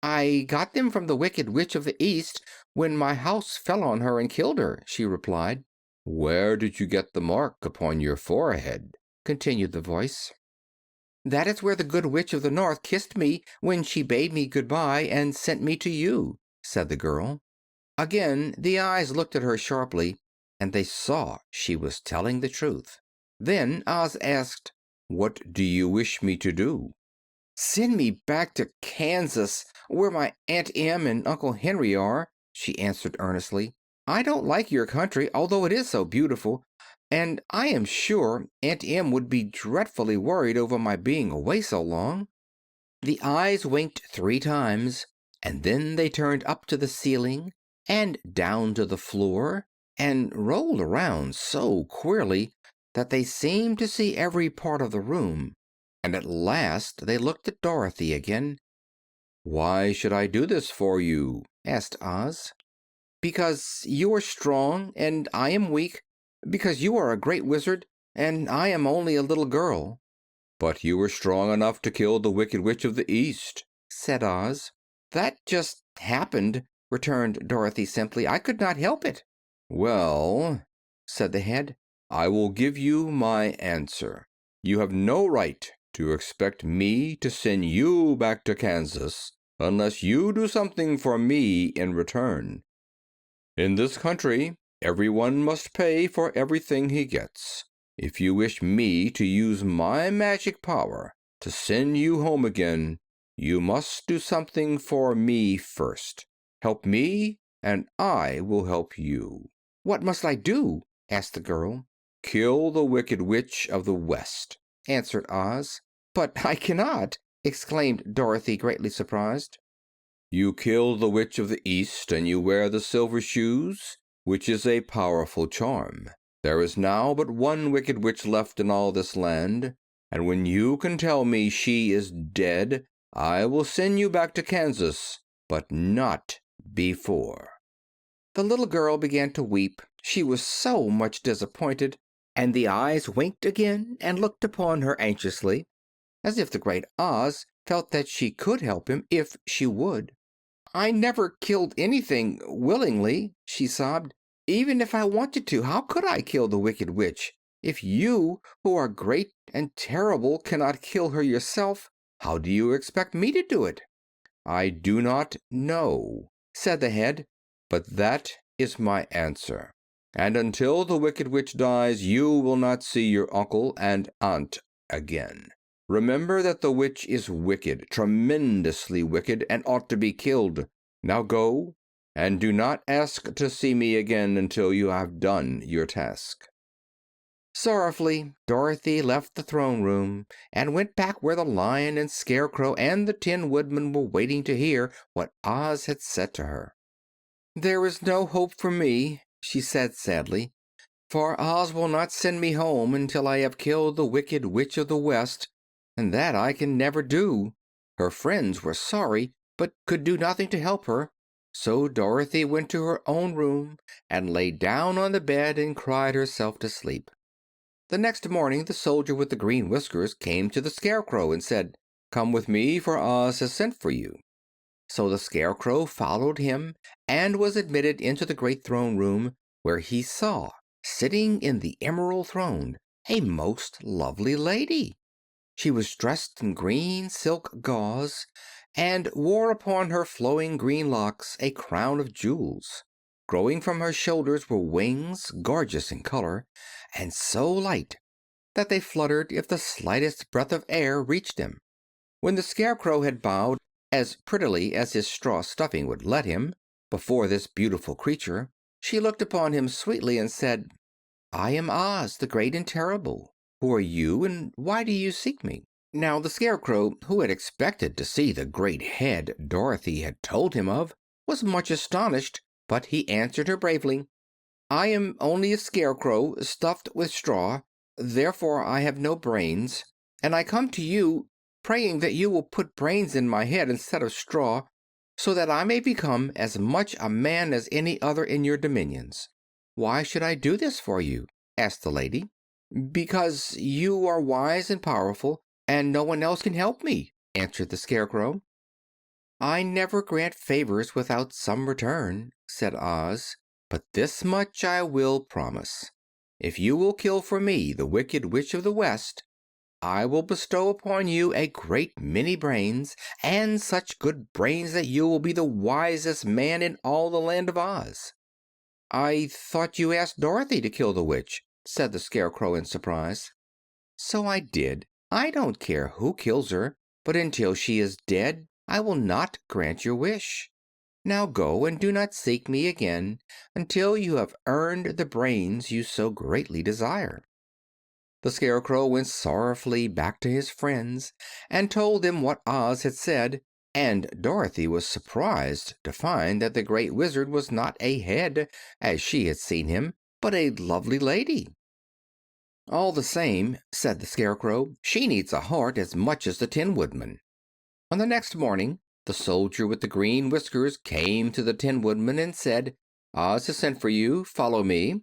"I got them from the Wicked Witch of the East when my house fell on her and killed her," she replied. "Where did you get the mark upon your forehead?" continued the voice. "That is where the Good Witch of the North kissed me when she bade me good-bye and sent me to you," said the girl. Again the eyes looked at her sharply, and they saw she was telling the truth. Then Oz asked, "What do you wish me to do?" "Send me back to Kansas, where my Aunt Em and Uncle Henry are," she answered earnestly. I don't like your country, although it is so beautiful, and I am sure Aunt Em would be dreadfully worried over my being away so long." The eyes winked 3 times, and then they turned up to the ceiling and down to the floor and rolled around so queerly that they seemed to see every part of the room. And at last they looked at Dorothy again. "Why should I do this for you?" asked Oz. "Because you are strong and I am weak. Because you are a great wizard and I am only a little girl." "But you were strong enough to kill the Wicked Witch of the East," said Oz. "That just happened," returned Dorothy simply. "I could not help it." "Well," said the head, "I will give you my answer. You have no right to expect me to send you back to Kansas unless you do something for me in return. In this country, everyone must pay for everything he gets. If you wish me to use my magic power to send you home again, you must do something for me first. Help me, and I will help you." "What must I do?" asked the girl. "Kill the Wicked Witch of the West," answered Oz. "But I cannot!" exclaimed Dorothy, greatly surprised. "You kill the Witch of the East, and you wear the silver shoes, which is a powerful charm. There is now but one Wicked Witch left in all this land, and when you can tell me she is dead, I will send you back to Kansas, but not before." The little girl began to weep, she was so much disappointed, and the eyes winked again and looked upon her anxiously, as if the great Oz felt that she could help him if she would. "I never killed anything willingly," she sobbed. "Even if I wanted to, how could I kill the Wicked Witch? If you, who are great and terrible, cannot kill her yourself, how do you expect me to do it?" "I do not know," said the head, "but that is my answer. And until the Wicked Witch dies, you will not see your uncle and aunt again. Remember that the witch is wicked, tremendously wicked, and ought to be killed. Now go, and do not ask to see me again until you have done your task." Sorrowfully, Dorothy left the throne room and went back where the Lion and Scarecrow and the Tin Woodman were waiting to hear what Oz had said to her. "There is no hope for me," she said sadly, "for Oz will not send me home until I have killed the Wicked Witch of the West, and that I can never do." Her friends were sorry, but could do nothing to help her, so Dorothy went to her own room and lay down on the bed and cried herself to sleep. The next morning the soldier with the green whiskers came to the Scarecrow and said, "Come with me, for Oz has sent for you." So the Scarecrow followed him and was admitted into the great throne room, where he saw, sitting in the emerald throne, a most lovely lady. She was dressed in green silk gauze, and wore upon her flowing green locks a crown of jewels. Growing from her shoulders were wings, gorgeous in color, and so light that they fluttered if the slightest breath of air reached them. When the Scarecrow had bowed, as prettily as his straw stuffing would let him, before this beautiful creature, she looked upon him sweetly and said, "I am Oz, the great and terrible. Who are you, and why do you seek me?" Now the Scarecrow, who had expected to see the great head Dorothy had told him of, was much astonished, but he answered her bravely, "I am only a scarecrow stuffed with straw, therefore I have no brains, and I come to you praying that you will put brains in my head instead of straw, so that I may become as much a man as any other in your dominions." "Why should I do this for you?" asked the lady. "Because you are wise and powerful, and no one else can help me," answered the Scarecrow. "I never grant favors without some return," said Oz, "but this much I will promise. If you will kill for me the Wicked Witch of the West, I will bestow upon you a great many brains, and such good brains that you will be the wisest man in all the land of Oz." "I thought you asked Dorothy to kill the witch," said the Scarecrow in surprise. "So I did. I don't care who kills her, but until she is dead I will not grant your wish." Now go and do not seek me again until you have earned the brains you so greatly desire." The Scarecrow went sorrowfully back to his friends and told them what Oz had said, and Dorothy was surprised to find that the Great Wizard was not a head, as she had seen him, but a lovely lady. "All the same," said the Scarecrow, "she needs a heart as much as the Tin Woodman." On the next morning, the soldier with the green whiskers came to the Tin Woodman and said, "Oz has sent for you. Follow me."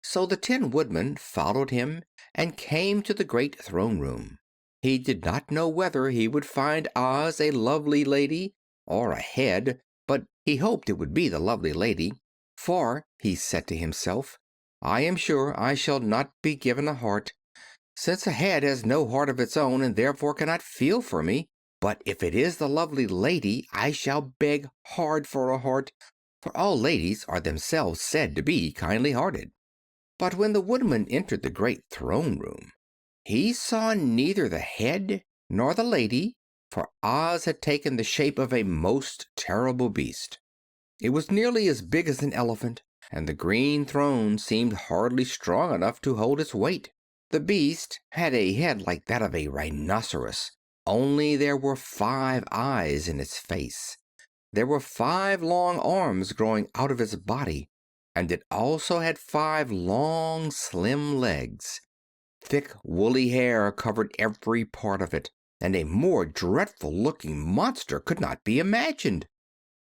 So the Tin Woodman followed him and came to the great throne room. He did not know whether he would find Oz a lovely lady or a head, but he hoped it would be the lovely lady, for, he said to himself, "I am sure I shall not be given a heart, since a head has no heart of its own and therefore cannot feel for me. But if it is the lovely lady, I shall beg hard for a heart, for all ladies are themselves said to be kindly hearted." But when the Woodman entered the great throne room, he saw neither the head nor the lady, for Oz had taken the shape of a most terrible beast. It was nearly as big as an elephant, and the green throne seemed hardly strong enough to hold its weight. The beast had a head like that of a rhinoceros, only there were 5 eyes in its face. There were 5 long arms growing out of its body, and it also had 5 long, slim legs. Thick, woolly hair covered every part of it, and a more dreadful looking monster could not be imagined.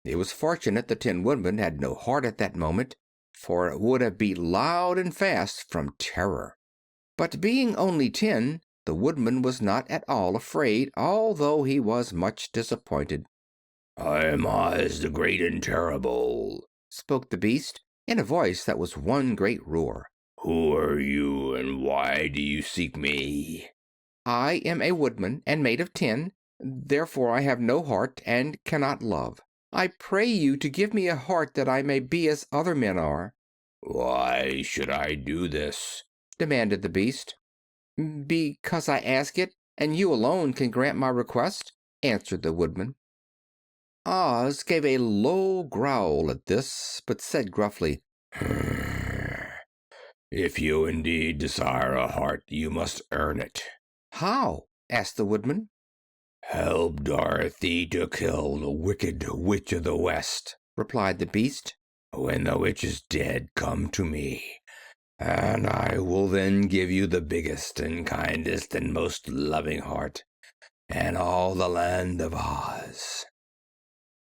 It was fortunate the Tin Woodman had no heart at that moment, for it would have beat loud and fast from terror. But being only tin, the Woodman was not at all afraid, although he was much disappointed. "I am Oz, the Great and Terrible," spoke the beast, in a voice that was one great roar. "Who are you, and why do you seek me?" "I am a woodman, and made of tin. Therefore I have no heart, and cannot love. I pray you to give me a heart that I may be as other men are." "Why should I do this?" demanded the beast. "Because I ask it, and you alone can grant my request," answered the Woodman. Oz gave a low growl at this, but said gruffly, "If you indeed desire a heart, you must earn it." "How?" asked the Woodman. "Help Dorothy to kill the wicked Witch of the West," replied the beast. "When the witch is dead, come to me, and I will then give you the biggest and kindest and most loving heart in all the land of Oz."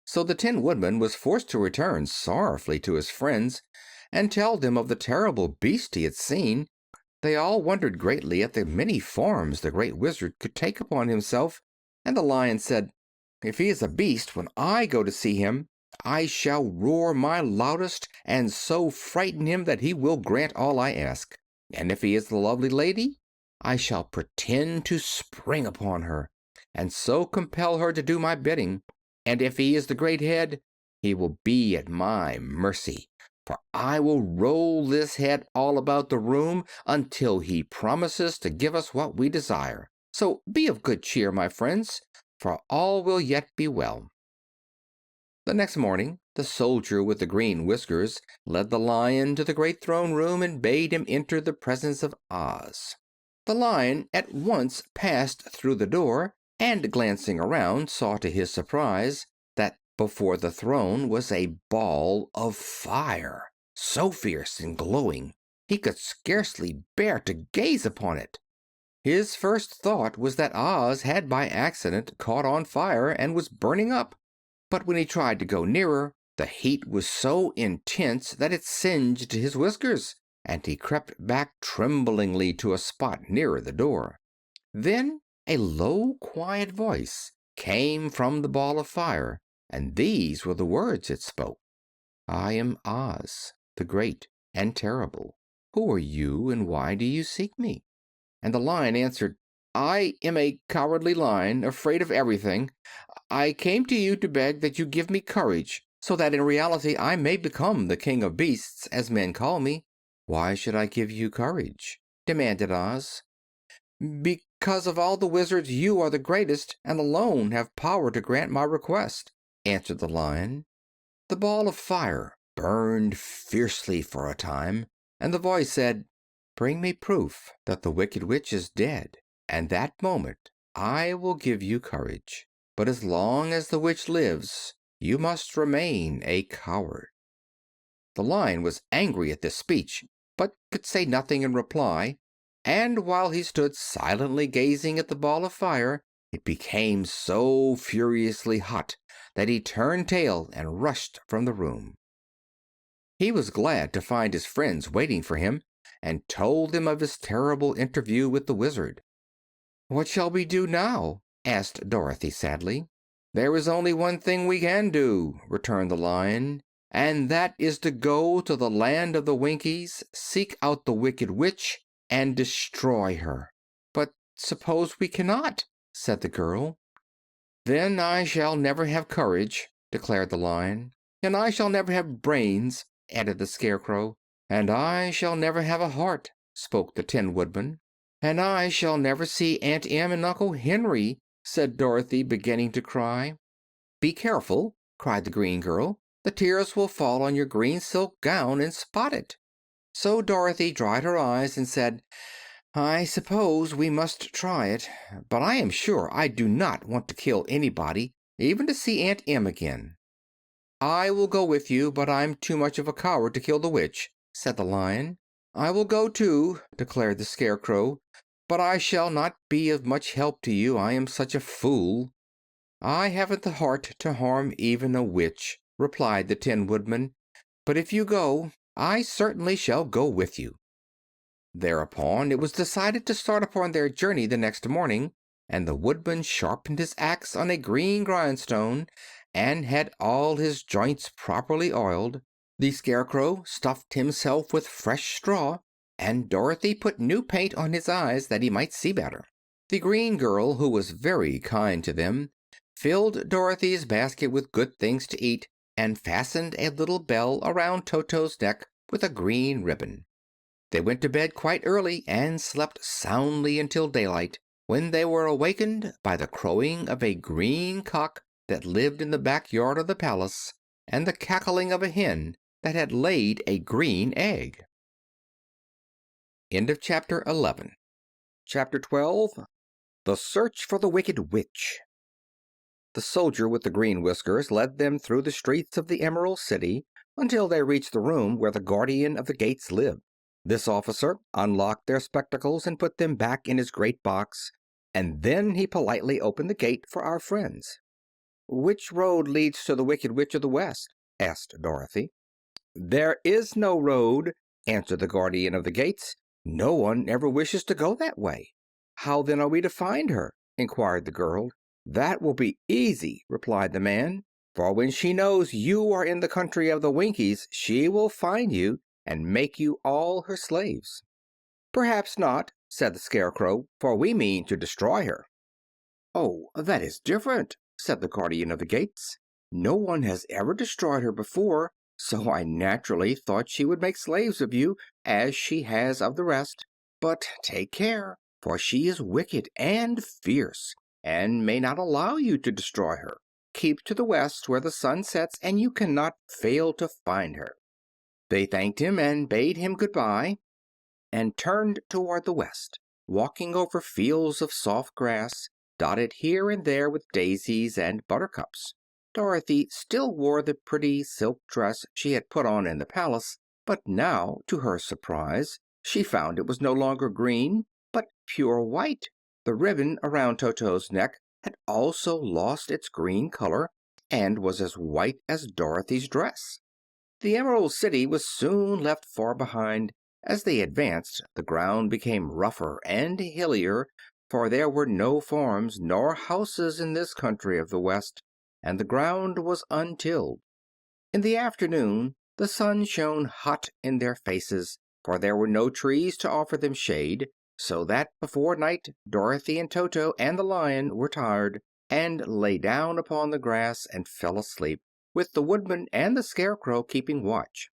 So the Tin Woodman was forced to return sorrowfully to his friends and tell them of the terrible beast he had seen. They all wondered greatly at the many forms the Great Wizard could take upon himself, and the Lion said, "If he is a beast, when I go to see him, I shall roar my loudest and so frighten him that he will grant all I ask. And if he is the lovely lady, I shall pretend to spring upon her, and so compel her to do my bidding. And if he is the great head, he will be at my mercy, for I will roll this head all about the room until he promises to give us what we desire. So be of good cheer, my friends, for all will yet be well." The next morning, the soldier with the green whiskers led the Lion to the great throne room and bade him enter the presence of Oz. The Lion at once passed through the door, and glancing around saw to his surprise that before the throne was a ball of fire, so fierce and glowing he could scarcely bear to gaze upon it. His first thought was that Oz had by accident caught on fire and was burning up. But when he tried to go nearer, the heat was so intense that it singed his whiskers, and he crept back tremblingly to a spot nearer the door. Then a low, quiet voice came from the ball of fire, and these were the words it spoke: "I am Oz, the Great and Terrible. Who are you, and why do you seek me?" And the Lion answered, "I am a cowardly lion, afraid of everything. I came to you to beg that you give me courage, so that in reality I may become the King of Beasts, as men call me." "Why should I give you courage?" demanded Oz. "Because of all the wizards you are the greatest, and alone have power to grant my request," answered the Lion. The ball of fire burned fiercely for a time, and the voice said, "Bring me proof that the Wicked Witch is dead, and that moment I will give you courage. But as long as the witch lives, you must remain a coward." The Lion was angry at this speech, but could say nothing in reply, and while he stood silently gazing at the ball of fire, it became so furiously hot that he turned tail and rushed from the room. He was glad to find his friends waiting for him, and told them of his terrible interview with the Wizard. "What shall we do now?" asked Dorothy sadly. "There is only one thing we can do," returned the Lion, "and that is to go to the land of the Winkies, seek out the Wicked Witch, and destroy her." "But suppose we cannot?" said the girl. "Then I shall never have courage," declared the Lion. "And I shall never have brains," added the Scarecrow. "And I shall never have a heart," spoke the Tin Woodman. "And I shall never see Aunt Em and Uncle Henry," said Dorothy, beginning to cry. "Be careful!" cried the green girl. "The tears will fall on your green silk gown and spot it." So Dorothy dried her eyes and said, "I suppose we must try it, but I am sure I do not want to kill anybody, even to see Aunt Em again." "I will go with you, but I'm too much of a coward to kill the witch," said the Lion. "I will go too," declared the Scarecrow, "but I shall not be of much help to you. I am such a fool." "I haven't the heart to harm even a witch," replied the Tin Woodman, "but if you go, I certainly shall go with you." Thereupon it was decided to start upon their journey the next morning, and the Woodman sharpened his axe on a green grindstone and had all his joints properly oiled. The Scarecrow stuffed himself with fresh straw, and Dorothy put new paint on his eyes that he might see better. The green girl, who was very kind to them, filled Dorothy's basket with good things to eat, and fastened a little bell around Toto's neck with a green ribbon. They went to bed quite early and slept soundly until daylight, when they were awakened by the crowing of a green cock that lived in the backyard of the palace, and the cackling of a hen that had laid a green egg. End of chapter 11. Chapter 12. The Search for the Wicked Witch. The soldier with the green whiskers led them through the streets of the Emerald City until they reached the room where the guardian of the gates lived. This officer unlocked their spectacles and put them back in his great box, and then he politely opened the gate for our friends. "Which road leads to the Wicked Witch of the West?" asked Dorothy. "There is no road," answered the guardian of the gates. "No one ever wishes to go that way." "How then are we to find her?" inquired the girl. "That will be easy," replied the man, "for when she knows you are in the country of the Winkies she will find you and make you all her slaves." "Perhaps not," said the Scarecrow, "for we mean to destroy her." "Oh, that is different," said the guardian of the gates. "No one has ever destroyed her before, so I naturally thought she would make slaves of you, as she has of the rest. But take care, for she is wicked and fierce, and may not allow you to destroy her. Keep to the west where the sun sets, and you cannot fail to find her." They thanked him and bade him good-bye, and turned toward the west, walking over fields of soft grass, dotted here and there with daisies and buttercups. Dorothy still wore the pretty silk dress she had put on in the palace, but now, to her surprise, she found it was no longer green, but pure white. The ribbon around Toto's neck had also lost its green color, and was as white as Dorothy's dress. The Emerald City was soon left far behind. As they advanced, the ground became rougher and hillier, for there were no farms nor houses in this country of the West, and the ground was untilled. In the afternoon the sun shone hot in their faces, for there were no trees to offer them shade, so that before night Dorothy and Toto and the Lion were tired, and lay down upon the grass and fell asleep, with the Woodman and the Scarecrow keeping watch.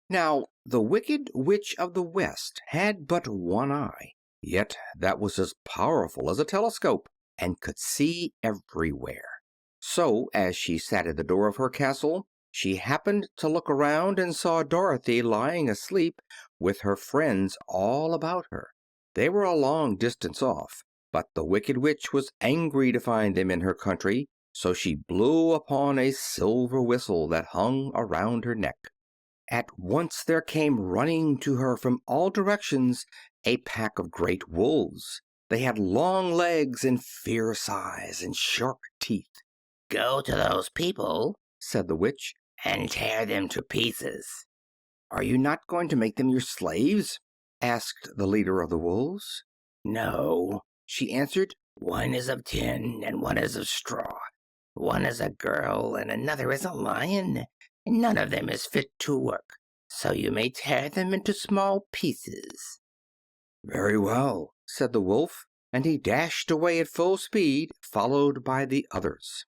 Now, the Wicked Witch of the West had but one eye, yet that was as powerful as a telescope, and could see everywhere. So, as she sat at the door of her castle, She happened to look around and saw Dorothy lying asleep with her friends all about her. They were a long distance off, but the Wicked Witch was angry to find them in her country, so she blew upon a silver whistle that hung around her neck. At once there came running to her from all directions a pack of great wolves. They had long legs and fierce eyes and sharp teeth. "Go to those people," said the witch, "and tear them to pieces." "Are you not going to make them your slaves?" asked the leader of the wolves. "No," she answered. "one is of tin and one is of straw. One is a girl and another is a lion. None of them is fit to work, so you may tear them into small pieces." "Very well," said the wolf, and he dashed away at full speed, followed by the others.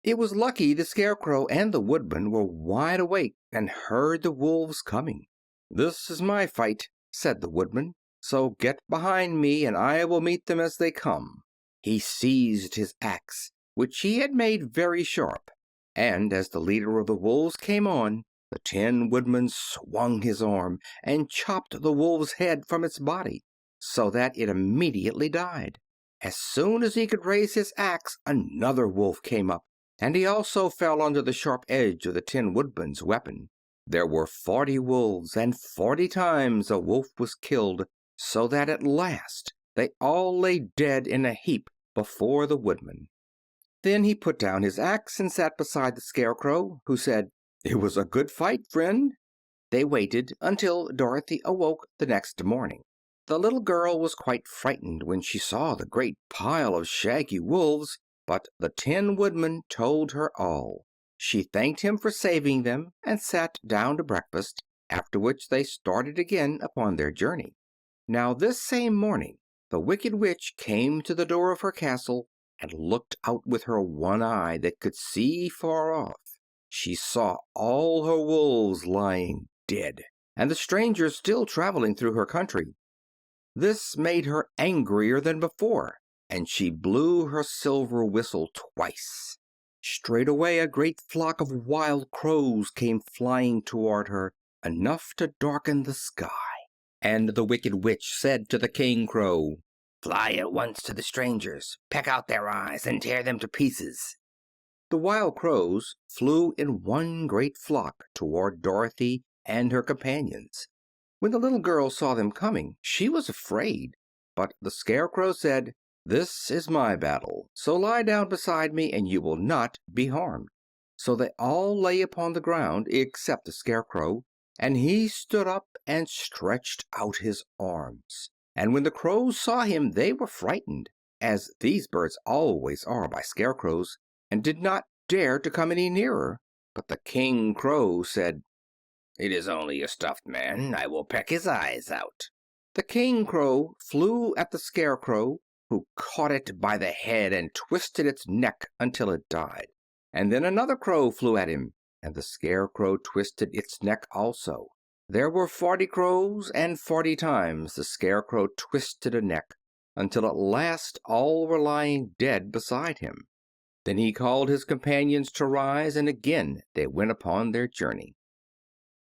It was lucky the Scarecrow and the Woodman were wide awake and heard the wolves coming. "This is my fight," said the Woodman, "so get behind me and I will meet them as they come." He seized his axe, which he had made very sharp, and as the leader of the wolves came on, the Tin Woodman swung his arm and chopped the wolf's head from its body, so that it immediately died. As soon as he could raise his axe, another wolf came up, and he also fell under the sharp edge of the Tin Woodman's weapon. There were 40 wolves, and 40 times a wolf was killed, so that at last they all lay dead in a heap before the Woodman. Then he put down his axe and sat beside the Scarecrow, who said, "It was a good fight, friend." They waited until Dorothy awoke the next morning. The little girl was quite frightened when she saw the great pile of shaggy wolves, but the Tin Woodman told her all. She thanked him for saving them and sat down to breakfast, after which they started again upon their journey. Now this same morning the Wicked Witch came to the door of her castle and looked out with her one eye that could see far off. She saw all her wolves lying dead, and the strangers still traveling through her country. This made her angrier than before, and she blew her silver whistle twice. Straightway a great flock of wild crows came flying toward her, enough to darken the sky. And the Wicked Witch said to the King Crow, "Fly at once to the strangers, peck out their eyes, and tear them to pieces." The wild crows flew in one great flock toward Dorothy and her companions. When the little girl saw them coming, she was afraid, but the Scarecrow said, "This is my battle, so lie down beside me and you will not be harmed." So they all lay upon the ground except the Scarecrow, and he stood up and stretched out his arms. And when the crows saw him they were frightened, as these birds always are by scarecrows, and did not dare to come any nearer. But the King Crow said, "It is only a stuffed man. I will peck his eyes out." The King Crow flew at the Scarecrow, who caught it by the head and twisted its neck until it died. And then another crow flew at him, and the Scarecrow twisted its neck also. There were 40 crows, and 40 times the Scarecrow twisted a neck, until at last all were lying dead beside him. Then he called his companions to rise, and again they went upon their journey.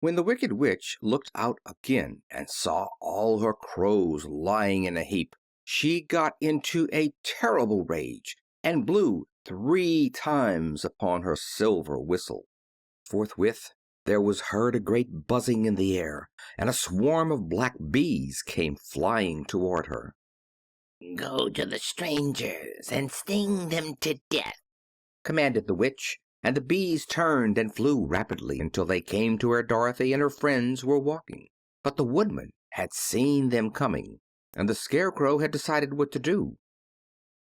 When the Wicked Witch looked out again and saw all her crows lying in a heap, she got into a terrible rage and blew 3 times upon her silver whistle. Forthwith there was heard a great buzzing in the air, and a swarm of black bees came flying toward her. "Go to the strangers and sting them to death," commanded the witch, and the bees turned and flew rapidly until they came to where Dorothy and her friends were walking. But the Woodman had seen them coming, and the Scarecrow had decided what to do.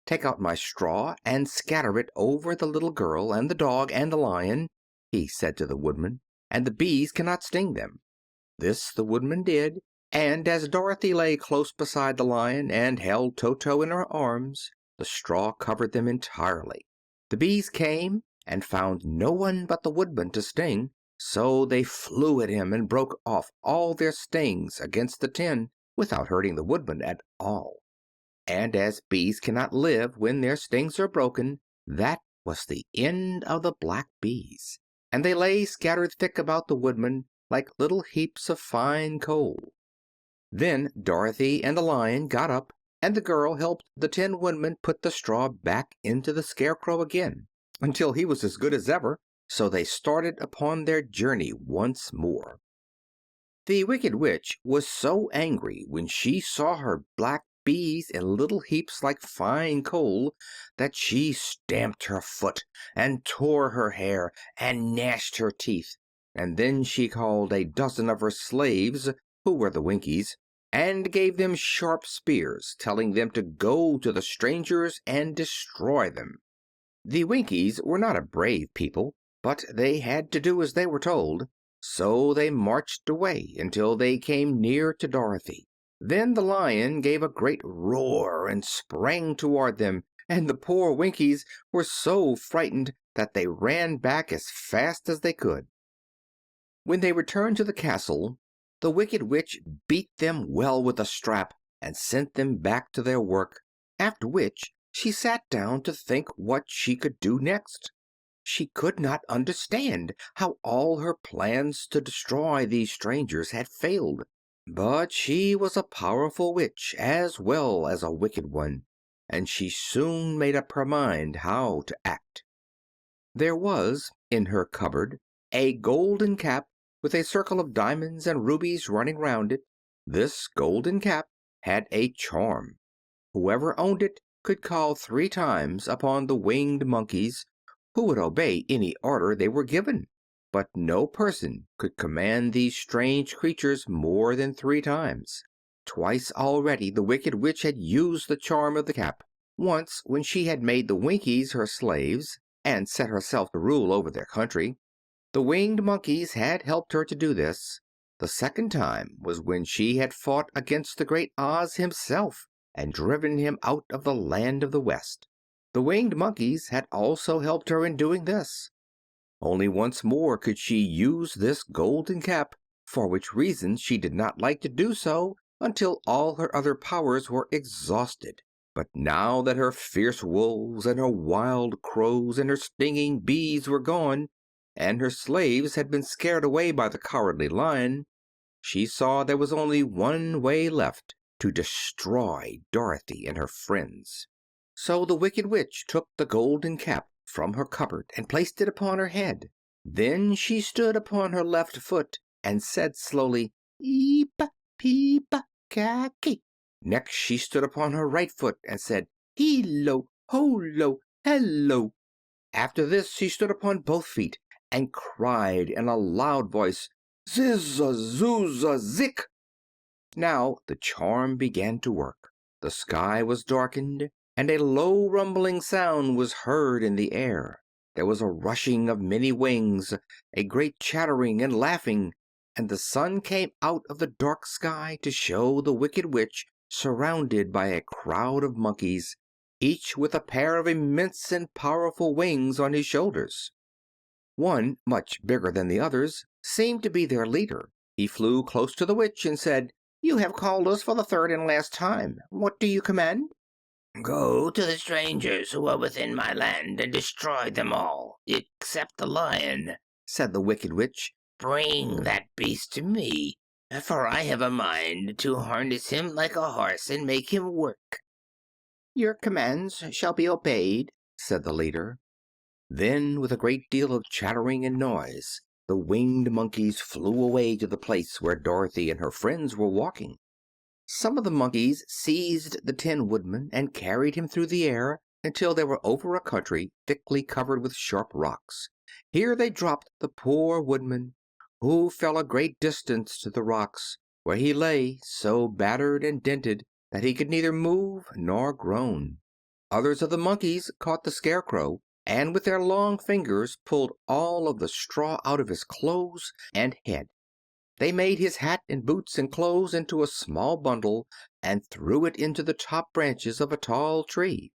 "Take out my straw and scatter it over the little girl and the dog and the lion," he said to the Woodman, "and the bees cannot sting them." This the Woodman did, and as Dorothy lay close beside the lion and held Toto in her arms, the straw covered them entirely. The bees came and found no one but the Woodman to sting, so they flew at him and broke off all their stings against the tin without hurting the Woodman at all. And as bees cannot live when their stings are broken, that was the end of the black bees. and they lay scattered thick about the Woodman like little heaps of fine coal. Then Dorothy and the Lion got up, and the girl helped the Tin Woodman put the straw back into the Scarecrow again, until he was as good as ever, so they started upon their journey once more. The Wicked Witch was so angry when she saw her black bees in little heaps like fine coal that she stamped her foot and tore her hair and gnashed her teeth, and then she called a dozen of her slaves, who were the Winkies, and gave them sharp spears, telling them to go to the strangers and destroy them. The Winkies were not a brave people, but they had to do as they were told, so they marched away until they came near to Dorothy. Then the Lion gave a great roar and sprang toward them, and the poor Winkies were so frightened that they ran back as fast as they could. When they returned to the castle, the Wicked Witch beat them well with a strap and sent them back to their work, after which she sat down to think what she could do next. She could not understand how all her plans to destroy these strangers had failed. But she was a powerful witch as well as a wicked one, and she soon made up her mind how to act. There was in her cupboard a golden cap with a circle of diamonds and rubies running round it. This golden cap had a charm. Whoever owned it could call 3 times upon the winged monkeys, who would obey any order they were given. But no person could command these strange creatures more than 3 times. Twice already the Wicked Witch had used the charm of the cap. Once when she had made the Winkies her slaves, and set herself to rule over their country. The winged monkeys had helped her to do this. The second time was when she had fought against the great Oz himself and driven him out of the land of the West. The winged monkeys had also helped her in doing this. Only once more could she use this golden cap, for which reason she did not like to do so until all her other powers were exhausted. But now that her fierce wolves and her wild crows and her stinging bees were gone, and her slaves had been scared away by the cowardly Lion, she saw there was only one way left: to destroy Dorothy and her friends. So the Wicked Witch took the golden cap from her cupboard and placed it upon her head. Then she stood upon her left foot and said slowly, "Eep, peep, kaki." Next she stood upon her right foot and said, "Hilo, holo, hello." After this she stood upon both feet and cried in a loud voice, "Zizza, zooza, zik." Now the charm began to work. The sky was darkened, and a low rumbling sound was heard in the air. There was a rushing of many wings, a great chattering and laughing, and the sun came out of the dark sky to show the Wicked Witch surrounded by a crowd of monkeys, each with a pair of immense and powerful wings on his shoulders. One, much bigger than the others, seemed to be their leader. He flew close to the witch and said, "You have called us for the third and last time. What do you command?" Go to the strangers who are within my land and destroy them all, except the lion," said the Wicked Witch. "Bring that beast to me, for I have a mind to harness him like a horse and make him work." "Your commands shall be obeyed," said the leader. Then, with a great deal of chattering and noise, the winged monkeys flew away to the place where Dorothy and her friends were walking. Some of the monkeys seized the Tin Woodman and carried him through the air until they were over a country thickly covered with sharp rocks. Here they dropped the poor Woodman, who fell a great distance to the rocks, where he lay so battered and dented that he could neither move nor groan. Others of the monkeys caught the Scarecrow, and with their long fingers pulled all of the straw out of his clothes and head. They made his hat and boots and clothes into a small bundle and threw it into the top branches of a tall tree.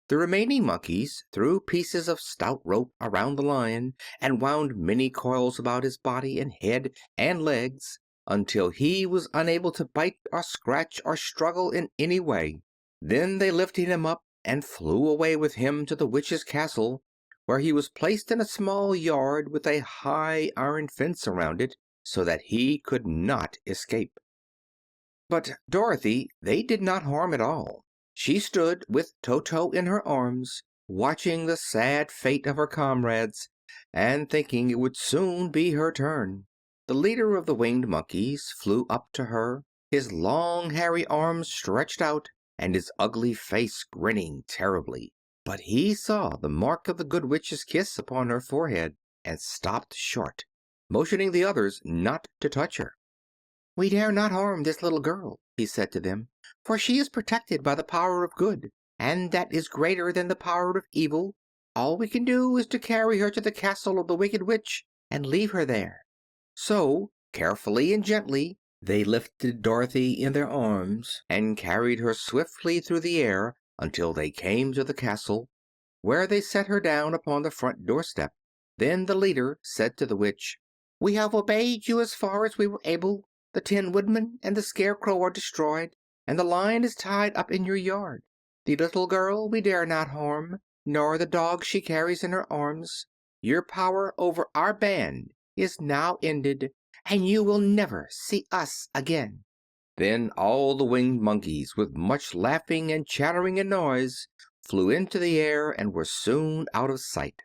The remaining monkeys threw pieces of stout rope around the Lion and wound many coils about his body and head and legs until he was unable to bite or scratch or struggle in any way. Then they lifted him up and flew away with him to the witch's castle, where he was placed in a small yard with a high iron fence around it, so that he could not escape. But Dorothy they did not harm at all. She stood with Toto in her arms, watching the sad fate of her comrades, and thinking it would soon be her turn. The leader of the winged monkeys flew up to her, his long hairy arms stretched out, and his ugly face grinning terribly. But he saw the mark of the Good Witch's kiss upon her forehead, and stopped short, motioning the others not to touch her. "We dare not harm this little girl," he said to them, "for she is protected by the power of good, and that is greater than the power of evil. All we can do is to carry her to the castle of the Wicked Witch and leave her there." So, carefully and gently, they lifted Dorothy in their arms and carried her swiftly through the air until they came to the castle, where they set her down upon the front doorstep. Then the leader said to the witch, "We have obeyed you as far as we were able. The Tin Woodman and the Scarecrow are destroyed, and the lion is tied up in your yard. The little girl we dare not harm, nor the dog she carries in her arms. Your power over our band is now ended, and you will never see us again." Then all the winged monkeys, with much laughing and chattering and noise, flew into the air and were soon out of sight.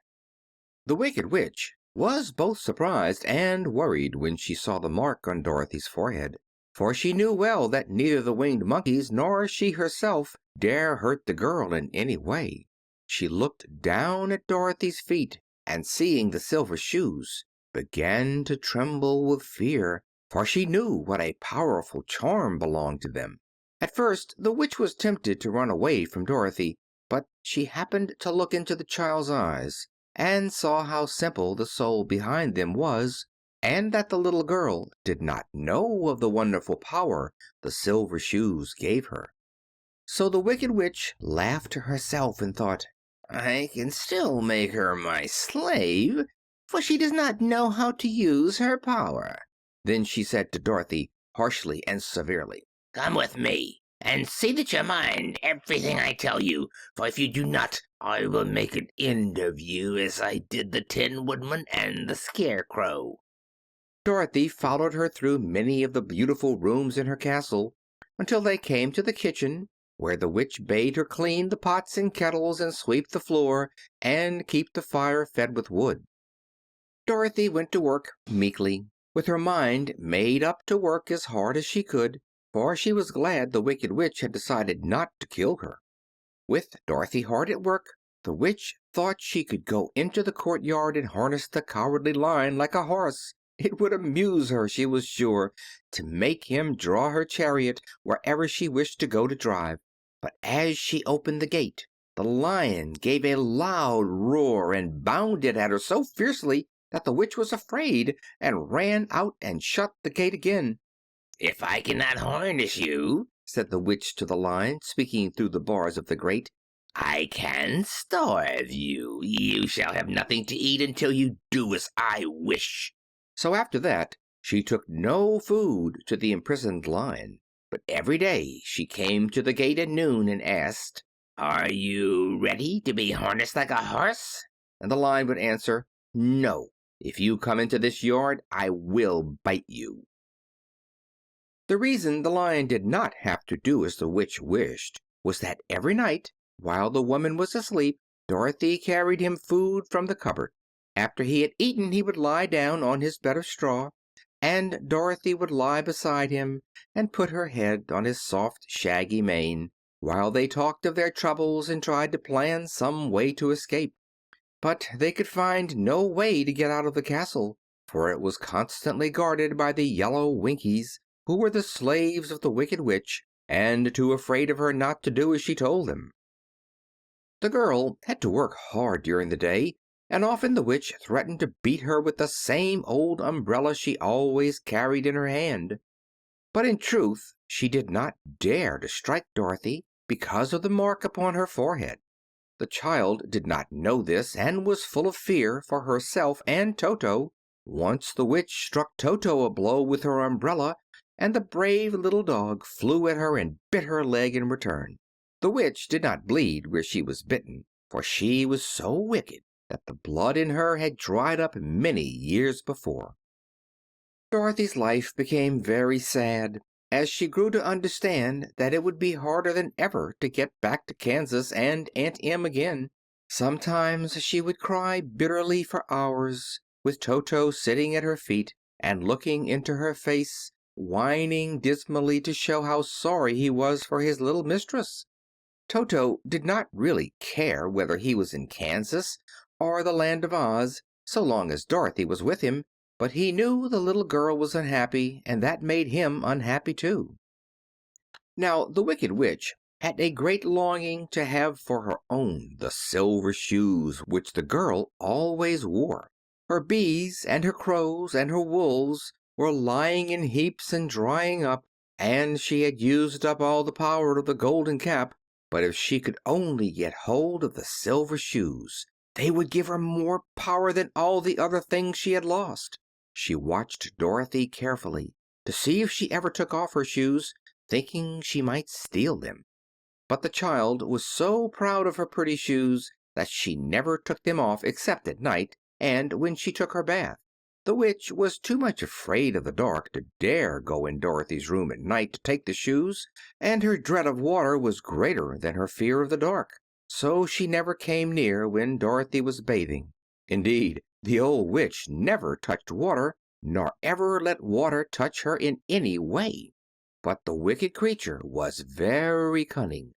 The Wicked Witch was both surprised and worried when she saw the mark on Dorothy's forehead, for she knew well that neither the winged monkeys nor she herself dare hurt the girl in any way. She looked down at Dorothy's feet, and seeing the silver shoes, began to tremble with fear, for she knew what a powerful charm belonged to them. At first the witch was tempted to run away from Dorothy, but she happened to look into the child's eyes and saw how simple the soul behind them was, and that the little girl did not know of the wonderful power the silver shoes gave her. So the Wicked Witch laughed to herself and thought, "I can still make her my slave, for she does not know how to use her power." Then she said to Dorothy, harshly and severely, Come with me, and see that you mind everything I tell you, for if you do not, I will make an end of you as I did the Tin Woodman and the Scarecrow. Dorothy followed her through many of the beautiful rooms in her castle until they came to the kitchen, where the witch bade her clean the pots and kettles and sweep the floor and keep the fire fed with wood. Dorothy went to work meekly, with her mind made up to work as hard as she could, for she was glad the Wicked Witch had decided not to kill her. With Dorothy hard at work, the witch thought she could go into the courtyard and harness the Cowardly Lion like a horse. It would amuse her, she was sure, to make him draw her chariot wherever she wished to go to drive. But as she opened the gate, the lion gave a loud roar and bounded at her so fiercely that the witch was afraid and ran out and shut the gate again. If I cannot harness you, said the witch to the lion, speaking through the bars of the grate, I can starve you. You shall have nothing to eat until you do as I wish. So after that she took no food to the imprisoned lion, but every day she came to the gate at noon and asked, Are you ready to be harnessed like a horse? And the lion would answer, "No. If you come into this yard, I will bite you." The reason the lion did not have to do as the witch wished was that every night, while the woman was asleep, Dorothy carried him food from the cupboard. After he had eaten, he would lie down on his bed of straw, and Dorothy would lie beside him and put her head on his soft, shaggy mane, while they talked of their troubles and tried to plan some way to escape. But they could find no way to get out of the castle, for it was constantly guarded by the yellow Winkies, who were the slaves of the Wicked Witch, and too afraid of her not to do as she told them. The girl had to work hard during the day, and often the witch threatened to beat her with the same old umbrella she always carried in her hand. But in truth she did not dare to strike Dorothy because of the mark upon her forehead. The child did not know this, and was full of fear for herself and Toto. Once the witch struck Toto a blow with her umbrella, and the brave little dog flew at her and bit her leg in return. The witch did not bleed where she was bitten, for she was so wicked that the blood in her had dried up many years before. Dorothy's life became very sad as she grew to understand that it would be harder than ever to get back to Kansas and Aunt Em again. Sometimes she would cry bitterly for hours, with Toto sitting at her feet and looking into her face, whining dismally to show how sorry he was for his little mistress. Toto did not really care whether he was in Kansas or the Land of Oz, so long as Dorothy was with him, but he knew the little girl was unhappy, and that made him unhappy too. Now the Wicked Witch had a great longing to have for her own the silver shoes which the girl always wore. Her bees and her crows and her wolves were lying in heaps and drying up, and she had used up all the power of the golden cap. But if she could only get hold of the silver shoes, they would give her more power than all the other things she had lost. She watched Dorothy carefully to see if she ever took off her shoes, thinking she might steal them. But the child was so proud of her pretty shoes that she never took them off except at night and when she took her bath. The witch was too much afraid of the dark to dare go in Dorothy's room at night to take the shoes, and her dread of water was greater than her fear of the dark. So she never came near when Dorothy was bathing. Indeed, the old witch never touched water, nor ever let water touch her in any way. But the wicked creature was very cunning,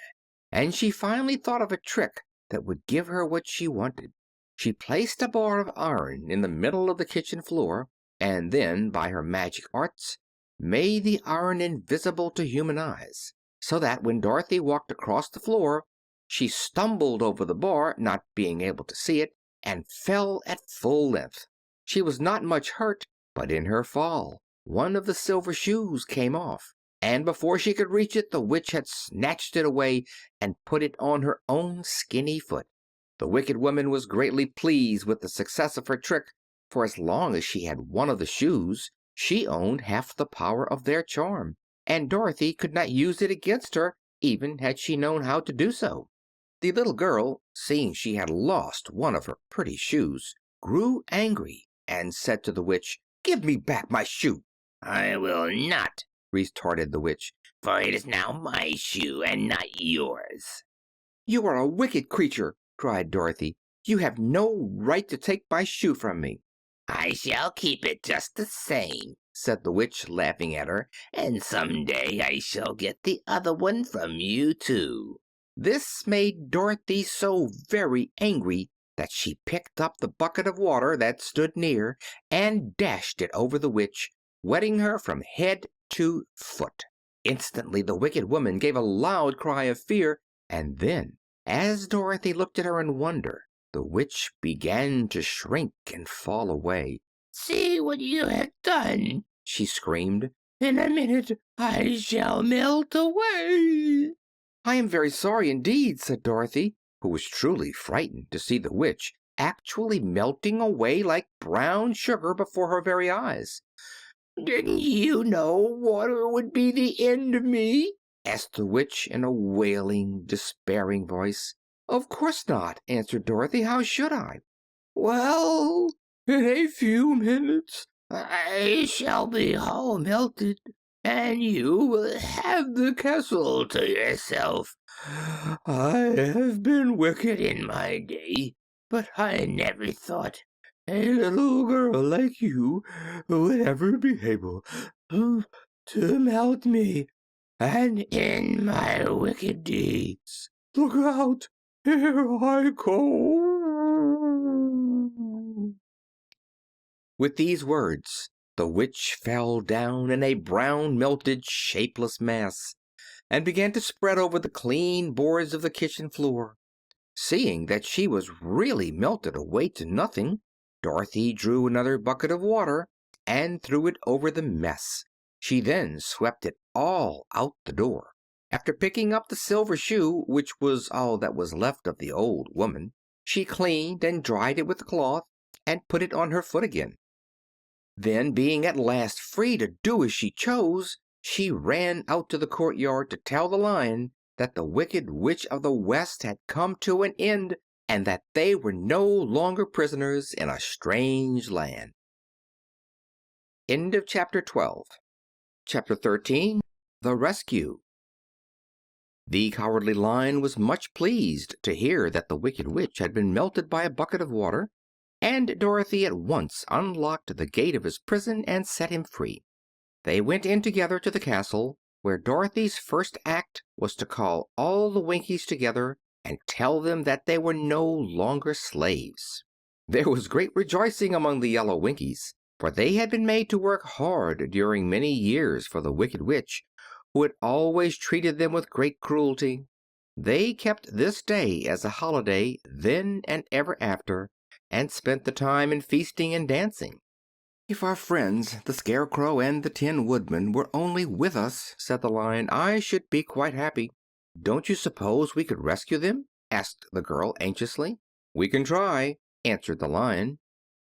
and she finally thought of a trick that would give her what she wanted. She placed a bar of iron in the middle of the kitchen floor, and then, by her magic arts, made the iron invisible to human eyes, so that when Dorothy walked across the floor, she stumbled over the bar, not being able to see it, and fell at full length. She was not much hurt, but in her fall one of the silver shoes came off, and before she could reach it the witch had snatched it away and put it on her own skinny foot. The wicked woman was greatly pleased with the success of her trick, for as long as she had one of the shoes she owned half the power of their charm, and Dorothy could not use it against her even had she known how to do so. The little girl, seeing she had lost one of her pretty shoes, grew angry and said to the witch, "Give me back my shoe." I will not, retorted the witch, for it is now my shoe and not yours. "You are a wicked creature," cried Dorothy. "You have no right to take my shoe from me." I shall keep it just the same, said the witch, laughing at her, and some day I shall get the other one from you too. This made Dorothy so very angry that she picked up the bucket of water that stood near and dashed it over the witch, wetting her from head to foot. Instantly the wicked woman gave a loud cry of fear, and then, as Dorothy looked at her in wonder, the witch began to shrink and fall away. "See what you have done," she screamed. "In a minute I shall melt away." "I am very sorry indeed," said Dorothy, who was truly frightened to see the witch actually melting away like brown sugar before her very eyes. "Didn't you know water would be the end of me?" asked the witch in a wailing, despairing voice. "Of course not," answered Dorothy. "How should I?" "Well, in a few minutes I shall be all melted, and you will have the castle to yourself. I have been wicked in my day, but I never thought a little girl like you would ever be able to melt me. And in my wicked deeds, look out, here I go." With these words, the witch fell down in a brown, melted, shapeless mass, and began to spread over the clean boards of the kitchen floor. Seeing that she was really melted away to nothing, Dorothy drew another bucket of water and threw it over the mess. She then swept it all out the door. After picking up the silver shoe, which was all that was left of the old woman, she cleaned and dried it with a cloth and put it on her foot again. Then, being at last free to do as she chose, she ran out to the courtyard to tell the Lion that the Wicked Witch of the West had come to an end and that they were no longer prisoners in a strange land. End of chapter 12. Chapter 13. The Rescue. The Cowardly Lion was much pleased to hear that the Wicked Witch had been melted by a bucket of water, and Dorothy at once unlocked the gate of his prison and set him free. They went in together to the castle, where Dorothy's first act was to call all the Winkies together and tell them that they were no longer slaves. There was great rejoicing among the yellow Winkies, for they had been made to work hard during many years for the Wicked Witch, who had always treated them with great cruelty. They kept this day as a holiday then and ever after, and spent the time in feasting and dancing. "If our friends, the Scarecrow and the Tin Woodman, were only with us," said the Lion, "I should be quite happy." "Don't you suppose we could rescue them?" asked the girl anxiously. "We can try," answered the Lion.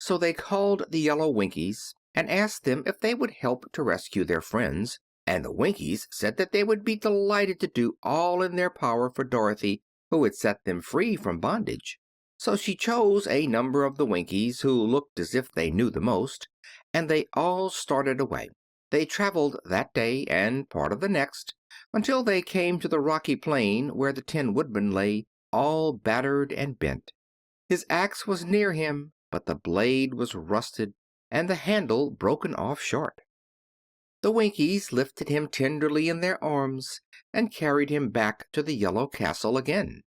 So they called the yellow Winkies and asked them if they would help to rescue their friends, and the Winkies said that they would be delighted to do all in their power for Dorothy, who had set them free from bondage. So she chose a number of the Winkies who looked as if they knew the most, and they all started away. They traveled that day and part of the next until they came to the rocky plain where the Tin Woodman lay, all battered and bent. His axe was near him, but the blade was rusted and the handle broken off short. The Winkies lifted him tenderly in their arms and carried him back to the yellow castle again,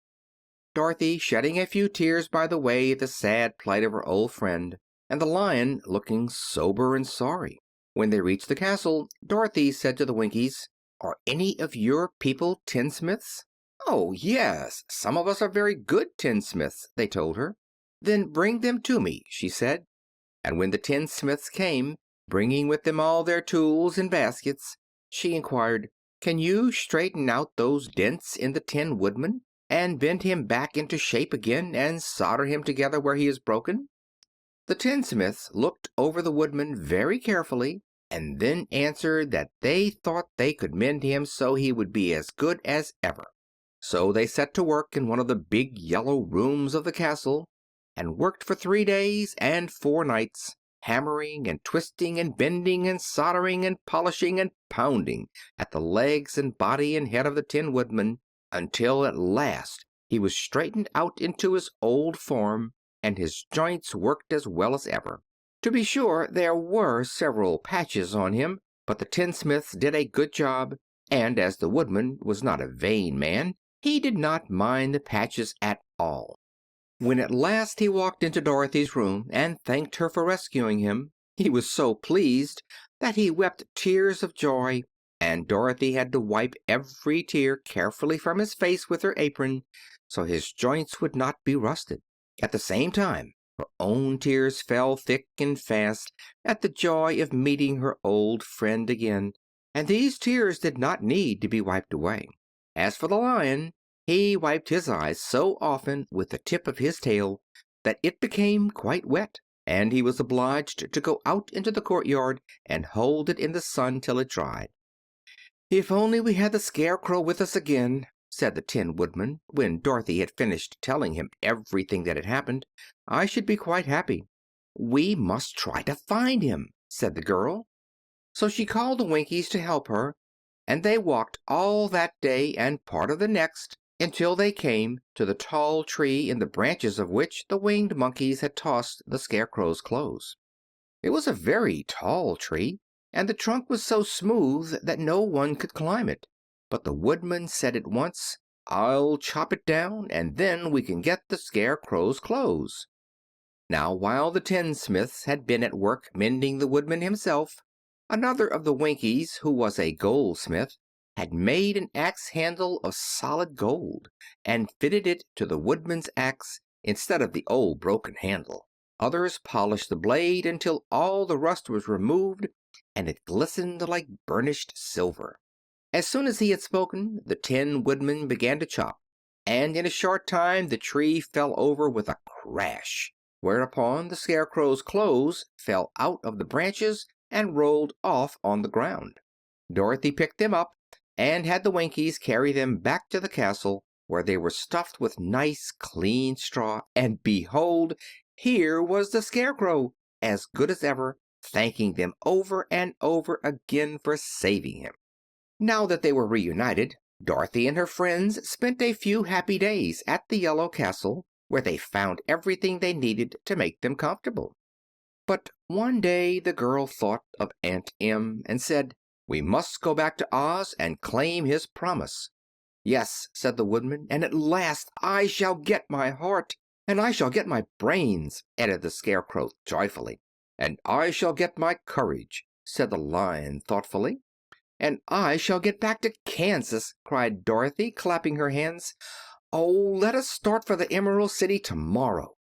Dorothy shedding a few tears by the way at the sad plight of her old friend, and the Lion looking sober and sorry. When they reached the castle, Dorothy said to the Winkies, "Are any of your people tinsmiths?" "Oh, yes, some of us are very good tinsmiths," they told her. "Then bring them to me," she said. And when the tinsmiths came, bringing with them all their tools and baskets, she inquired, "Can you straighten out those dents in the Tin Woodman, and bend him back into shape again, and solder him together where he is broken?" The tinsmiths looked over the Woodman very carefully, and then answered that they thought they could mend him so he would be as good as ever. So they set to work in one of the big yellow rooms of the castle, and worked for 3 days and 4 nights, hammering and twisting and bending and soldering and polishing and pounding at the legs and body and head of the Tin Woodman, until at last he was straightened out into his old form, and his joints worked as well as ever. To be sure, there were several patches on him, but the tinsmiths did a good job, and as the Woodman was not a vain man, he did not mind the patches at all. When at last he walked into Dorothy's room and thanked her for rescuing him, he was so pleased that he wept tears of joy, and Dorothy had to wipe every tear carefully from his face with her apron, so his joints would not be rusted. At the same time, her own tears fell thick and fast at the joy of meeting her old friend again, and these tears did not need to be wiped away. As for the Lion, he wiped his eyes so often with the tip of his tail that it became quite wet, and he was obliged to go out into the courtyard and hold it in the sun till it dried. "If only we had the Scarecrow with us again," said the Tin Woodman, when Dorothy had finished telling him everything that had happened, "I should be quite happy." "We must try to find him," said the girl. So she called the Winkies to help her, and they walked all that day and part of the next until they came to the tall tree in the branches of which the Winged Monkeys had tossed the Scarecrow's clothes. It was a very tall tree, and the trunk was so smooth that no one could climb it. But the Woodman said at once, "I'll chop it down, and then we can get the Scarecrow's clothes." Now, while the tinsmiths had been at work mending the Woodman himself, another of the Winkies, who was a goldsmith, had made an axe handle of solid gold, and fitted it to the Woodman's axe instead of the old broken handle. Others polished the blade until all the rust was removed and it glistened like burnished silver. As soon as he had spoken, the Tin Woodman began to chop, and in a short time the tree fell over with a crash, whereupon the Scarecrow's clothes fell out of the branches and rolled off on the ground. Dorothy picked them up and had the Winkies carry them back to the castle, where they were stuffed with nice, clean straw, and behold, here was the Scarecrow, as good as ever, thanking them over and over again for saving him. Now that they were reunited, Dorothy and her friends spent a few happy days at the Yellow Castle, where they found everything they needed to make them comfortable. But one day the girl thought of Aunt Em and said, "We must go back to Oz and claim his promise." "Yes," said the Woodman, "and at last I shall get my heart." "And I shall get my brains," added the Scarecrow joyfully. "And I shall get my courage," said the Lion thoughtfully. "And I shall get back to Kansas," cried Dorothy, clapping her hands. "Oh, let us start for the Emerald City tomorrow."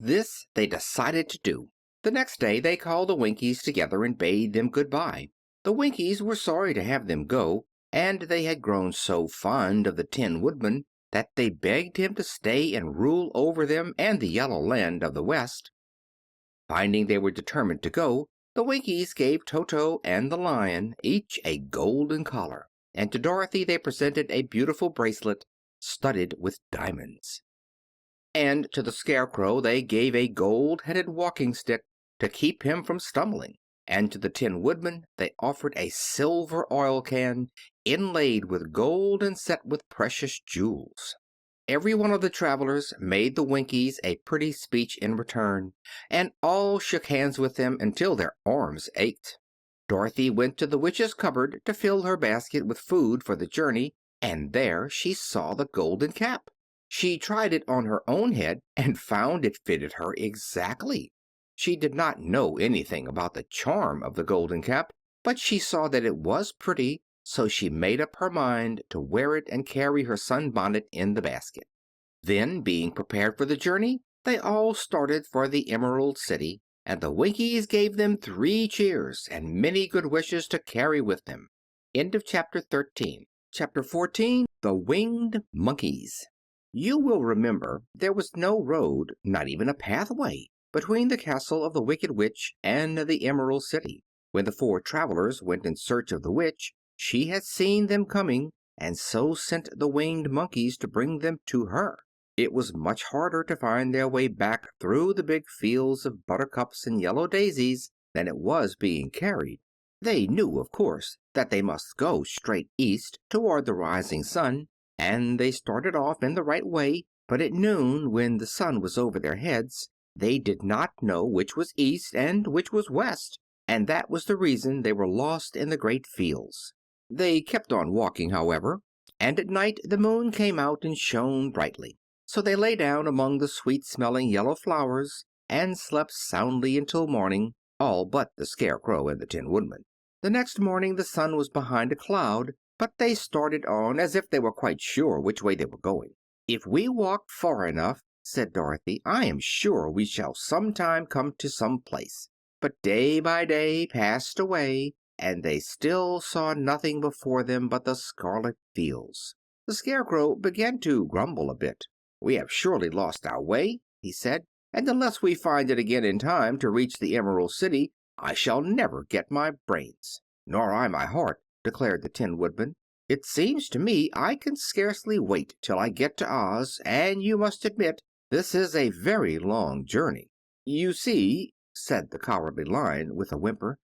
This they decided to do. The next day they called the Winkies together and bade them good-bye. The Winkies were sorry to have them go, and they had grown so fond of the Tin Woodman that they begged him to stay and rule over them and the Yellow Land of the West. Finding they were determined to go, the Winkies gave Toto and the Lion each a golden collar, and to Dorothy they presented a beautiful bracelet studded with diamonds. And to the Scarecrow they gave a gold-headed walking stick to keep him from stumbling. And to the Tin Woodman they offered a silver oil can inlaid with gold and set with precious jewels. Every one of the travelers made the Winkies a pretty speech in return, and all shook hands with them until their arms ached. Dorothy went to the witch's cupboard to fill her basket with food for the journey, and there she saw the golden cap. She tried it on her own head and found it fitted her exactly. She did not know anything about the charm of the golden cap, but she saw that it was pretty, so she made up her mind to wear it and carry her sunbonnet in the basket. Then, being prepared for the journey, they all started for the Emerald City, and the Winkies gave them 3 cheers and many good wishes to carry with them. End of chapter 13. Chapter 14, The Winged Monkeys. You will remember there was no road, not even a pathway, between the castle of the Wicked Witch and the Emerald City. When the 4 travelers went in search of the witch, she had seen them coming, and so sent the winged monkeys to bring them to her. It was much harder to find their way back through the big fields of buttercups and yellow daisies than it was being carried. They knew, of course, that they must go straight east toward the rising sun, and they started off in the right way, but at noon, when the sun was over their heads, they did not know which was east and which was west, and that was the reason they were lost in the great fields. They kept on walking, however, and at night the moon came out and shone brightly. So they lay down among the sweet-smelling yellow flowers and slept soundly until morning, all but the Scarecrow and the Tin Woodman. The next morning the sun was behind a cloud, but they started on as if they were quite sure which way they were going. "If we walk far enough," said Dorothy, "I am sure we shall sometime come to some place." But day by day passed away, and they still saw nothing before them but the scarlet fields. The Scarecrow began to grumble a bit. "We have surely lost our way," he said, "and unless we find it again in time to reach the Emerald City, I shall never get my brains." "Nor I my heart," declared the Tin Woodman. "It seems to me I can scarcely wait till I get to Oz, and you must admit this is a very long journey." "You see," said the Cowardly Lion with a whimper,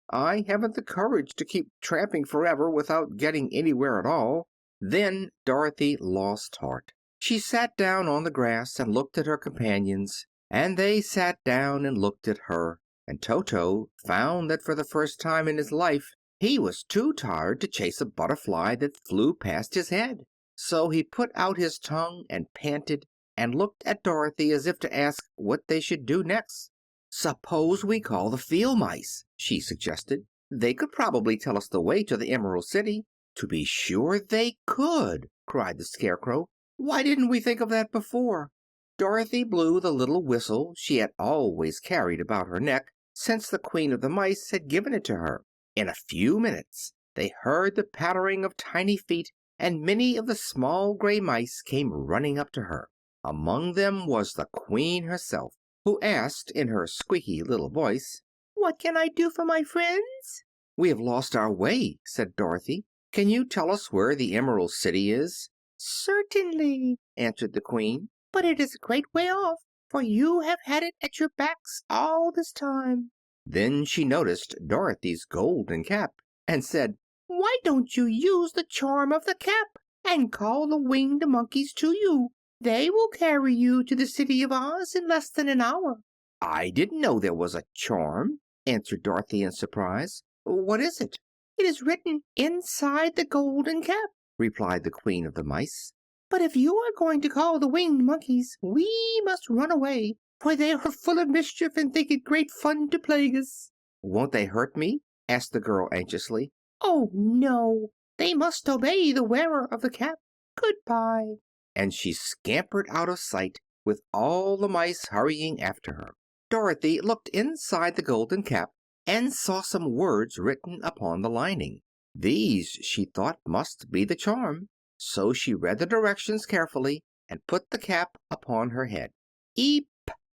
"I haven't the courage to keep tramping forever without getting anywhere at all." Then Dorothy lost heart. She sat down on the grass and looked at her companions, and they sat down and looked at her, and Toto found that for the first time in his life he was too tired to chase a butterfly that flew past his head. So he put out his tongue and panted, and looked at Dorothy as if to ask what they should do next. "Suppose we call the field mice," she suggested. "They could probably tell us the way to the Emerald City." "To be sure they could!" cried the Scarecrow. "Why didn't we think of that before?" Dorothy blew the little whistle she had always carried about her neck since the Queen of the Mice had given it to her. In a few minutes they heard the pattering of tiny feet, and many of the small gray mice came running up to her. Among them was the Queen herself, who asked in her squeaky little voice, "What can I do for my friends?" "We have lost our way," said Dorothy. "Can you tell us where the Emerald City is?" "Certainly," answered the queen, "but it is a great way off, for you have had it at your backs all this time." Then she noticed Dorothy's golden cap and said, "Why don't you use the charm of the cap and call the winged monkeys to you? They will carry you to the city of Oz in less than an hour." "I didn't know there was a charm," answered Dorothy in surprise. "What is it?" "It is written inside the golden cap," replied the Queen of the Mice. "but if you are going to call the winged monkeys, we must run away, for they are full of mischief and think it great fun to plague us." "Won't they hurt me?" asked the girl anxiously. "Oh, no, they must obey the wearer of the cap. Goodbye." And she scampered out of sight, with all the mice hurrying after her. Dorothy looked inside the golden cap and saw some words written upon the lining. These, she thought, must be the charm, so she read the directions carefully and put the cap upon her head. "Eep,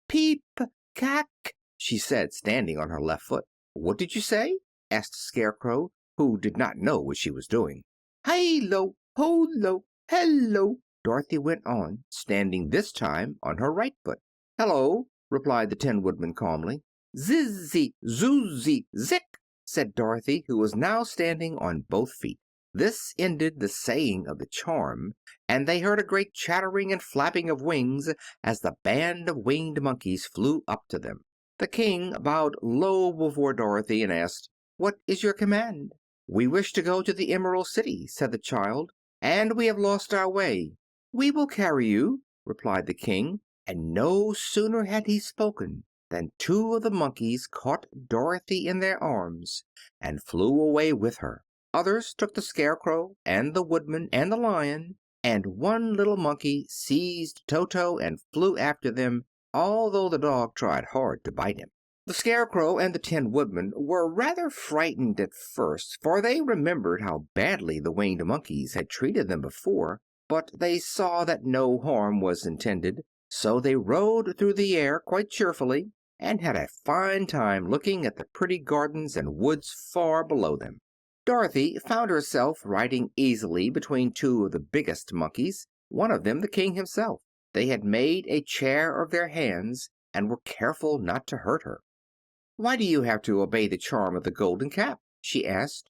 peep, cack," she said, standing on her left foot. "What did you say?" asked the Scarecrow, who did not know what she was doing. "Hi-lo, ho-lo, hello," Dorothy went on, standing this time on her right foot. "Hello," replied the Tin Woodman calmly. "Zizzy, zoozy, zick," said Dorothy, who was now standing on both feet. This ended the saying of the charm, and they heard a great chattering and flapping of wings as the band of winged monkeys flew up to them. The king bowed low before Dorothy and asked, "What is your command?" "We wish to go to the Emerald City," said the child, "and we have lost our way." "We will carry you," replied the king, and no sooner had he spoken than two of the monkeys caught Dorothy in their arms and flew away with her. Others took the Scarecrow and the Woodman and the Lion, and one little monkey seized Toto and flew after them, although the dog tried hard to bite him. The Scarecrow and the Tin Woodman were rather frightened at first, for they remembered how badly the winged monkeys had treated them before, but they saw that no harm was intended, so they rode through the air quite cheerfully and had a fine time looking at the pretty gardens and woods far below them. Dorothy found herself riding easily between two of the biggest monkeys, one of them the king himself. They had made a chair of their hands and were careful not to hurt her. "Why do you have to obey the charm of the golden cap?" she asked.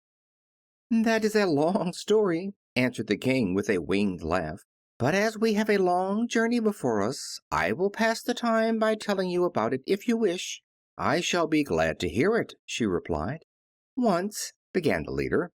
"That is a long story," answered the king with a winged laugh. "But as we have a long journey before us, I will pass the time by telling you about it if you wish." "I shall be glad to hear it," she replied. "Once," began the leader,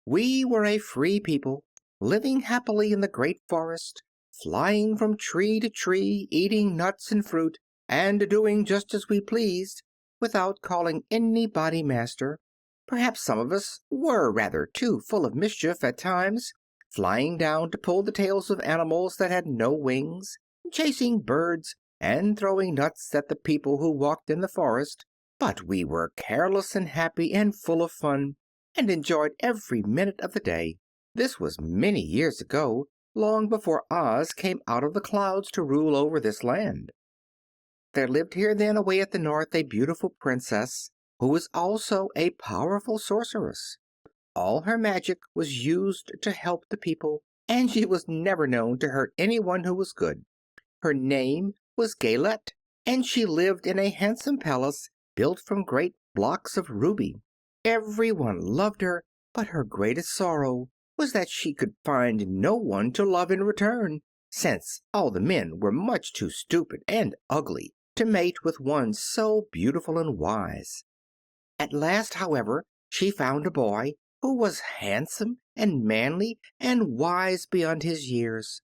"we were a free people, living happily in the great forest, flying from tree to tree, eating nuts and fruit, and doing just as we pleased, without calling anybody master. Perhaps some of us were rather too full of mischief at times, flying down to pull the tails of animals that had no wings, chasing birds, and throwing nuts at the people who walked in the forest. But we were careless and happy and full of fun, and enjoyed every minute of the day. This was many years ago, long before Oz came out of the clouds to rule over this land. There lived here then, away at the north, a beautiful princess who was also a powerful sorceress. All her magic was used to help the people, and she was never known to hurt anyone who was good. Her name was Galette, and she lived in a handsome palace built from great blocks of ruby. Everyone loved her, but her greatest sorrow was that she could find no one to love in return, since all the men were much too stupid and ugly to mate with one so beautiful and wise. At last, however, she found a boy who was handsome and manly and wise beyond his years.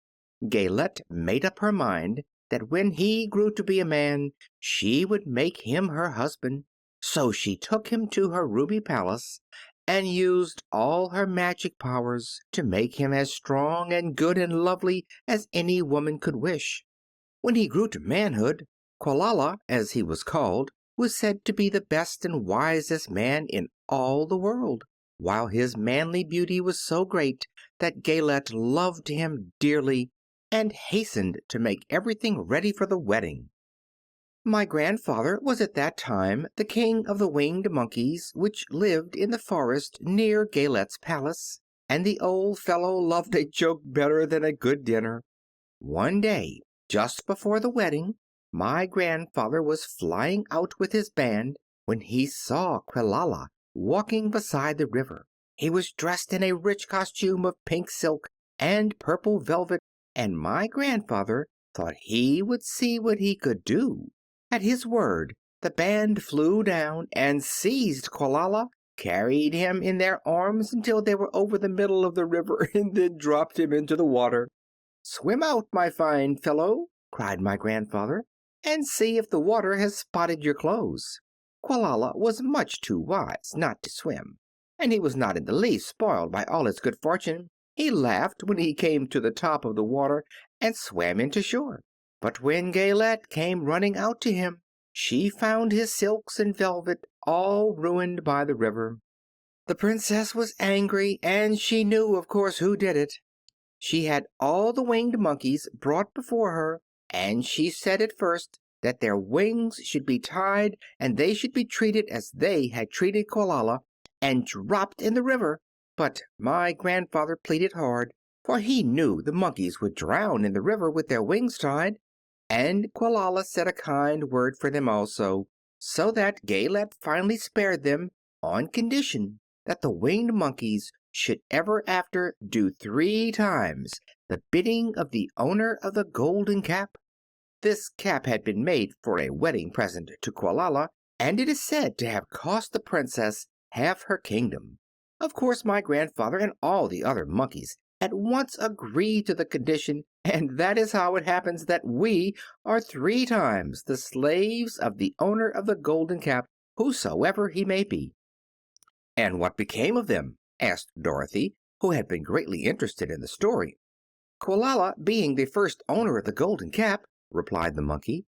Galette made up her mind that when he grew to be a man she would make him her husband. So she took him to her ruby palace and used all her magic powers to make him as strong and good and lovely as any woman could wish. When he grew to manhood, Quilala, as he was called, was said to be the best and wisest man in all the world, while his manly beauty was so great that Galette loved him dearly and hastened to make everything ready for the wedding. My grandfather was at that time the king of the winged monkeys which lived in the forest near Galette's palace, and the old fellow loved a joke better than a good dinner. One day, just before the wedding, my grandfather was flying out with his band when he saw Quelala walking beside the river. He was dressed in a rich costume of pink silk and purple velvet, and my grandfather thought he would see what he could do. At his word, the band flew down and seized Quelala, carried him in their arms until they were over the middle of the river, and then dropped him into the water. "Swim out, my fine fellow," cried my grandfather, "and see if the water has spotted your clothes." Quelala was much too wise not to swim, and he was not in the least spoiled by all his good fortune. He laughed when he came to the top of the water and swam into shore. But when Gaylette came running out to him, she found his silks and velvet all ruined by the river. The princess was angry, and she knew, of course, who did it. She had all the winged monkeys brought before her, and she said at first that their wings should be tied and they should be treated as they had treated Quelala, and dropped in the river. But my grandfather pleaded hard, for he knew the monkeys would drown in the river with their wings tied, and Quelala said a kind word for them also, so that Gaylette finally spared them on condition that the winged monkeys should ever after do 3 times the bidding of the owner of the golden cap. This cap had been made for a wedding present to Quelala, and it is said to have cost the princess half her kingdom. Of course, my grandfather and all the other monkeys at once agreed to the condition, and that is how it happens that we are 3 times the slaves of the owner of the golden cap, whosoever he may be. "And what became of them?" asked Dorothy, who had been greatly interested in the story. "Quelala being the first owner of the golden cap," replied the monkey,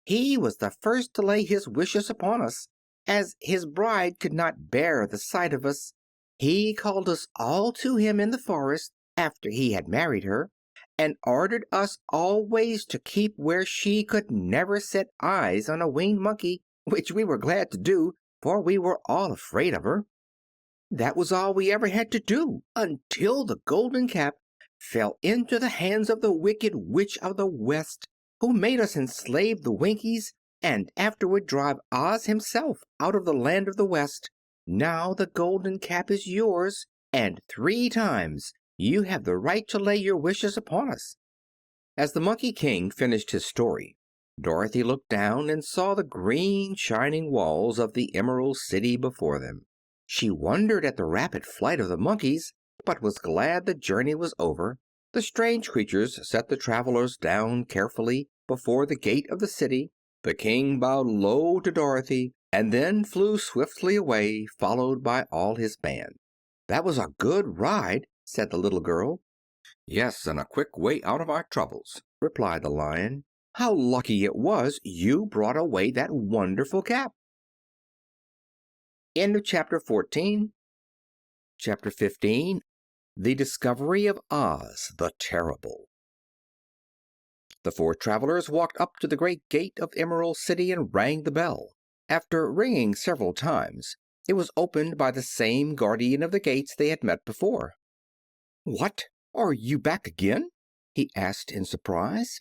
"he was the first to lay his wishes upon us. As his bride could not bear the sight of us, he called us all to him in the forest after he had married her, and ordered us always to keep where she could never set eyes on a winged monkey, which we were glad to do, for we were all afraid of her. That was all we ever had to do until the golden cap fell into the hands of the wicked Witch of the West, who made us enslave the Winkies and afterward drive Oz himself out of the land of the West. Now the golden cap is yours, and 3 times you have the right to lay your wishes upon us." As the Monkey King finished his story, Dorothy looked down and saw the green, shining walls of the Emerald City before them. She wondered at the rapid flight of the monkeys, but was glad the journey was over. The strange creatures set the travelers down carefully before the gate of the city. The king bowed low to Dorothy, and then flew swiftly away, followed by all his band. "That was a good ride," said the little girl. "Yes, and a quick way out of our troubles," replied the Lion. "How lucky it was you brought away that wonderful cap." End of chapter 14. Chapter 15. The Discovery of Oz the Terrible. The 4 travelers walked up to the great gate of Emerald City and rang the bell. After ringing several times, it was opened by the same guardian of the gates they had met before. "What? Are you back again?" he asked in surprise.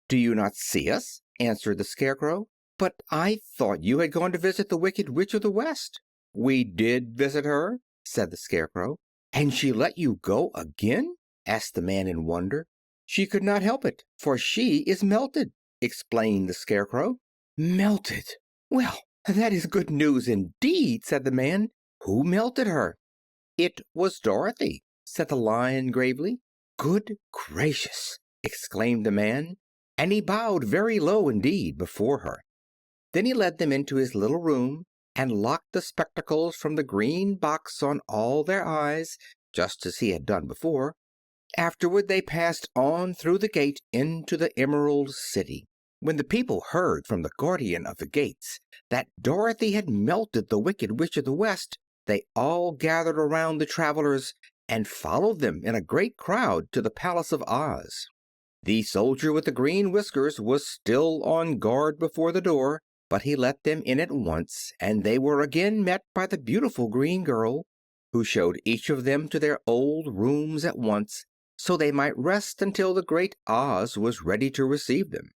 "Do you not see us?" answered the Scarecrow. "But I thought you had gone to visit the Wicked Witch of the West." "We did visit her," said the Scarecrow. "And she let you go again?" asked the man in wonder. "She could not help it, for she is melted," explained the Scarecrow. "Melted? Well, that is good news indeed," said the man. "Who melted her?" "It was Dorothy," said the Lion gravely. "Good gracious!" exclaimed the man, and he bowed very low indeed before her. Then he led them into his little room and locked the spectacles from the green box on all their eyes, just as he had done before. Afterward they passed on through the gate into the Emerald City. When the people heard from the guardian of the gates that Dorothy had melted the Wicked Witch of the West, they all gathered around the travelers and followed them in a great crowd to the palace of Oz. The soldier with the green whiskers was still on guard before the door, but he let them in at once, and they were again met by the beautiful green girl. who showed each of them to their old rooms at once, so they might rest until the great Oz was ready to receive them.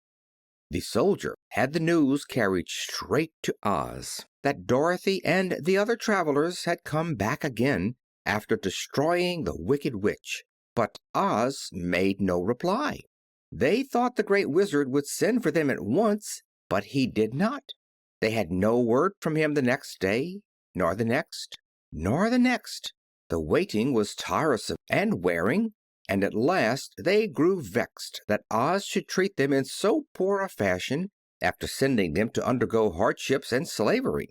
The soldier had the news carried straight to Oz that Dorothy and the other travelers had come back again after destroying the Wicked Witch, but Oz made no reply. They thought the Great Wizard would send for them at once, but he did not. They had no word from him the next day, nor the next, nor the next. The waiting was tiresome and wearing, and at last they grew vexed that Oz should treat them in so poor a fashion after sending them to undergo hardships and slavery.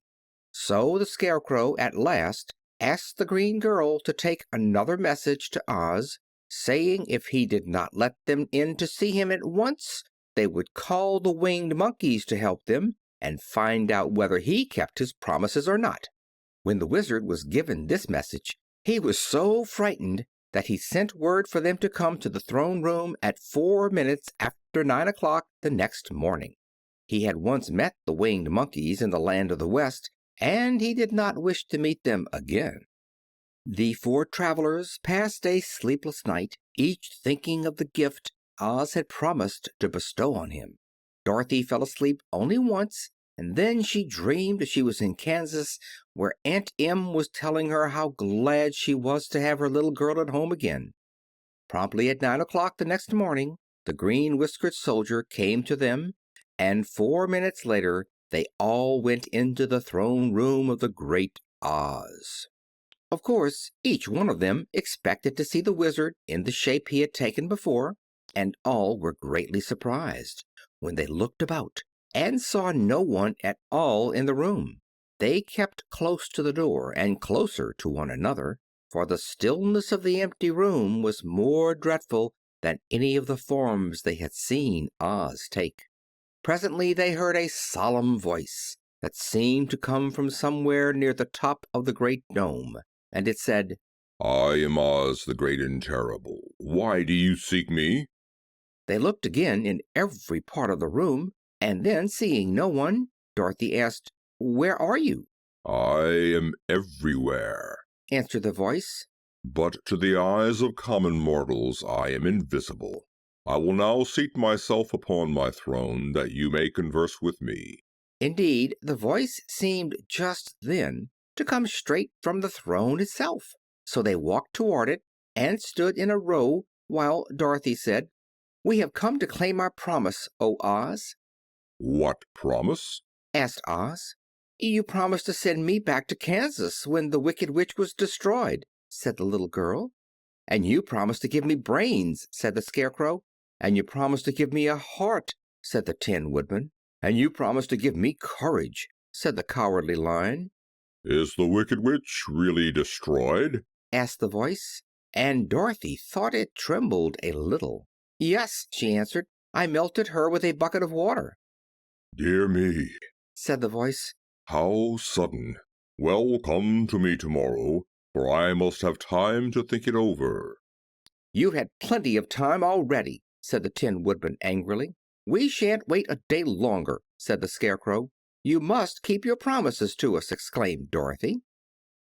So the Scarecrow at last asked the green girl to take another message to Oz, saying if he did not let them in to see him at once, they would call the winged monkeys to help them and find out whether he kept his promises or not. When the Wizard was given this message, he was so frightened that he sent word for them to come to the throne room at 4 minutes after 9 o'clock the next morning. He had once met the winged monkeys in the land of the West, and he did not wish to meet them again. The four travelers passed a sleepless night, each thinking of the gift Oz had promised to bestow on him. Dorothy fell asleep only once, and then she dreamed she was in Kansas, where Aunt Em was telling her how glad she was to have her little girl at home again. Promptly at 9 o'clock the next morning, the green-whiskered soldier came to them, and 4 minutes later they all went into the throne room of the great Oz. Of course, each one of them expected to see the Wizard in the shape he had taken before, and all were greatly surprised when they looked about and saw no one at all in the room. They kept close to the door and closer to one another, for the stillness of the empty room was more dreadful than any of the forms they had seen Oz take. Presently they heard a solemn voice that seemed to come from somewhere near the top of the great dome, and it said, "I am Oz the Great and Terrible. Why do you seek me?" They looked again in every part of the room, and then, seeing no one, Dorothy asked, "Where are you?" "I am everywhere," answered the voice. "but to the eyes of common mortals I am invisible. I will now seat myself upon my throne that you may converse with me." Indeed, the voice seemed just then to come straight from the throne itself. So they walked toward it and stood in a row while Dorothy said, "We have come to claim our promise, O Oz." "What promise?" asked Oz. "You promised to send me back to Kansas when the Wicked Witch was destroyed," said the little girl. "And you promised to give me brains," said the Scarecrow. "And you promised to give me a heart," said the Tin Woodman. "And you promised to give me courage," said the Cowardly Lion. "Is the Wicked Witch really destroyed?" asked the voice, and Dorothy thought it trembled a little. "Yes," she answered. "I melted her with a bucket of water." "Dear me," said the voice. "how sudden. Well, come to me tomorrow, for I must have time to think it over." "You've had plenty of time already," said the Tin Woodman angrily. "We shan't wait a day longer," said the Scarecrow. "You must keep your promises to us," exclaimed Dorothy.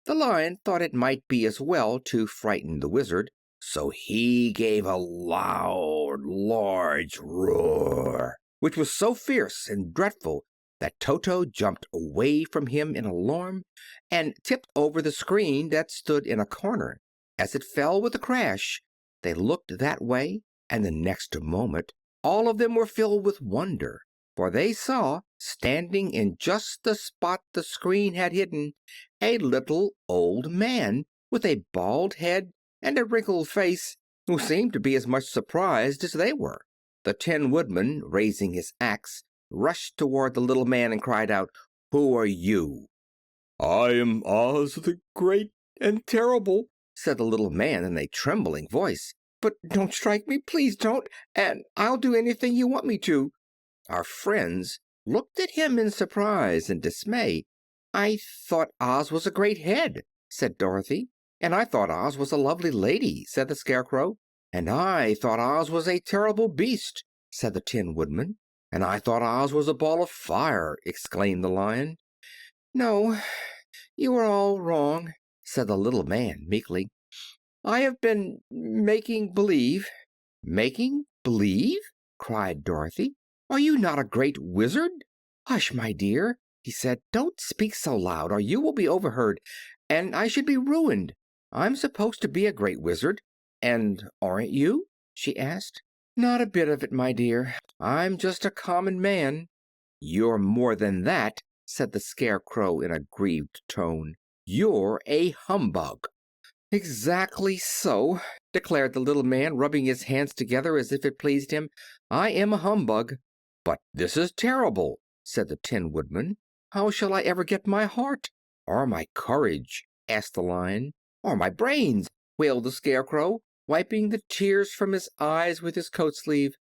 The Lion thought it might be as well to frighten the Wizard, so he gave a loud, large roar, which was so fierce and dreadful that Toto jumped away from him in alarm and tipped over the screen that stood in a corner. As it fell with a crash, they looked that way, and the next moment all of them were filled with wonder, for they saw, standing in just the spot the screen had hidden, a little old man with a bald head and a wrinkled face, who seemed to be as much surprised as they were. The Tin Woodman, raising his axe, rushed toward the little man and cried out, "Who are you?" "I am Oz the Great and Terrible," said the little man in a trembling voice. "But don't strike me, please don't, and I'll do anything you want me to." Our friends looked at him in surprise and dismay. "I thought Oz was a great head," said Dorothy. "And I thought Oz was a lovely lady," said the Scarecrow. "And I thought Oz was a terrible beast," said the Tin Woodman. "And I thought Oz was a ball of fire," exclaimed the Lion. "No, you are all wrong. said the little man meekly. "I have been making believe." "Making believe?" cried Dorothy. "Are you not a great wizard?" "Hush, my dear," he said. "Don't speak so loud, or you will be overheard, and I should be ruined. I'm supposed to be a great wizard." "And aren't you?" she asked. "Not a bit of it, my dear. I'm just a common man." "You're more than that," said the Scarecrow in a grieved tone. "You're a humbug." "Exactly so," declared the little man, rubbing his hands together as if it pleased him. "I am a humbug." "But this is terrible," said the Tin Woodman. "How shall I ever get my heart?" "Or my courage?" asked the Lion. "Or my brains?" wailed the Scarecrow, wiping the tears from his eyes with his coat sleeve.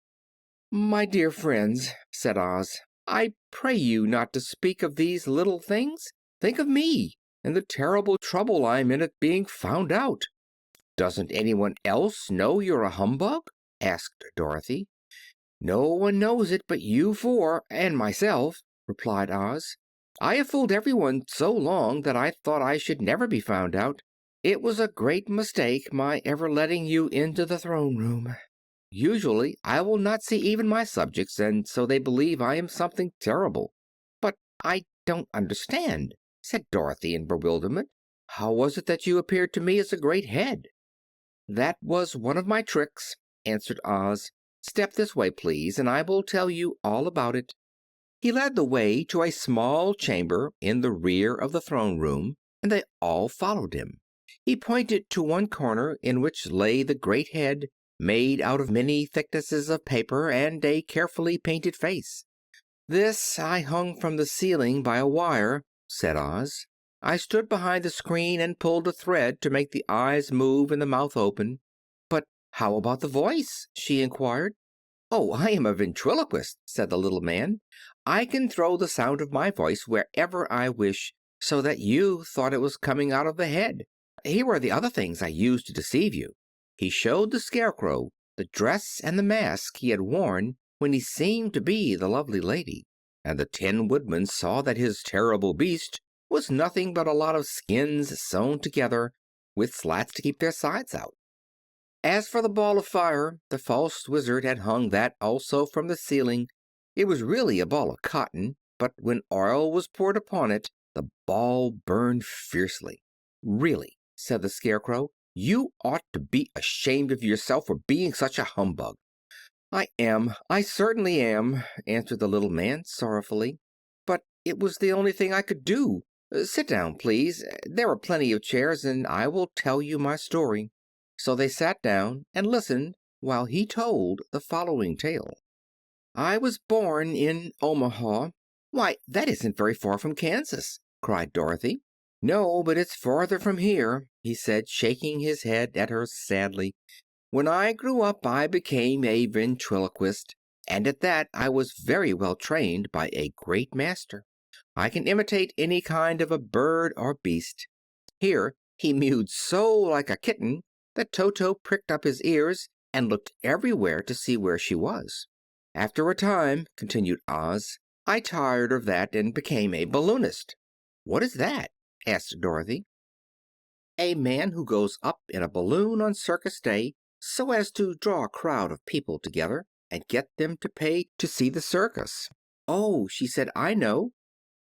"My dear friends," said Oz, "I pray you not to speak of these little things. Think of me, and the terrible trouble I'm in at being found out." "Doesn't anyone else know you're a humbug?" asked Dorothy. "No one knows it but you four and myself," replied Oz. "I have fooled everyone so long that I thought I should never be found out. It was a great mistake, my ever letting you into the throne room. Usually I will not see even my subjects, and so they believe I am something terrible." "But I don't understand," said Dorothy in bewilderment. "How was it that you appeared to me as a great head?" "That was one of my tricks," answered Oz. "Step this way, please, and I will tell you all about it." He led the way to a small chamber in the rear of the throne room, and they all followed him. He pointed to one corner in which lay the great head, made out of many thicknesses of paper and a carefully painted face. "This I hung from the ceiling by a wire," said Oz. "I stood behind the screen and pulled a thread to make the eyes move and the mouth open." "But how about the voice?" she inquired. "Oh, I am a ventriloquist," said the little man. "I can throw the sound of my voice wherever I wish, so that you thought it was coming out of the head. Here are the other things I used to deceive you." He showed the Scarecrow the dress and the mask he had worn when he seemed to be the lovely lady, and the Tin Woodman saw that his terrible beast was nothing but a lot of skins sewn together, with slats to keep their sides out. As for the ball of fire, the false wizard had hung that also from the ceiling. It was really a ball of cotton, but when oil was poured upon it, the ball burned fiercely. "Really," said the Scarecrow, "you ought to be ashamed of yourself for being such a humbug." I certainly am," answered the little man sorrowfully. "But it was the only thing I could do. Sit down, please. There are plenty of chairs, and I will tell you my story." So they sat down and listened while he told the following tale. "I was born in Omaha." "Why, that isn't very far from Kansas," cried Dorothy. "No, but it's farther from here," he said, shaking his head at her sadly. "When I grew up I became a ventriloquist, and at that I was very well trained by a great master. I can imitate any kind of a bird or beast." Here he mewed so like a kitten that Toto pricked up his ears and looked everywhere to see where she was. "After a time," continued Oz, "I tired of that and became a balloonist." "What is that?" asked Dorothy. "A man who goes up in a balloon on circus day so as to draw a crowd of people together and get them to pay to see the circus." "Oh," she said, "I know.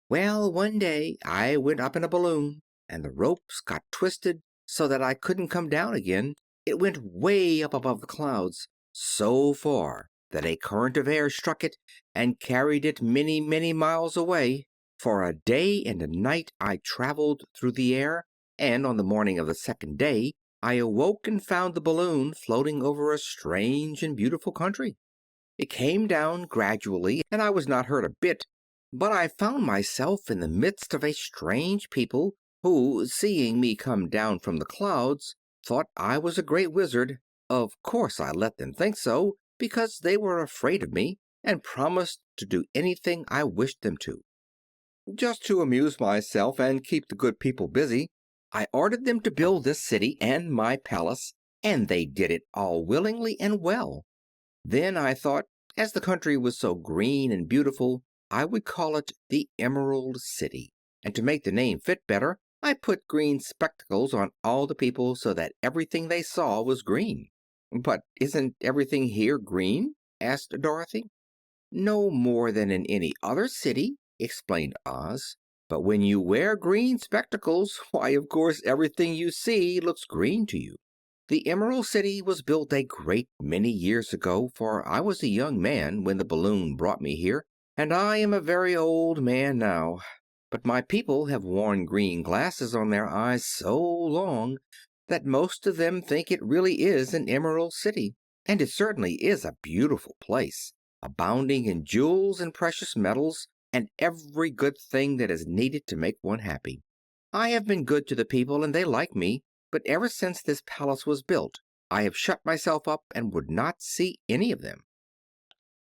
Well, one day I went up in a balloon, and the ropes got twisted so that I couldn't come down again. It went way up above the clouds, so far that a current of air struck it and carried it many, many miles away. For a day and a night I traveled through the air, and on the morning of the second day I awoke and found the balloon floating over a strange and beautiful country. It came down gradually, and I was not hurt a bit, but I found myself in the midst of a strange people who, seeing me come down from the clouds, thought I was a great wizard. Of course I let them think so, because they were afraid of me and promised to do anything I wished them to. Just to amuse myself and keep the good people busy, I ordered them to build this city and my palace, and they did it all willingly and well. Then I thought, as the country was so green and beautiful, I would call it the Emerald City, and to make the name fit better, I put green spectacles on all the people so that everything they saw was green." "But isn't everything here green?" asked Dorothy. "No more than in any other city," explained Oz. "But when you wear green spectacles, why, of course, everything you see looks green to you. The Emerald City was built a great many years ago, for I was a young man when the balloon brought me here, and I am a very old man now. But my people have worn green glasses on their eyes so long that most of them think it really is an Emerald City. And it certainly is a beautiful place, abounding in jewels and precious metals, and every good thing that is needed to make one happy. I have been good to the people and they like me, but ever since this palace was built, I have shut myself up and would not see any of them.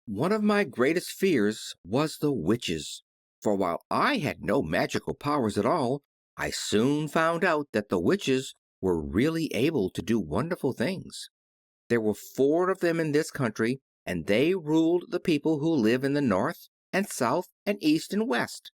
One of my greatest fears was the witches, for while I had no magical powers at all, I soon found out that the witches were really able to do wonderful things. There were 4 of them in this country, and they ruled the people who live in the north and south and east and west.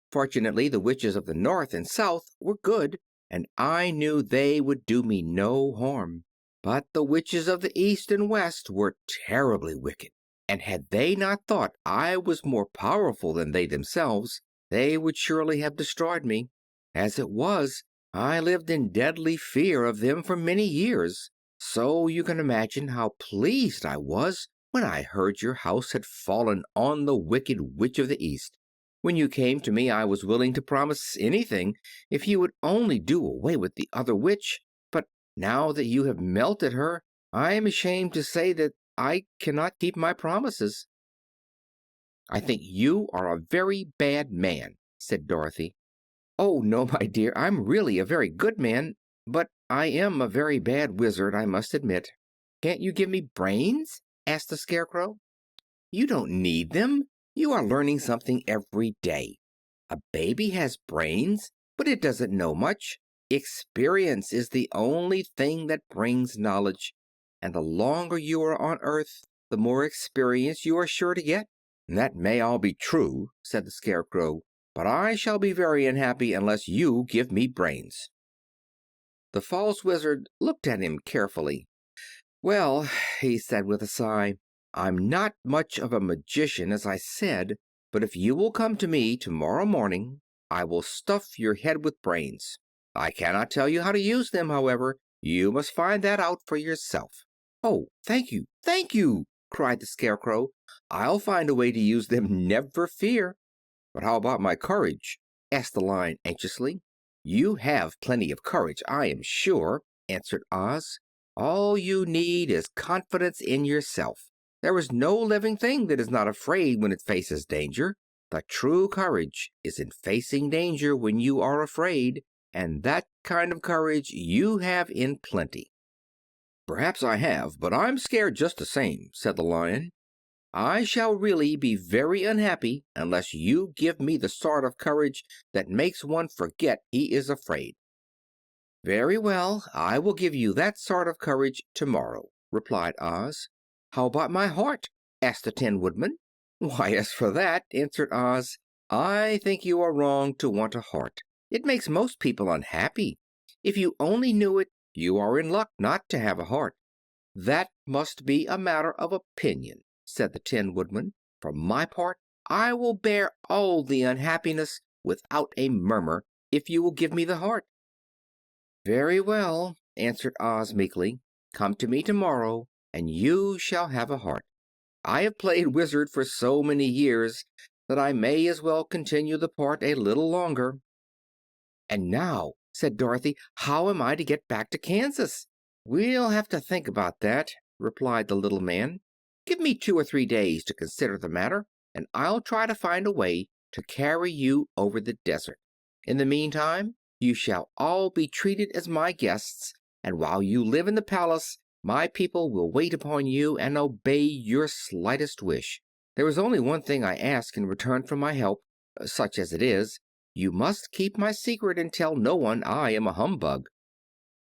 Fortunately, the witches of the north and south were good, and I knew they would do me no harm. But the witches of the east and west were terribly wicked, and had they not thought I was more powerful than they themselves, they would surely have destroyed me. As it was, I lived in deadly fear of them for many years, so you can imagine how pleased I was when I heard your house had fallen on the wicked witch of the east. When you came to me I was willing to promise anything if you would only do away with the other witch, but now that you have melted her, I am ashamed to say that I cannot keep my promises." "I think you are a very bad man," said Dorothy. "Oh, no, my dear, I'm really a very good man, but I am a very bad wizard, I must admit." "Can't you give me brains?" asked the Scarecrow. "You don't need them. You are learning something every day. A baby has brains, but it doesn't know much. Experience is the only thing that brings knowledge, and the longer you are on Earth, the more experience you are sure to get." "That may all be true," said the Scarecrow, "but I shall be very unhappy unless you give me brains." The false Wizard looked at him carefully. "Well," he said with a sigh, "I'm not much of a magician, as I said, but if you will come to me tomorrow morning, I will stuff your head with brains. I cannot tell you how to use them, however. You must find that out for yourself." "Oh, thank you!" cried the Scarecrow. "I'll find a way to use them, never fear." "But how about my courage?" asked the Lion anxiously. "You have plenty of courage, I am sure," answered Oz. "All you need is confidence in yourself. There is no living thing that is not afraid when it faces danger. The true courage is in facing danger when you are afraid, and that kind of courage you have in plenty." "Perhaps I have, but I'm scared just the same," said the Lion. "I shall really be very unhappy unless you give me the sort of courage that makes one forget he is afraid." "Very well, I will give you that sort of courage tomorrow," replied Oz. "How about my heart?" asked the Tin Woodman. "Why, as for that," answered Oz, "I think you are wrong to want a heart. It makes most people unhappy. If you only knew it, you are in luck not to have a heart." "That must be a matter of opinion," said the Tin Woodman. "For my part, I will bear all the unhappiness without a murmur, if you will give me the heart." "Very well," answered Oz meekly. "Come to me tomorrow, and you shall have a heart. I have played wizard for so many years that I may as well continue the part a little longer." "And now," said Dorothy, "how am I to get back to Kansas?" "We'll have to think about that," replied the little man. "Give me 2 or 3 days to consider the matter, and I'll try to find a way to carry you over the desert. In the meantime, you shall all be treated as my guests, and while you live in the palace, my people will wait upon you and obey your slightest wish. There is only one thing I ask in return for my help, such as it is. You must keep my secret and tell no one I am a humbug."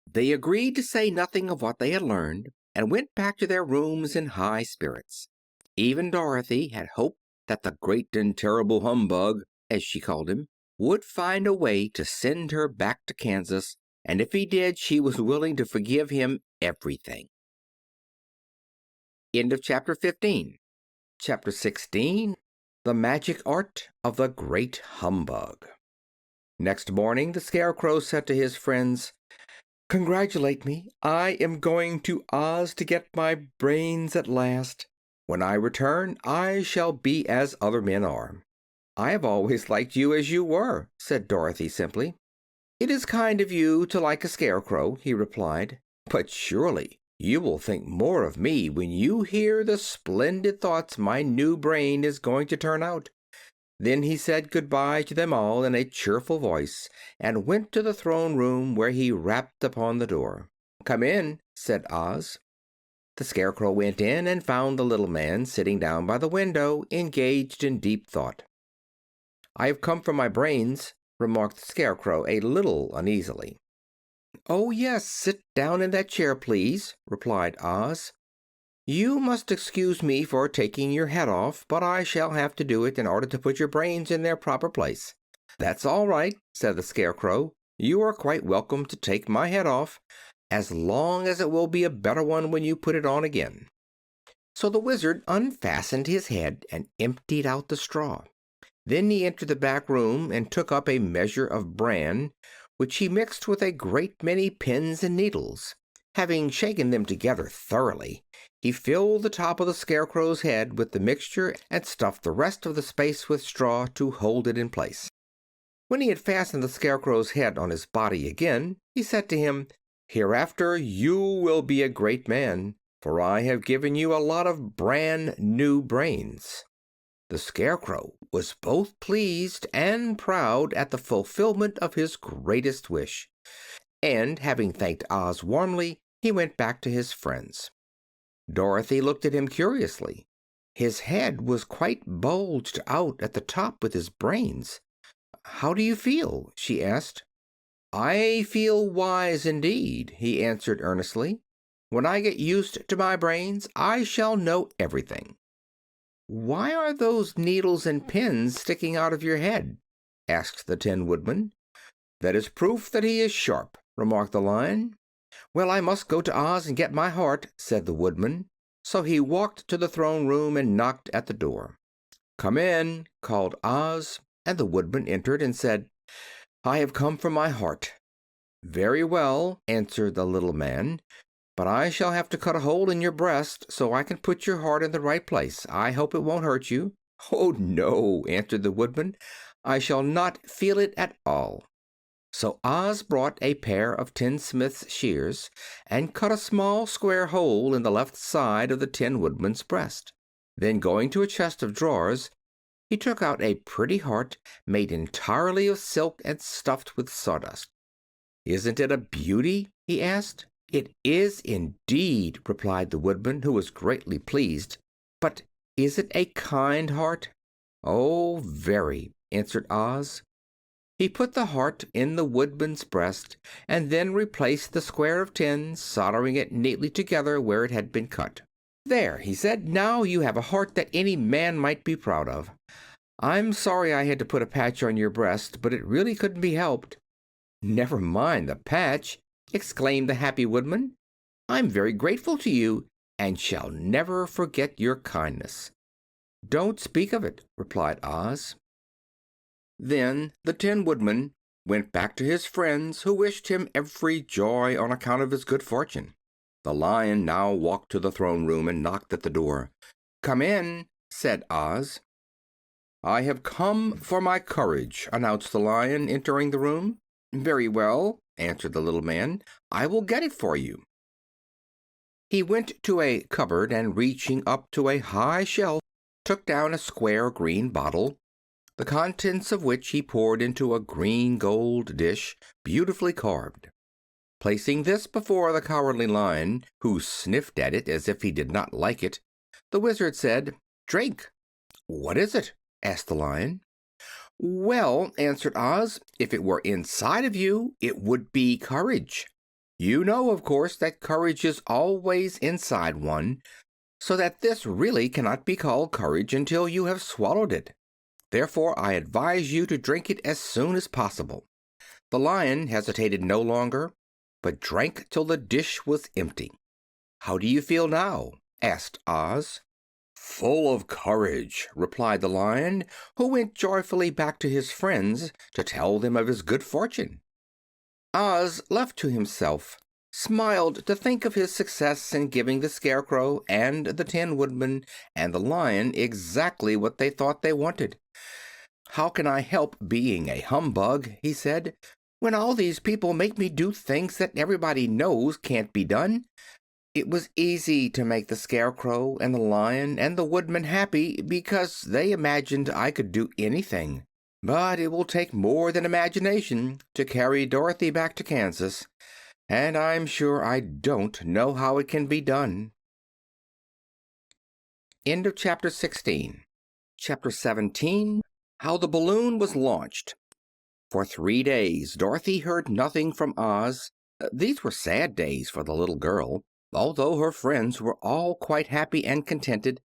They agreed to say nothing of what they had learned, and went back to their rooms in high spirits. Even Dorothy had hoped that the great and terrible humbug, as she called him, would find a way to send her back to Kansas, and if he did, she was willing to forgive him everything. End of chapter 15. Chapter 16. The Magic Art of the Great Humbug. Next morning, the Scarecrow said to his friends, "Congratulate me. I am going to Oz to get my brains at last. When I return, I shall be as other men are." "I have always liked you as you were," said Dorothy simply. "It is kind of you to like a scarecrow," he replied, "but surely you will think more of me when you hear the splendid thoughts my new brain is going to turn out." Then he said goodbye to them all in a cheerful voice and went to the throne room, where he rapped upon the door. "Come in," said Oz. The Scarecrow went in and found the little man sitting down by the window, engaged in deep thought. "I have come for my brains," remarked the Scarecrow a little uneasily. "Oh, yes, sit down in that chair, please," replied Oz. "You must excuse me for taking your head off, but I shall have to do it in order to put your brains in their proper place." "That's all right," said the Scarecrow. "You are quite welcome to take my head off, as long as it will be a better one when you put it on again." So the Wizard unfastened his head and emptied out the straw. Then he entered the back room and took up a measure of bran, which he mixed with a great many pins and needles. Having shaken them together thoroughly, he filled the top of the Scarecrow's head with the mixture and stuffed the rest of the space with straw to hold it in place. When he had fastened the Scarecrow's head on his body again, he said to him, "Hereafter you will be a great man, for I have given you a lot of brand new brains." The Scarecrow was both pleased and proud at the fulfillment of his greatest wish, and having thanked Oz warmly, he went back to his friends. Dorothy looked at him curiously. His head was quite bulged out at the top with his brains. "How do you feel?" she asked. "I feel wise indeed," he answered earnestly. "When I get used to my brains, I shall know everything." "Why are those needles and pins sticking out of your head?" asked the Tin Woodman. "That is proof that he is sharp," remarked the Lion. "Well, I must go to Oz and get my heart," said the Woodman. So he walked to the throne room and knocked at the door. "Come in," called Oz, and the Woodman entered and said, "I have come for my heart." "Very well," answered the little man, "but I shall have to cut a hole in your breast so I can put your heart in the right place. I hope it won't hurt you." "Oh, no," answered the Woodman. "I shall not feel it at all." So Oz brought a pair of tinsmith's shears and cut a small square hole in the left side of the Tin Woodman's breast. Then, going to a chest of drawers, he took out a pretty heart made entirely of silk and stuffed with sawdust. "Isn't it a beauty?" he asked. "It is indeed," replied the Woodman, who was greatly pleased. "But is it a kind heart?" "Oh, very," answered Oz. He put the heart in the Woodman's breast and then replaced the square of tin, soldering it neatly together where it had been cut. "There," he said, "now you have a heart that any man might be proud of. I'm sorry I had to put a patch on your breast, but it really couldn't be helped." "Never mind the patch," exclaimed the happy Woodman. "I'm very grateful to you, and shall never forget your kindness." "Don't speak of it," replied Oz. Then the Tin Woodman went back to his friends, who wished him every joy on account of his good fortune. The Lion now walked to the throne room and knocked at the door. "Come in," said Oz. "I have come for my courage," announced the Lion, entering the room. "Very well," answered the little man. "I will get it for you." He went to a cupboard and, reaching up to a high shelf, took down a square green bottle, the contents of which he poured into a green gold dish, beautifully carved. Placing this before the Cowardly Lion, who sniffed at it as if he did not like it, the Wizard said, "Drink." "What is it?" asked the Lion. "Well," answered Oz, "if it were inside of you, it would be courage. You know, of course, that courage is always inside one, so that this really cannot be called courage until you have swallowed it." Therefore, I advise you to drink it as soon as possible." The Lion hesitated no longer, but drank till the dish was empty. "How do you feel now?" asked Oz. "Full of courage," replied the Lion, who went joyfully back to his friends to tell them of his good fortune. Oz, left to himself, smiled to think of his success in giving the Scarecrow and the Tin Woodman and the Lion exactly what they thought they wanted. "How can I help being a humbug," he said, "when all these people make me do things that everybody knows can't be done? It was easy to make the Scarecrow and the Lion and the Woodman happy because they imagined I could do anything. But it will take more than imagination to carry Dorothy back to Kansas, and I'm sure I don't know how it can be done." End of chapter 16. Chapter 17. How the Balloon was Launched. For 3 days Dorothy heard nothing from Oz. These were sad days for the little girl, although her friends were all quite happy and contented.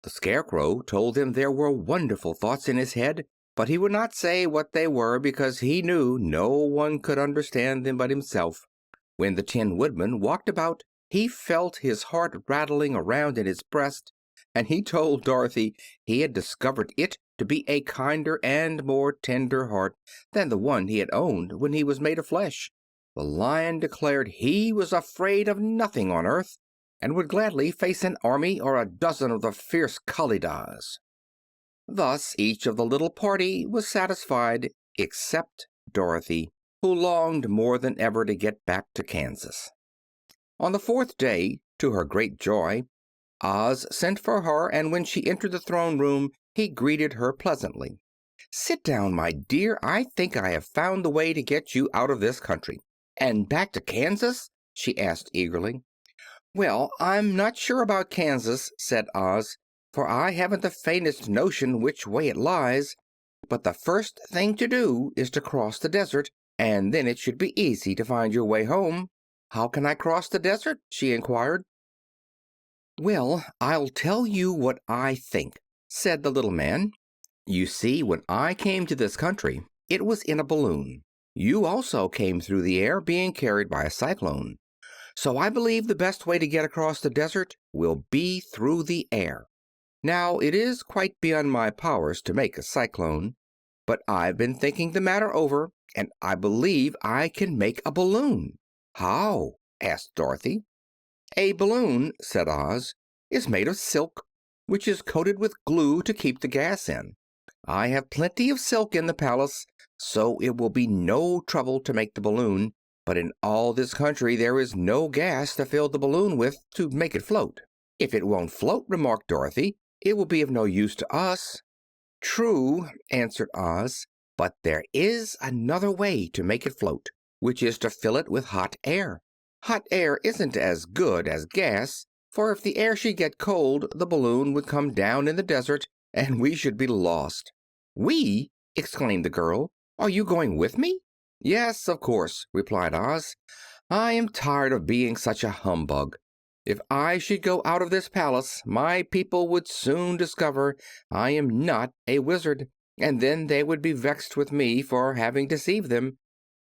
The Scarecrow told them there were wonderful thoughts in his head, but he would not say what they were because he knew no one could understand them but himself. When the Tin Woodman walked about, he felt his heart rattling around in his breast, and he told Dorothy he had discovered it to be a kinder and more tender heart than the one he had owned when he was made of flesh. The Lion declared he was afraid of nothing on earth, and would gladly face an army or a dozen of the fierce Kalidahs. Thus each of the little party was satisfied except Dorothy, who longed more than ever to get back to Kansas. On the 4th day, to her great joy, Oz sent for her, and when she entered the throne room he greeted her pleasantly. "Sit down, my dear. I think I have found the way to get you out of this country." "And back to Kansas?" she asked eagerly. "Well, I'm not sure about Kansas," said Oz, "for I haven't the faintest notion which way it lies. But the first thing to do is to cross the desert, and then it should be easy to find your way home." "How can I cross the desert?" she inquired. "Well, I'll tell you what I think," said the little man. "You see, when I came to this country, it was in a balloon. You also came through the air, being carried by a cyclone. So I believe the best way to get across the desert will be through the air. Now, it is quite beyond my powers to make a cyclone, but I've been thinking the matter over, and I believe I can make a balloon." "How?" asked Dorothy. "A balloon," said Oz, "is made of silk, which is coated with glue to keep the gas in. I have plenty of silk in the palace, so it will be no trouble to make the balloon, but in all this country there is no gas to fill the balloon with to make it float." "If it won't float," remarked Dorothy, "it will be of no use to us." "True," answered Oz, "but there is another way to make it float, which is to fill it with hot air. Hot air isn't as good as gas, for if the air should get cold the balloon would come down in the desert and we should be lost." "We!" exclaimed the girl. "Are you going with me?" "Yes, of course," replied Oz. "I am tired of being such a humbug. If I should go out of this palace my people would soon discover I am not a wizard, and then they would be vexed with me for having deceived them.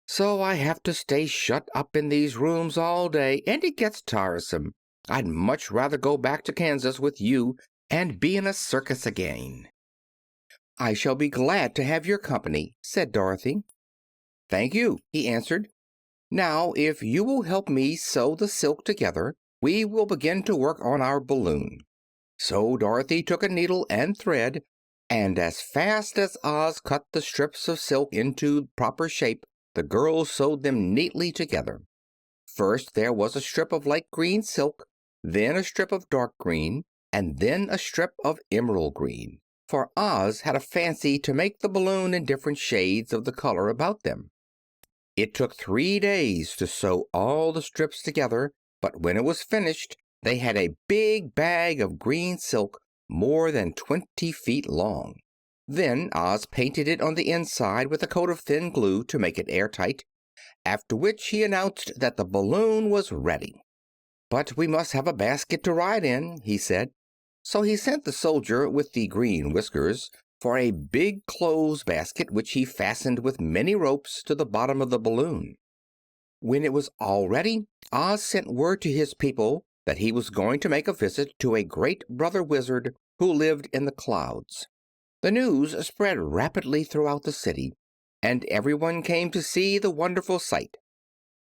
So I have to stay shut up in these rooms all day, and it gets tiresome. I'd much rather go back to Kansas with you and be in a circus again." "I shall be glad to have your company," said Dorothy. "Thank you," he answered. "Now, if you will help me sew the silk together, we will begin to work on our balloon." So Dorothy took a needle and thread, and as fast as Oz cut the strips of silk into proper shape, the girls sewed them neatly together. First there was a strip of light green silk, then a strip of dark green, and then a strip of emerald green, for Oz had a fancy to make the balloon in different shades of the color about them. It took 3 days to sew all the strips together, but when it was finished they had a big bag of green silk more than 20 feet long. Then Oz painted it on the inside with a coat of thin glue to make it airtight, after which he announced that the balloon was ready. "But we must have a basket to ride in," he said. So he sent the soldier with the green whiskers for a big clothes basket which he fastened with many ropes to the bottom of the balloon. When it was all ready, Oz sent word to his people that he was going to make a visit to a great brother wizard who lived in the clouds. The news spread rapidly throughout the city, and everyone came to see the wonderful sight.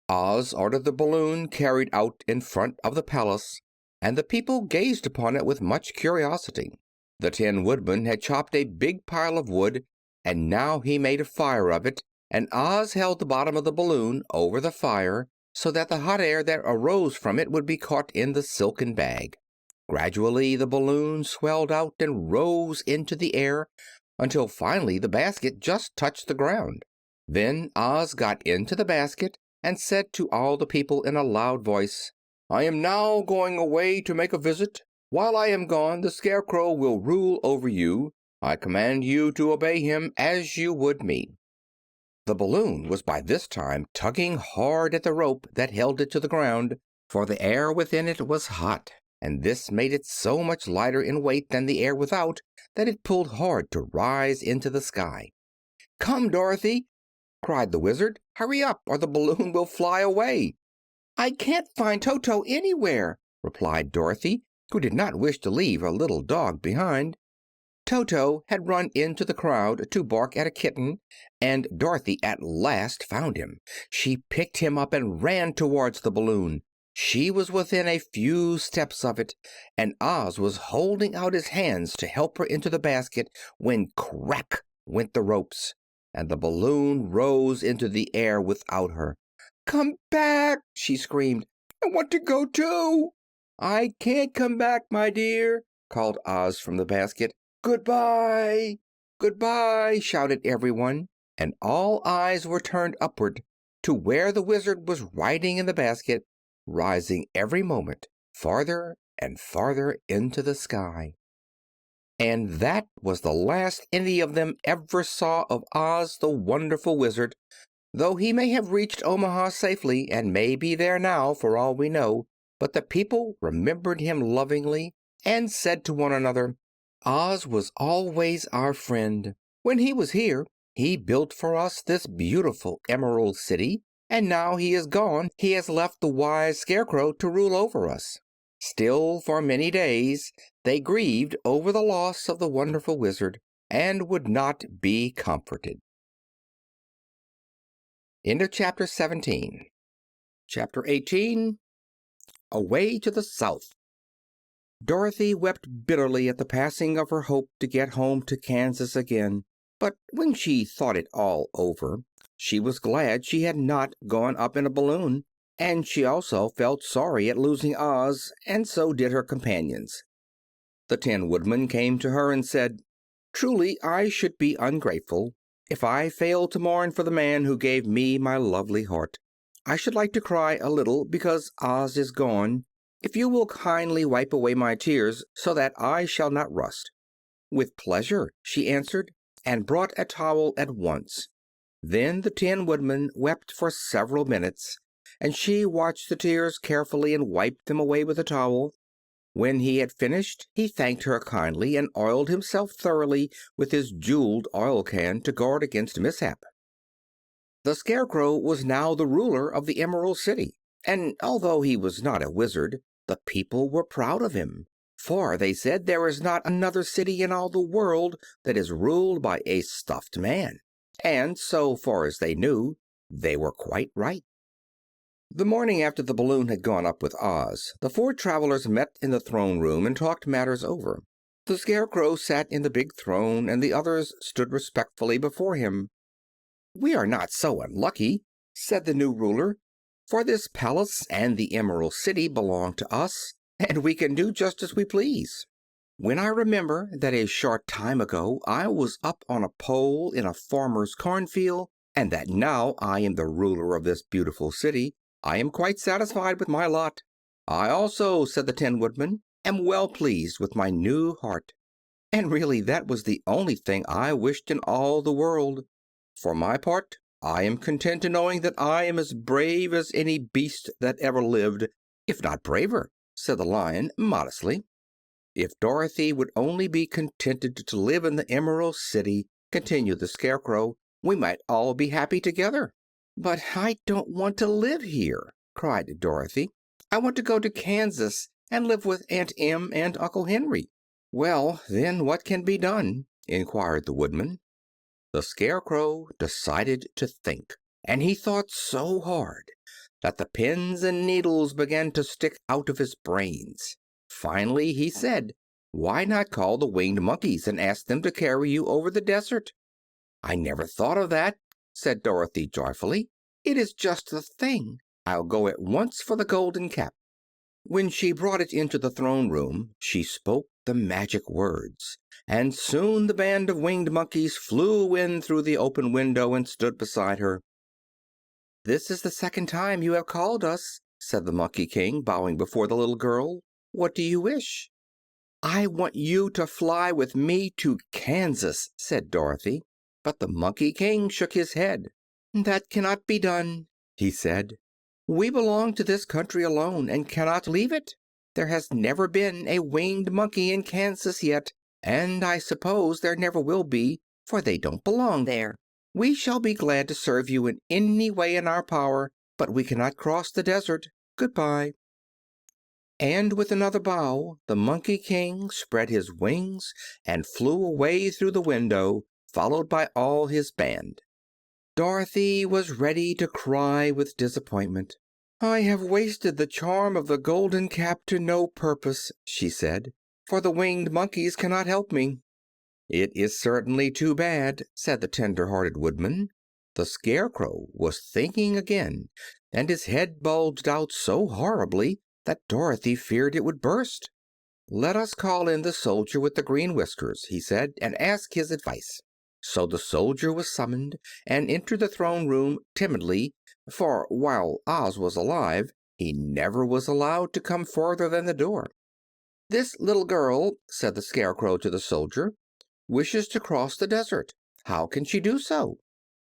Oz ordered the balloon carried out in front of the palace, and the people gazed upon it with much curiosity. The Tin Woodman had chopped a big pile of wood, and now he made a fire of it, and Oz held the bottom of the balloon over the fire so that the hot air that arose from it would be caught in the silken bag. Gradually the balloon swelled out and rose into the air until finally the basket just touched the ground. Then Oz got into the basket and said to all the people in a loud voice, "I am now going away to make a visit. While I am gone, the Scarecrow will rule over you. I command you to obey him as you would me." The balloon was by this time tugging hard at the rope that held it to the ground, for the air within it was hot, and this made it so much lighter in weight than the air without that it pulled hard to rise into the sky. "Come, Dorothy!" cried the Wizard. "Hurry up, or the balloon will fly away." "I can't find Toto anywhere," replied Dorothy, who did not wish to leave her little dog behind. Toto had run into the crowd to bark at a kitten, and Dorothy at last found him. She picked him up and ran towards the balloon. She was within a few steps of it, and Oz was holding out his hands to help her into the basket when crack went the ropes, and the balloon rose into the air without her. "Come back!" she screamed. "I want to go too." "I can't come back, my dear," called Oz from the basket. "Goodbye!" "Goodbye!" shouted everyone, and all eyes were turned upward to where the Wizard was riding in the basket, rising every moment farther and farther into the sky. And that was the last any of them ever saw of Oz the Wonderful Wizard, though he may have reached Omaha safely and may be there now for all we know. But the people remembered him lovingly and said to one another, "Oz was always our friend. When he was here, he built for us this beautiful Emerald City, and now he is gone he has left the wise Scarecrow to rule over us." Still, for many days they grieved over the loss of the wonderful Wizard and would not be comforted. End of chapter 17. Chapter 18. Away to the South. Dorothy wept bitterly at the passing of her hope to get home to Kansas again, but when she thought it all over, she was glad she had not gone up in a balloon, and she also felt sorry at losing Oz, and so did her companions. The Tin Woodman came to her and said, "Truly I should be ungrateful if I failed to mourn for the man who gave me my lovely heart. I should like to cry a little because Oz is gone, if you will kindly wipe away my tears so that I shall not rust." "With pleasure," she answered, and brought a towel at once. Then the Tin Woodman wept for several minutes, and she watched the tears carefully and wiped them away with the towel. When he had finished, he thanked her kindly and oiled himself thoroughly with his jeweled oil can to guard against mishap. The Scarecrow was now the ruler of the Emerald City, and although he was not a wizard, the people were proud of him. For, they said, there is not another city in all the world that is ruled by a stuffed man. And, so far as they knew, they were quite right. The morning after the balloon had gone up with Oz, the four travelers met in the throne room and talked matters over. The Scarecrow sat in the big throne, and the others stood respectfully before him. "We are not so unlucky," said the new ruler, "for this palace and the Emerald City belong to us, and we can do just as we please. When I remember that a short time ago I was up on a pole in a farmer's cornfield, and that now I am the ruler of this beautiful city, I am quite satisfied with my lot." "I also," said the Tin Woodman, "am well pleased with my new heart. And really that was the only thing I wished in all the world. For my part, I am content in knowing that I am as brave as any beast that ever lived, if not braver," said the Lion modestly. If Dorothy would only be contented to live in the Emerald City," continued the Scarecrow, "we might all be happy together." "But I don't want to live here," cried Dorothy. "I want to go to Kansas and live with Aunt Em and Uncle Henry." "Well, then, what can be done?" inquired the Woodman. The Scarecrow decided to think, and he thought so hard that the pins and needles began to stick out of his brains. Finally he said, "Why not call the winged monkeys and ask them to carry you over the desert?" "I never thought of that," said Dorothy joyfully. "It is just the thing. I'll go at once for the golden cap." When she brought it into the throne room she spoke the magic words, and soon the band of winged monkeys flew in through the open window and stood beside her. "This is the second time you have called us," said the Monkey King, bowing before the little girl. "What do you wish?" "I want you to fly with me to Kansas," said Dorothy. But the Monkey King shook his head. "That cannot be done," he said. "We belong to this country alone and cannot leave it. There has never been a winged monkey in Kansas yet, and I suppose there never will be, for they don't belong there. We shall be glad to serve you in any way in our power, but we cannot cross the desert. Goodbye." And with another bow the Monkey King spread his wings and flew away through the window, followed by all his band. Dorothy was ready to cry with disappointment. "I have wasted the charm of the golden cap to no purpose," she said, "for the winged monkeys cannot help me." "It is certainly too bad," said the tender-hearted Woodman. The Scarecrow was thinking again, and his head bulged out so horribly that Dorothy feared it would burst. "Let us call in the soldier with the green whiskers," he said, "and ask his advice." So the soldier was summoned and entered the throne room timidly, for while Oz was alive he never was allowed to come farther than the door. "This little girl," said the Scarecrow to the soldier, "wishes to cross the desert. How can she do so?"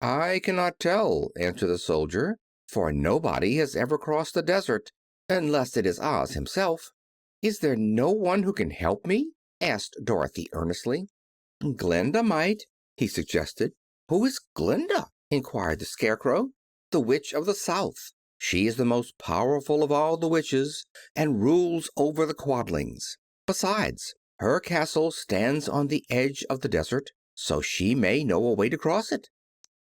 "I cannot tell," answered the soldier, "for nobody has ever crossed the desert, unless it is Oz himself." "Is there no one who can help me?" asked Dorothy earnestly. "Glinda might," he suggested. "Who is Glinda?" inquired the Scarecrow. "The Witch of the South. She is the most powerful of all the witches and rules over the Quadlings. Besides, her castle stands on the edge of the desert, so she may know a way to cross it."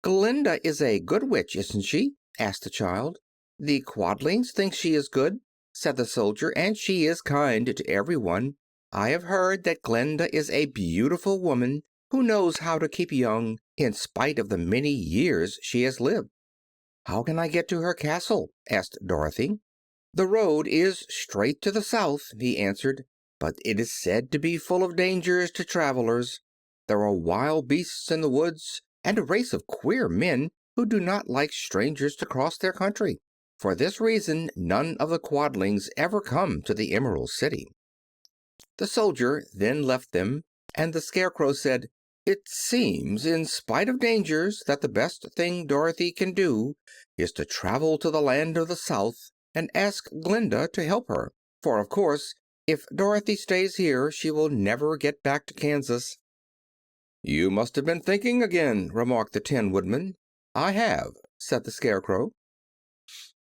"Glinda is a good witch, isn't she?" asked the child. "The Quadlings think she is good," said the soldier, "and she is kind to everyone. I have heard that Glinda is a beautiful woman who knows how to keep young in spite of the many years she has lived." "How can I get to her castle?" asked Dorothy. "The road is straight to the south," he answered, "but it is said to be full of dangers to travelers. There are wild beasts in the woods and a race of queer men who do not like strangers to cross their country. For this reason none of the Quadlings ever come to the Emerald City." The soldier then left them, and the Scarecrow said, "It seems, in spite of dangers, that the best thing Dorothy can do is to travel to the land of the South and ask Glinda to help her. For, of course, if Dorothy stays here she will never get back to Kansas." "You must have been thinking again," remarked the Tin Woodman. "I have," said the Scarecrow.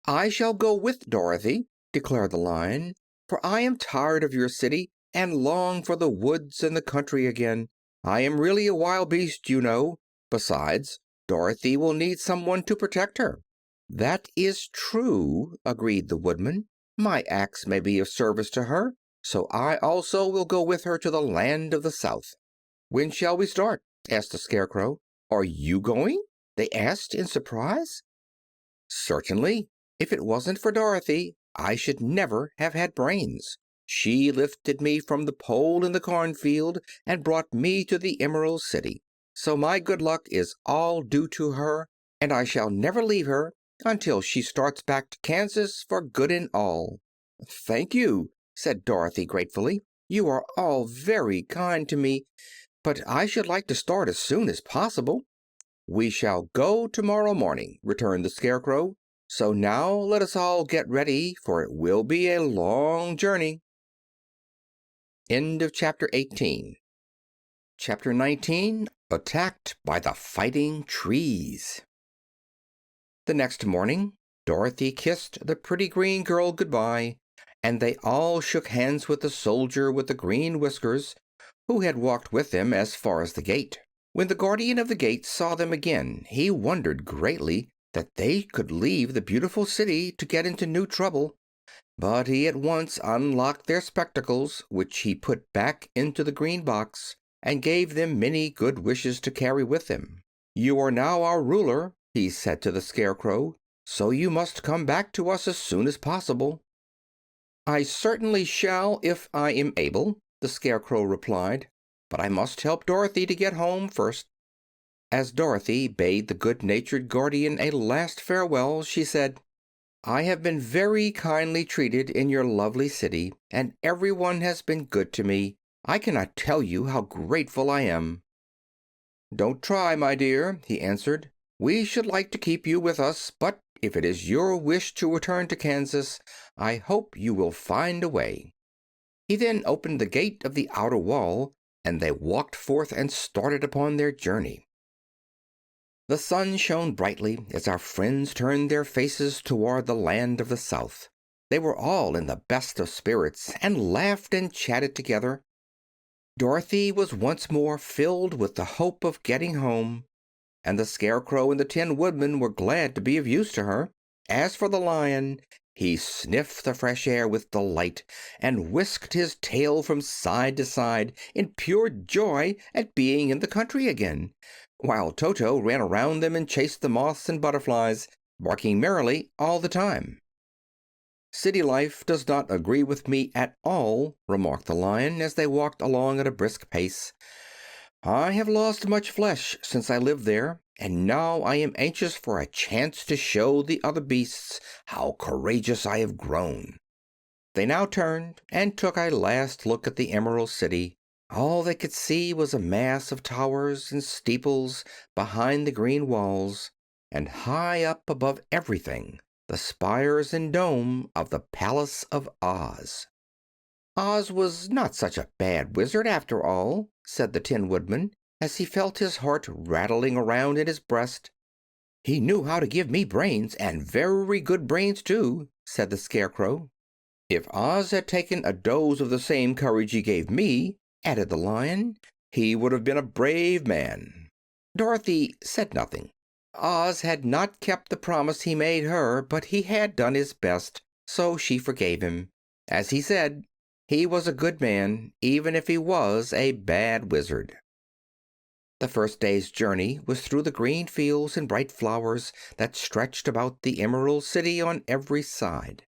"I shall go with Dorothy," declared the Lion, "for I am tired of your city and long for the woods and the country again. I am really a wild beast, you know. Besides, Dorothy will need someone to protect her." "That is true," agreed the Woodman. "My axe may be of service to her, so I also will go with her to the land of the South." "When shall we start?" asked the Scarecrow. "Are you going?" they asked in surprise. "Certainly. If it wasn't for Dorothy, I should never have had brains. She lifted me from the pole in the cornfield and brought me to the Emerald City. So my good luck is all due to her, and I shall never leave her until she starts back to Kansas for good and all." "Thank you," said Dorothy gratefully. "You are all very kind to me, but I should like to start as soon as possible." "We shall go tomorrow morning," returned the Scarecrow. "So now let us all get ready, for it will be a long journey." End of chapter 18. Chapter 19, Attacked by the Fighting Trees. The next morning, Dorothy kissed the pretty green girl goodbye, and they all shook hands with the soldier with the green whiskers, who had walked with them as far as the gate. When the guardian of the gate saw them again, he wondered greatly that they could leave the beautiful city to get into new trouble, but he at once unlocked their spectacles, which he put back into the green box, and gave them many good wishes to carry with them. "You are now our ruler," he said to the Scarecrow, "so you must come back to us as soon as possible." "I certainly shall if I am able," the Scarecrow replied, "but I must help Dorothy to get home first." As Dorothy bade the good-natured guardian a last farewell, she said, "I have been very kindly treated in your lovely city, and everyone has been good to me. I cannot tell you how grateful I am." "Don't try, my dear," he answered. "We should like to keep you with us, but if it is your wish to return to Kansas, I hope you will find a way." He then opened the gate of the outer wall, and they walked forth and started upon their journey. The sun shone brightly as our friends turned their faces toward the land of the South. They were all in the best of spirits and laughed and chatted together. Dorothy was once more filled with the hope of getting home, and the Scarecrow and the Tin Woodman were glad to be of use to her. As for the Lion, he sniffed the fresh air with delight and whisked his tail from side to side in pure joy at being in the country again, while Toto ran around them and chased the moths and butterflies, barking merrily all the time. "City life does not agree with me at all," remarked the Lion as they walked along at a brisk pace. "I have lost much flesh since I lived there, and now I am anxious for a chance to show the other beasts how courageous I have grown." They now turned and took a last look at the Emerald City. All they could see was a mass of towers and steeples behind the green walls, and high up above everything the spires and dome of the Palace of Oz. "Oz was not such a bad wizard, after all," said the Tin Woodman, as he felt his heart rattling around in his breast. "He knew how to give me brains, and very good brains, too," said the Scarecrow. "If Oz had taken a dose of the same courage he gave me," added the Lion, "he would have been a brave man." Dorothy said nothing. Oz had not kept the promise he made her, but he had done his best, so she forgave him. As he said, he was a good man, even if he was a bad wizard. The first day's journey was through the green fields and bright flowers that stretched about the Emerald City on every side.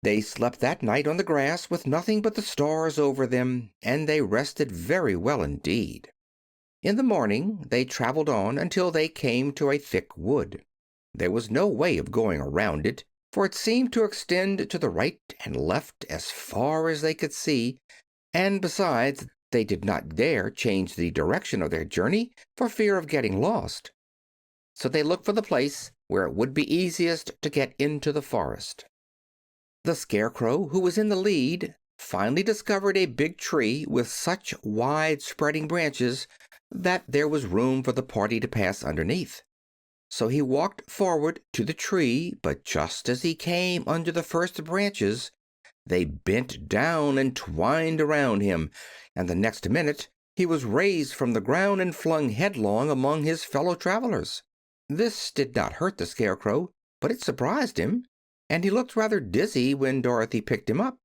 They slept that night on the grass with nothing but the stars over them, and they rested very well indeed. In the morning they traveled on until they came to a thick wood. There was no way of going around it, for it seemed to extend to the right and left as far as they could see, and besides, they did not dare change the direction of their journey for fear of getting lost. So they looked for the place where it would be easiest to get into the forest. The Scarecrow, who was in the lead, finally discovered a big tree with such wide-spreading branches that there was room for the party to pass underneath. So he walked forward to the tree, but just as he came under the first branches, they bent down and twined around him, and the next minute he was raised from the ground and flung headlong among his fellow travelers. This did not hurt the Scarecrow, but it surprised him, and he looked rather dizzy when Dorothy picked him up.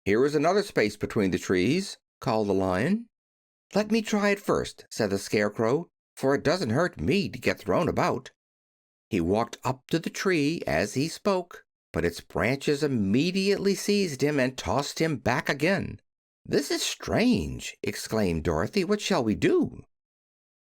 "Here is another space between the trees," called the Lion. "Let me try it first," said the Scarecrow, "for it doesn't hurt me to get thrown about." He walked up to the tree as he spoke, but its branches immediately seized him and tossed him back again. "This is strange!" exclaimed Dorothy. "What shall we do?"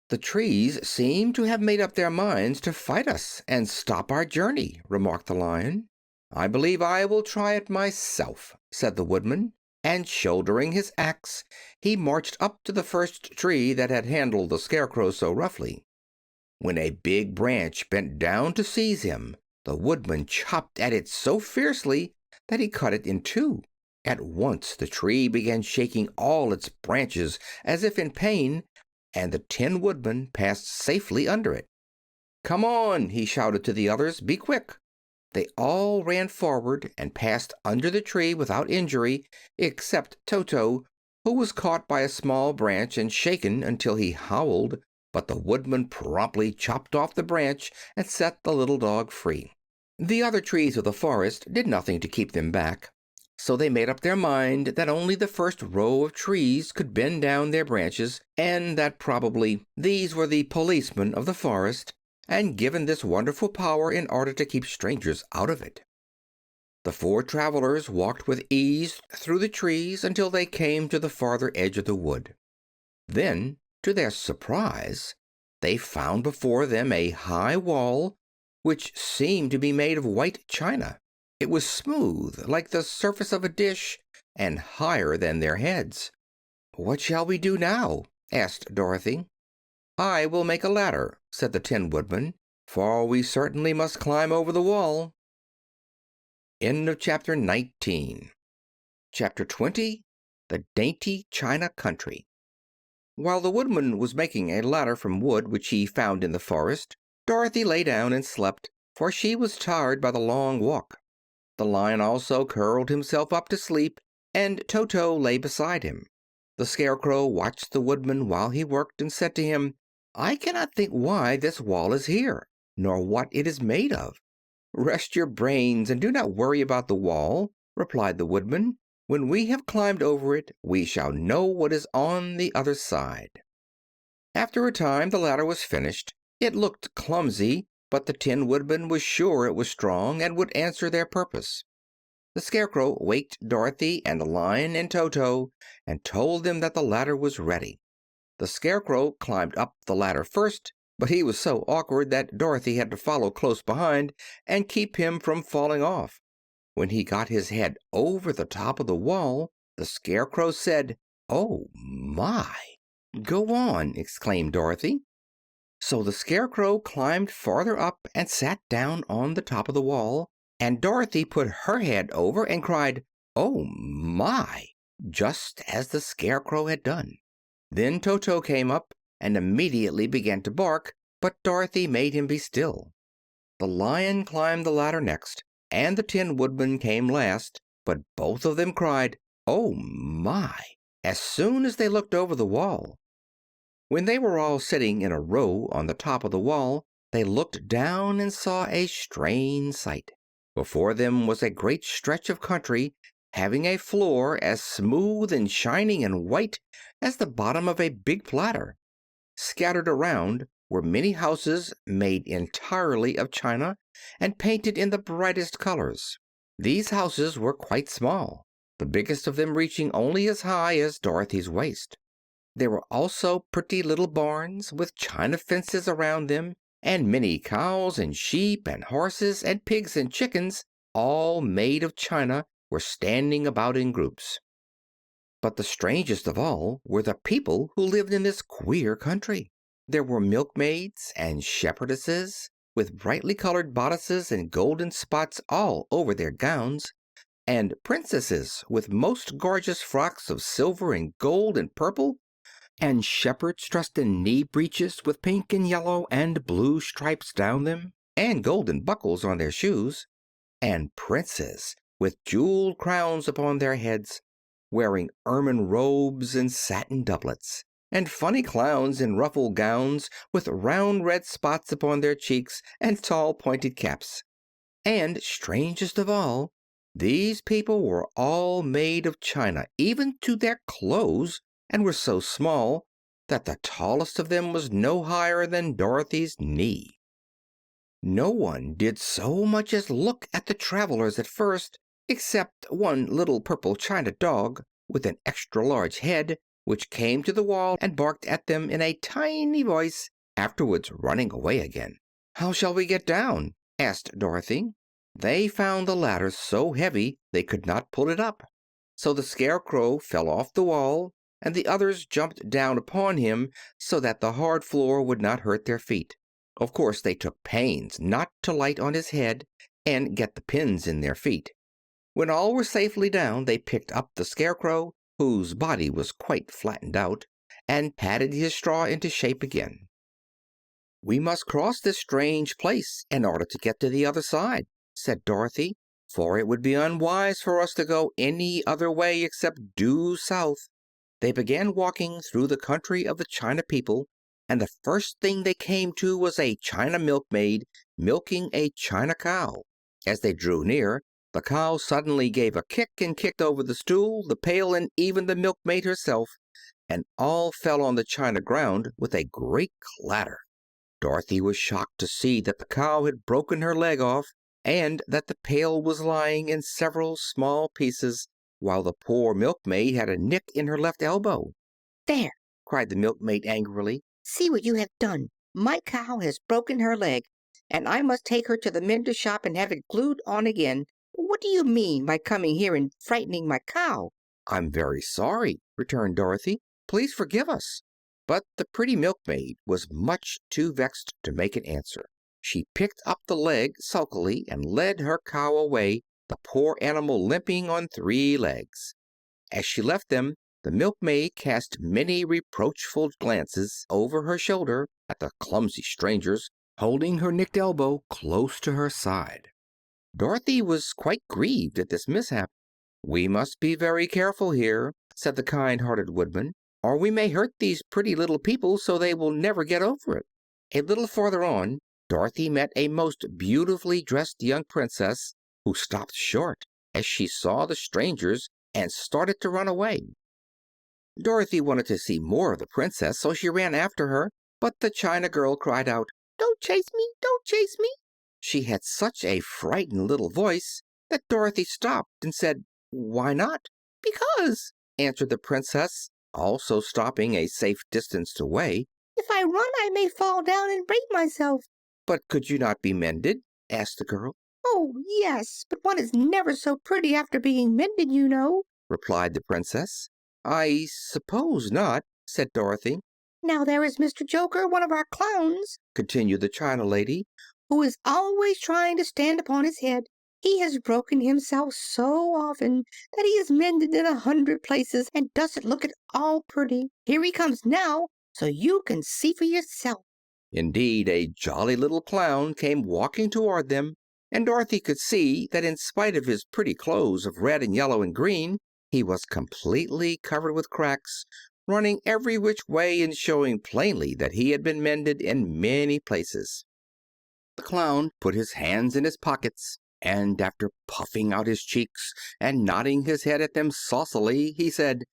"The trees seem to have made up their minds to fight us and stop our journey," remarked the Lion. "I believe I will try it myself," said the Woodman, and shouldering his axe, he marched up to the first tree that had handled the Scarecrow so roughly. When a big branch bent down to seize him, the Woodman chopped at it so fiercely that he cut it in two. At once the tree began shaking all its branches as if in pain, and the Tin Woodman passed safely under it. "Come on!" he shouted to the others. "Be quick!" They all ran forward and passed under the tree without injury, except Toto, who was caught by a small branch and shaken until he howled, but the Woodman promptly chopped off the branch and set the little dog free. The other trees of the forest did nothing to keep them back, so they made up their mind that only the first row of trees could bend down their branches, and that probably these were the policemen of the forest, and given this wonderful power in order to keep strangers out of it. The four travelers walked with ease through the trees until they came to the farther edge of the wood. Then, to their surprise, they found before them a high wall which seemed to be made of white china. It was smooth, like the surface of a dish, and higher than their heads. "What shall we do now?" asked Dorothy. "I will make a ladder," said the Tin Woodman, "for we certainly must climb over the wall." End of chapter 19. Chapter 20. The Dainty China Country. While the Woodman was making a ladder from wood which he found in the forest, Dorothy lay down and slept, for she was tired by the long walk. The Lion also curled himself up to sleep, and Toto lay beside him. The Scarecrow watched the Woodman while he worked, and said to him, "I cannot think why this wall is here, nor what it is made of." "Rest your brains and do not worry about the wall," replied the Woodman. "When we have climbed over it, we shall know what is on the other side." After a time the ladder was finished. It looked clumsy, but the Tin Woodman was sure it was strong and would answer their purpose. The Scarecrow waked Dorothy and the Lion and Toto and told them that the ladder was ready. The Scarecrow climbed up the ladder first, but he was so awkward that Dorothy had to follow close behind and keep him from falling off. When he got his head over the top of the wall, the Scarecrow said, "Oh, my!" "Go on!" exclaimed Dorothy. So the Scarecrow climbed farther up and sat down on the top of the wall, and Dorothy put her head over and cried, "Oh, my!" just as the Scarecrow had done. Then Toto came up and immediately began to bark, but Dorothy made him be still. The Lion climbed the ladder next, and the Tin Woodman came last, but both of them cried, "Oh, my!" as soon as they looked over the wall. When they were all sitting in a row on the top of the wall, they looked down and saw a strange sight. Before them was a great stretch of country, having a floor as smooth and shining and white as the bottom of a big platter. Scattered around were many houses made entirely of china and painted in the brightest colors. These houses were quite small, the biggest of them reaching only as high as Dorothy's waist. There were also pretty little barns with china fences around them, and many cows and sheep and horses and pigs and chickens, all made of china, were standing about in groups. But the strangest of all were the people who lived in this queer country. There were milkmaids and shepherdesses, with brightly colored bodices and golden spots all over their gowns, and princesses with most gorgeous frocks of silver and gold and purple, and shepherds dressed in knee breeches with pink and yellow and blue stripes down them, and golden buckles on their shoes, and princes with jeweled crowns upon their heads, wearing ermine robes and satin doublets, and funny clowns in ruffled gowns with round red spots upon their cheeks and tall pointed caps. And, strangest of all, these people were all made of china, even to their clothes, and were so small that the tallest of them was no higher than Dorothy's knee. No one did so much as look at the travelers at first, except one little purple china dog with an extra large head, which came to the wall and barked at them in a tiny voice, afterwards running away again. "How shall we get down?" asked Dorothy. They found the ladder so heavy they could not pull it up. So the Scarecrow fell off the wall, and the others jumped down upon him so that the hard floor would not hurt their feet. Of course, they took pains not to light on his head and get the pins in their feet. When all were safely down, they picked up the Scarecrow, whose body was quite flattened out, and patted his straw into shape again. "We must cross this strange place in order to get to the other side," said Dorothy, "for it would be unwise for us to go any other way except due south." They began walking through the country of the China people, and the first thing they came to was a China milkmaid milking a China cow. As they drew near, the cow suddenly gave a kick and kicked over the stool, the pail, and even the milkmaid herself, and all fell on the china ground with a great clatter. Dorothy was shocked to see that the cow had broken her leg off, and that the pail was lying in several small pieces, while the poor milkmaid had a nick in her left elbow. There, cried the milkmaid angrily. See what you have done. My cow has broken her leg, and I must take her to the mender's shop and have it glued on again. What do you mean by coming here and frightening my cow? "I'm very sorry," returned Dorothy. "Please forgive us." But the pretty milkmaid was much too vexed to make an answer. She picked up the leg sulkily and led her cow away, the poor animal limping on 3 legs. As she left them, the milkmaid cast many reproachful glances over her shoulder at the clumsy strangers, holding her nicked elbow close to her side. Dorothy was quite grieved at this mishap. "We must be very careful here," said the kind-hearted Woodman, "or we may hurt these pretty little people so they will never get over it." A little farther on, Dorothy met a most beautifully dressed young princess, who stopped short as she saw the strangers and started to run away. Dorothy wanted to see more of the princess, so she ran after her, but the China girl cried out, "Don't chase me! Don't chase me!" She had such a frightened little voice that Dorothy stopped and said, "Why not?" "Because," answered the princess, also stopping a safe distance away, "if I run, I may fall down and break myself." "But could you not be mended?" asked the girl. "Oh, yes, but one is never so pretty after being mended, you know," replied the princess. "I suppose not," said Dorothy. "Now there is Mr. Joker, one of our clowns," continued the China lady, "who is always trying to stand upon his head. He has broken himself so often that he is mended in 100 places and doesn't look at all pretty. Here he comes now, so you can see for yourself." Indeed, a jolly little clown came walking toward them, and Dorothy could see that in spite of his pretty clothes of red and yellow and green, he was completely covered with cracks, running every which way and showing plainly that he had been mended in many places. The clown put his hands in his pockets, and after puffing out his cheeks and nodding his head at them saucily, he said,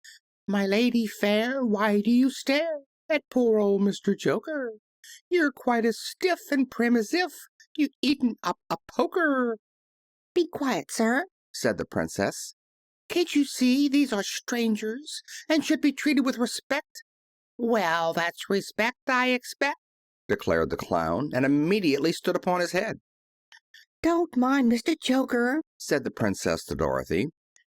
"My lady fair, why do you stare at poor old Mr. Joker? You're quite as stiff and prim as if you'd eaten up a poker." "Be quiet, sir," said the princess. "Can't you see these are strangers and should be treated with respect?" "Well, that's respect, I expect," declared the clown, and immediately stood upon his head. "Don't mind Mr. Joker," said the princess to Dorothy.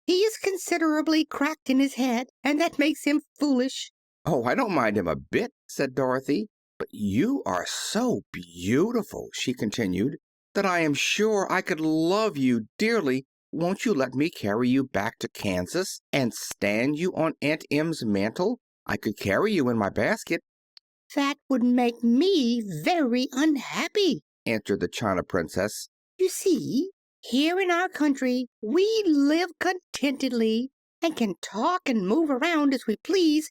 "he is considerably cracked in his head, and that makes him foolish." "Oh, I don't mind him a bit," said Dorothy. "But you are so beautiful," she continued, "that I am sure I could love you dearly. Won't you let me carry you back to Kansas and stand you on Aunt Em's mantle? I could carry you in my basket." "That would make me very unhappy," answered the China princess. "You see, here in our country we live contentedly and can talk and move around as we please,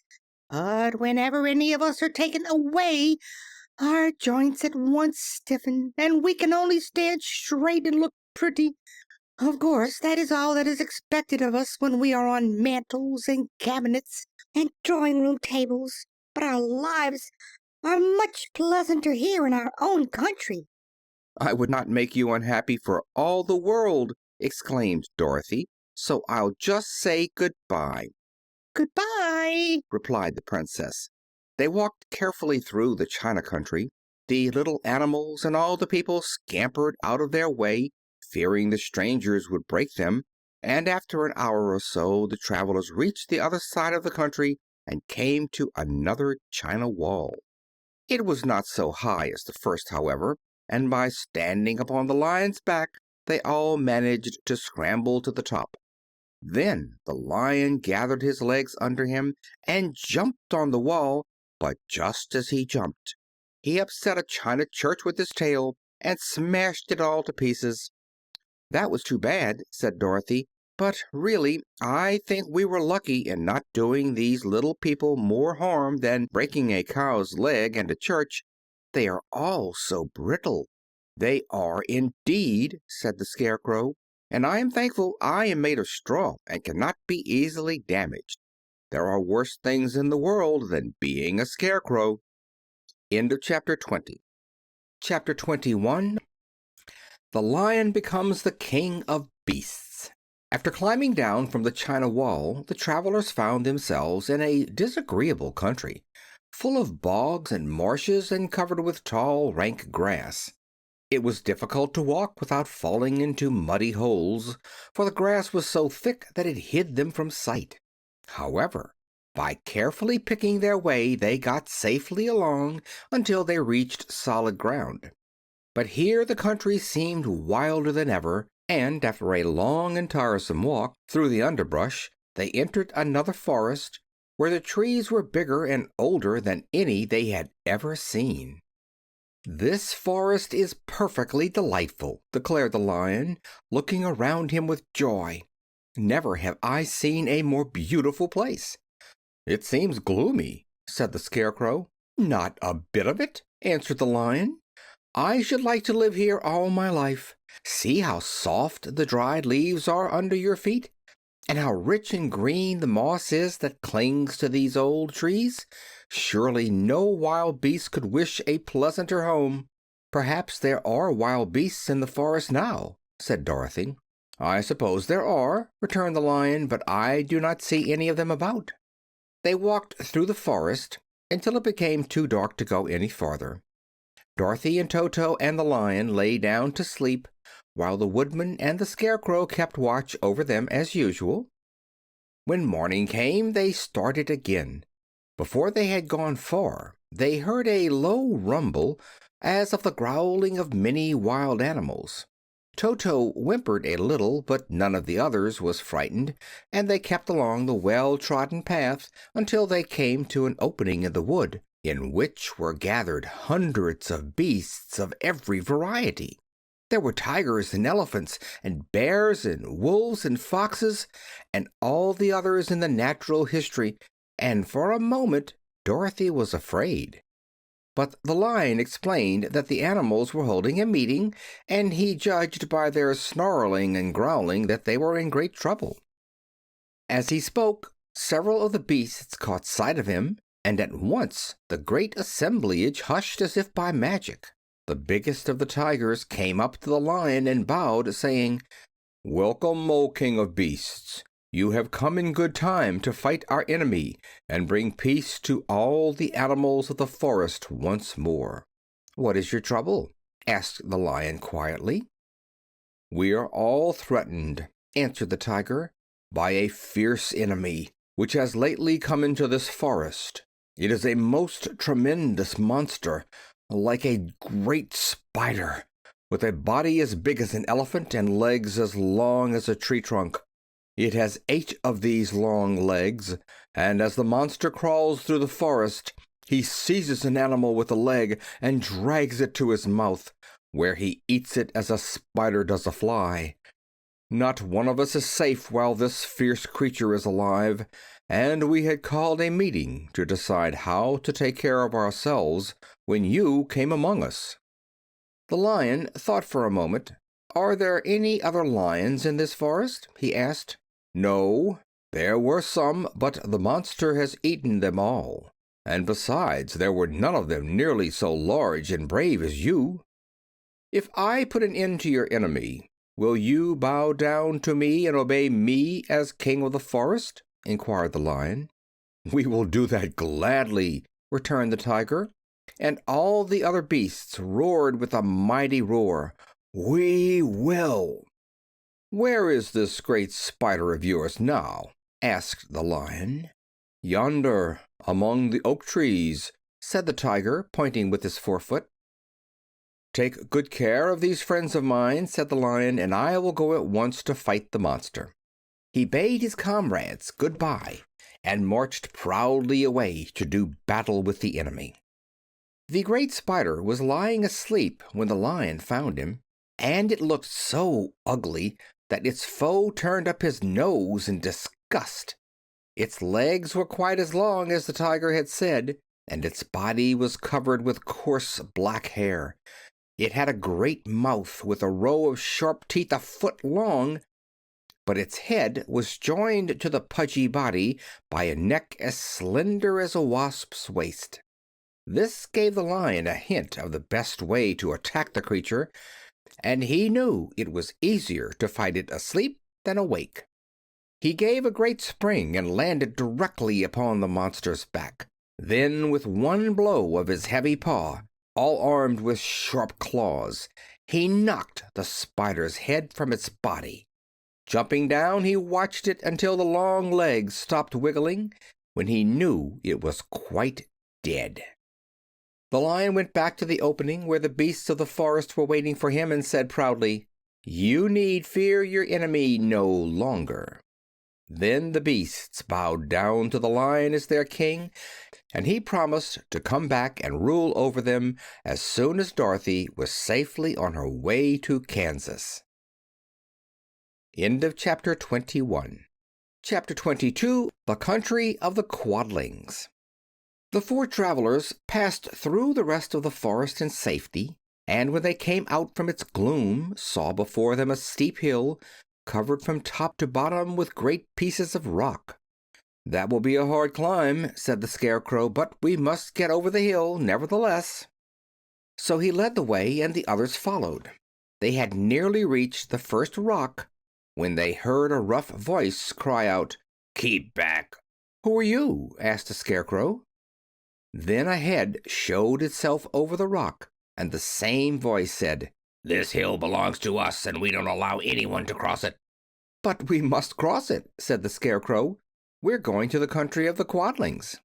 but whenever any of us are taken away, our joints at once stiffen, and we can only stand straight and look pretty. Of course, that is all that is expected of us when we are on mantels and cabinets and drawing-room tables, but our lives are much pleasanter here in our own country." "I would not make you unhappy for all the world," exclaimed Dorothy, "so I'll just say good-bye." "Goodbye," replied the princess. They walked carefully through the China country. The little animals and all the people scampered out of their way, fearing the strangers would break them, and after an hour or so the travelers reached the other side of the country and came to another China wall. It was not so high as the first, however, and by standing upon the lion's back they all managed to scramble to the top. Then the Lion gathered his legs under him and jumped on the wall, but just as he jumped, he upset a china church with his tail and smashed it all to pieces. "That was too bad," said Dorothy, "but really I think we were lucky in not doing these little people more harm than breaking a cow's leg and a church. They are all so brittle." "They are indeed," said the Scarecrow, "and I am thankful I am made of straw and cannot be easily damaged. There are worse things in the world than being a scarecrow." End of chapter 20. Chapter 21. The Lion becomes the king of beasts. After climbing down from the china wall, the travelers found themselves in a disagreeable country, full of bogs and marshes and covered with tall, rank grass. It was difficult to walk without falling into muddy holes, for the grass was so thick that it hid them from sight. However, by carefully picking their way, they got safely along until they reached solid ground. But here the country seemed wilder than ever, and after a long and tiresome walk through the underbrush, they entered another forest where the trees were bigger and older than any they had ever seen. "This forest is perfectly delightful," declared the Lion, looking around him with joy. "Never have I seen a more beautiful place." "It seems gloomy," said the Scarecrow. "Not a bit of it," answered the Lion. "I should like to live here all my life. See how soft the dried leaves are under your feet, and how rich and green the moss is that clings to these old trees. Surely no wild beast could wish a pleasanter home." "Perhaps there are wild beasts in the forest now," said Dorothy. "I suppose there are," returned the Lion, "but I do not see any of them about." They walked through the forest until it became too dark to go any farther. Dorothy and Toto and the Lion lay down to sleep, while the Woodman and the Scarecrow kept watch over them as usual. When morning came, they started again. Before they had gone far, they heard a low rumble, as of the growling of many wild animals. Toto whimpered a little, but none of the others was frightened, and they kept along the well-trodden path until they came to an opening in the wood, in which were gathered hundreds of beasts of every variety. There were tigers and elephants and bears and wolves and foxes and all the others in the natural history, and for a moment Dorothy was afraid. But the Lion explained that the animals were holding a meeting, and he judged by their snarling and growling that they were in great trouble. As he spoke, several of the beasts caught sight of him, and at once the great assemblage hushed as if by magic. The biggest of the tigers came up to the Lion and bowed, saying, "Welcome, O King of Beasts. You have come in good time to fight our enemy and bring peace to all the animals of the forest once more." "What is your trouble?" asked the Lion quietly. "We are all threatened," answered the tiger, "by a fierce enemy which has lately come into this forest. It is a most tremendous monster, like a great spider, with a body as big as an elephant and legs as long as a tree trunk. It has 8 of these long legs, and as the monster crawls through the forest, he seizes an animal with a leg and drags it to his mouth, where he eats it as a spider does a fly. Not one of us is safe while this fierce creature is alive, and we had called a meeting to decide how to take care of ourselves when you came among us." The Lion thought for a moment. "Are there any other lions in this forest?" he asked. "No, there were some, but the monster has eaten them all. And besides, there were none of them nearly so large and brave as you. If I put an end to your enemy, will you bow down to me and obey me as king of the forest?" inquired the Lion. "We will do that gladly," returned the tiger, and all the other beasts roared with a mighty roar. "We will." "Where is this great spider of yours now?" asked the Lion. "Yonder, among the oak trees," said the tiger, pointing with his forefoot. "Take good care of these friends of mine," said the Lion, "and I will go at once to fight the monster." He bade his comrades good-bye and marched proudly away to do battle with the enemy. The great spider was lying asleep when the Lion found him, and it looked so ugly that its foe turned up his nose in disgust. Its legs were quite as long as the tiger had said, and its body was covered with coarse black hair. It had a great mouth with a row of sharp teeth a foot long, but its head was joined to the pudgy body by a neck as slender as a wasp's waist. This gave the Lion a hint of the best way to attack the creature, and he knew it was easier to fight it asleep than awake. He gave a great spring and landed directly upon the monster's back. Then, with one blow of his heavy paw, all armed with sharp claws, he knocked the spider's head from its body. Jumping down, he watched it until the long legs stopped wiggling, when he knew it was quite dead. The Lion went back to the opening where the beasts of the forest were waiting for him and said proudly, "You need fear your enemy no longer." Then the beasts bowed down to the Lion as their king, and he promised to come back and rule over them as soon as Dorothy was safely on her way to Kansas. End of Chapter 21. Chapter 22, The Country of the Quadlings. The four travelers passed through the rest of the forest in safety, and when they came out from its gloom, saw before them a steep hill, covered from top to bottom with great pieces of rock. "That will be a hard climb," said the Scarecrow, "but we must get over the hill, nevertheless." So he led the way, and the others followed. They had nearly reached the first rock when they heard a rough voice cry out, "Keep back!" "Who are you?" asked the Scarecrow. Then a head showed itself over the rock, and the same voice said, "This hill belongs to us, and we don't allow anyone to cross it." "But we must cross it," said the Scarecrow. "We're going to the country of the Quadlings."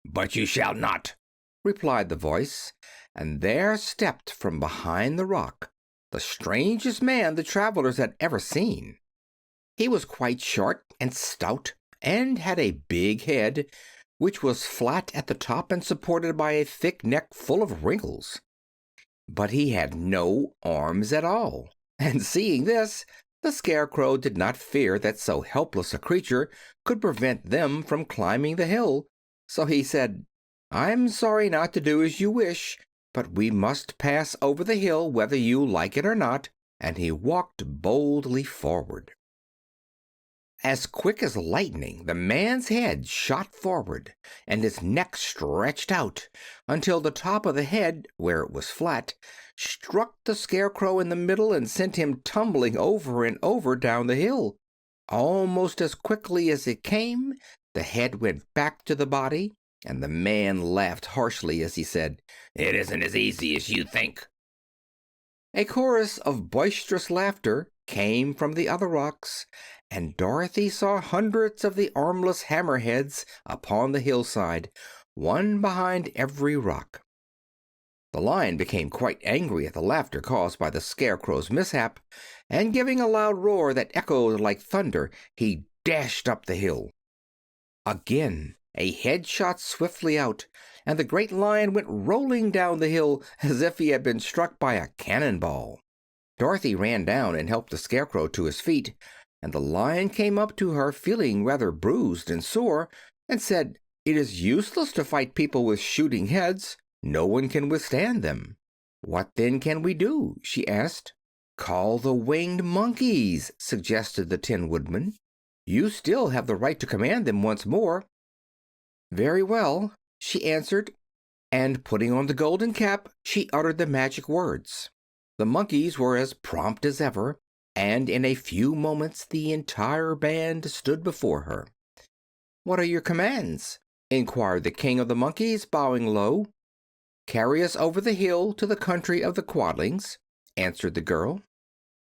"But you shall not," replied the voice, and there stepped from behind the rock the strangest man the travelers had ever seen. He was quite short and stout, and had a big head, which was flat at the top and supported by a thick neck full of wrinkles. But he had no arms at all, and seeing this, the Scarecrow did not fear that so helpless a creature could prevent them from climbing the hill. So he said, "I'm sorry not to do as you wish, but we must pass over the hill whether you like it or not," and he walked boldly forward. As quick as lightning, the man's head shot forward, and his neck stretched out until the top of the head, where it was flat, struck the Scarecrow in the middle and sent him tumbling over and over down the hill. Almost as quickly as it came, the head went back to the body, and the man laughed harshly as he said, "It isn't as easy as you think." A chorus of boisterous laughter came from the other rocks, and Dorothy saw hundreds of the armless hammerheads upon the hillside, one behind every rock. The Lion became quite angry at the laughter caused by the Scarecrow's mishap, and giving a loud roar that echoed like thunder, he dashed up the hill. Again a head shot swiftly out, and the great Lion went rolling down the hill as if he had been struck by a cannonball. Dorothy ran down and helped the Scarecrow to his feet, and the Lion came up to her feeling rather bruised and sore, and said, "It is useless to fight people with shooting heads. No one can withstand them." "What then can we do?" she asked. "Call the winged monkeys," suggested the Tin Woodman. "You still have the right to command them once more." "Very well," she answered, and putting on the golden cap, she uttered the magic words. The monkeys were as prompt as ever, and in a few moments the entire band stood before her. "What are your commands?" inquired the King of the Monkeys, bowing low. "Carry us over the hill to the country of the Quadlings," answered the girl.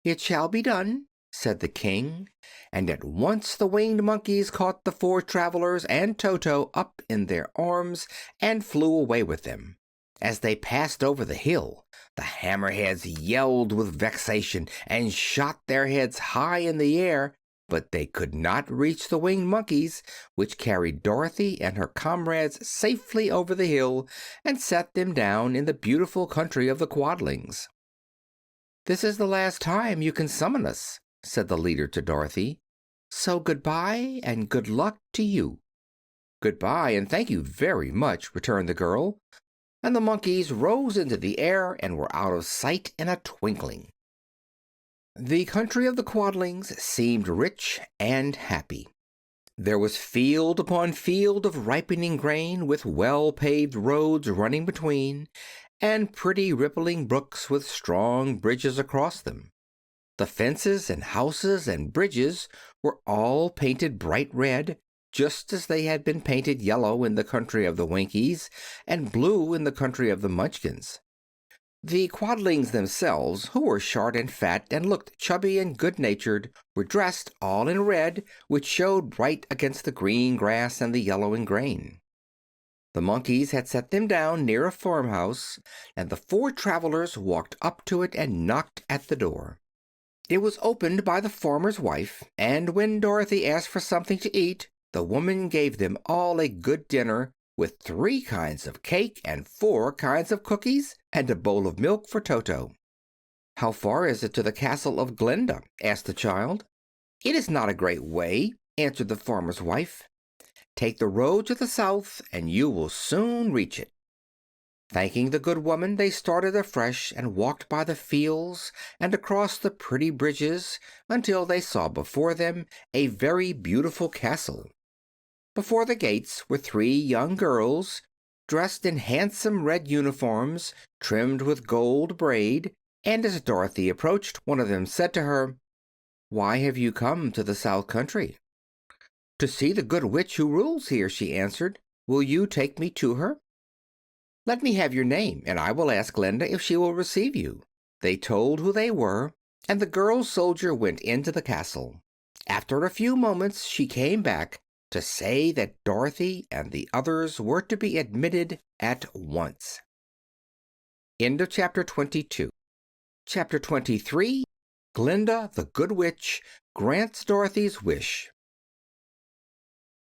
"It shall be done," said the King, and at once the winged monkeys caught the four travelers and Toto up in their arms and flew away with them. As they passed over the hill, the hammerheads yelled with vexation and shot their heads high in the air, but they could not reach the winged monkeys, which carried Dorothy and her comrades safely over the hill and set them down in the beautiful country of the Quadlings. "This is the last time you can summon us," said the leader to Dorothy. "So goodbye and good luck to you." "Goodbye and thank you very much," returned the girl, and the monkeys rose into the air and were out of sight in a twinkling. The country of the Quadlings seemed rich and happy. There was field upon field of ripening grain, with well-paved roads running between, and pretty rippling brooks with strong bridges across them. The fences and houses and bridges were all painted bright red, just as they had been painted yellow in the country of the Winkies and blue in the country of the Munchkins. The Quadlings themselves, who were short and fat and looked chubby and good-natured, were dressed all in red, which showed bright against the green grass and the yellowing grain. The monkeys had set them down near a farmhouse, and the four travelers walked up to it and knocked at the door. It was opened by the farmer's wife, and when Dorothy asked for something to eat, the woman gave them all a good dinner, with 3 kinds of cake and 4 kinds of cookies and a bowl of milk for Toto. "How far is it to the castle of Glinda?" asked the child. "It is not a great way," answered the farmer's wife. "Take the road to the south, and you will soon reach it." Thanking the good woman, they started afresh and walked by the fields and across the pretty bridges until they saw before them a very beautiful castle. Before the gates were 3 young girls, dressed in handsome red uniforms trimmed with gold braid, and as Dorothy approached, one of them said to her, "Why have you come to the South Country?" "To see the good witch who rules here," she answered. "Will you take me to her?" "Let me have your name, and I will ask Glinda if she will receive you." They told who they were, and the girl soldier went into the castle. After a few moments she came back to say that Dorothy and the others were to be admitted at once. End of Chapter 22. Chapter 23. Glinda the Good Witch grants Dorothy's wish.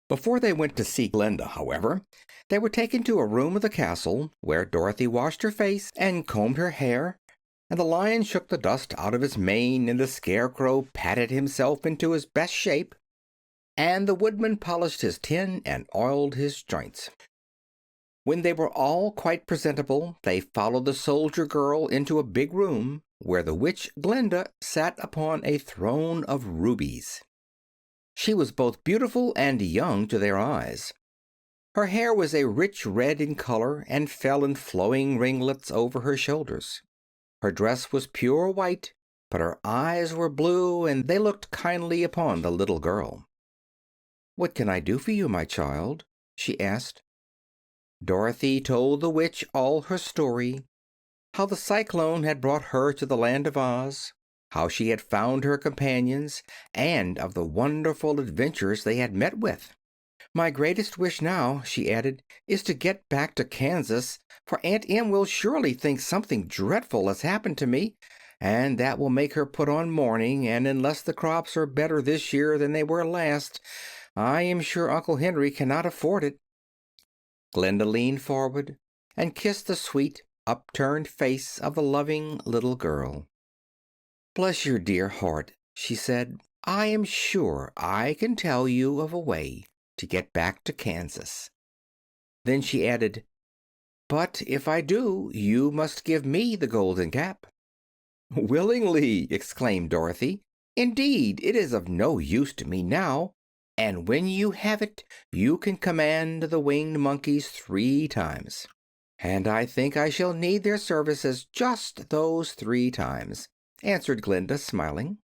Before they went to see Glinda, however, they were taken to a room of the castle where Dorothy washed her face and combed her hair, and the lion shook the dust out of his mane, and the Scarecrow patted himself into his best shape, and the Woodman polished his tin and oiled his joints. When they were all quite presentable, they followed the soldier girl into a big room where the witch Glinda sat upon a throne of rubies. She was both beautiful and young to their eyes. Her hair was a rich red in color and fell in flowing ringlets over her shoulders. Her dress was pure white, but her eyes were blue, and they looked kindly upon the little girl. "What can I do for you, my child?" she asked. Dorothy told the witch all her story, how the cyclone had brought her to the land of Oz, how she had found her companions, and of the wonderful adventures they had met with. "My greatest wish now," she added, "is to get back to Kansas, for Aunt Em will surely think something dreadful has happened to me, and that will make her put on mourning, and unless the crops are better this year than they were last, I am sure Uncle Henry cannot afford it." Glinda leaned forward and kissed the sweet, upturned face of the loving little girl. "Bless your dear heart," she said. "I am sure I can tell you of a way to get back to Kansas." Then she added, "But if I do, you must give me the golden cap." "Willingly!" exclaimed Dorothy. "Indeed, it is of no use to me now, and when you have it, you can command the winged monkeys 3 times. And I think I shall need their services just those 3 times," answered Glinda, smiling.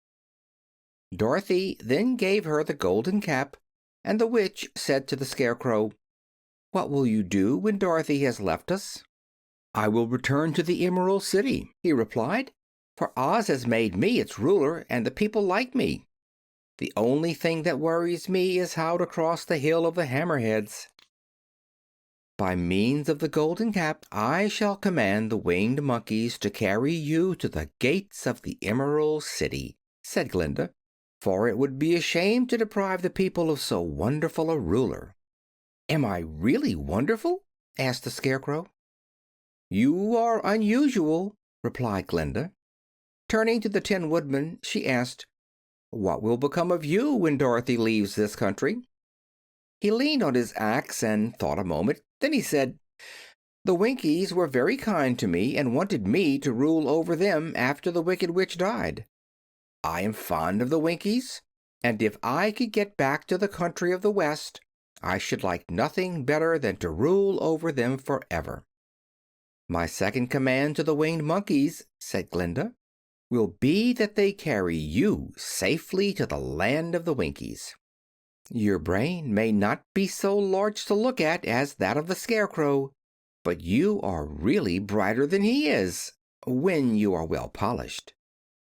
Dorothy then gave her the golden cap, and the witch said to the Scarecrow, "What will you do when Dorothy has left us?" "I will return to the Emerald City," he replied, "for Oz has made me its ruler, and the people like me. The only thing that worries me is how to cross the Hill of the Hammerheads." By means of the golden cap, I shall command the winged monkeys to carry you to the gates of the Emerald City," said Glinda, "for it would be a shame to deprive the people of so wonderful a ruler." "Am I really wonderful?" asked the Scarecrow. "You are unusual," replied Glinda. Turning to the Tin Woodman, she asked, "What will become of you when Dorothy leaves this country?" He leaned on his axe and thought a moment. Then he said, "The Winkies were very kind to me and wanted me to rule over them after the Wicked Witch died. I am fond of the Winkies, and if I could get back to the country of the West, I should like nothing better than to rule over them forever." "My second command to the winged monkeys," said Glinda, "will be that they carry you safely to the land of the Winkies. Your brain may not be so large to look at as that of the Scarecrow, but you are really brighter than he is, when you are well polished.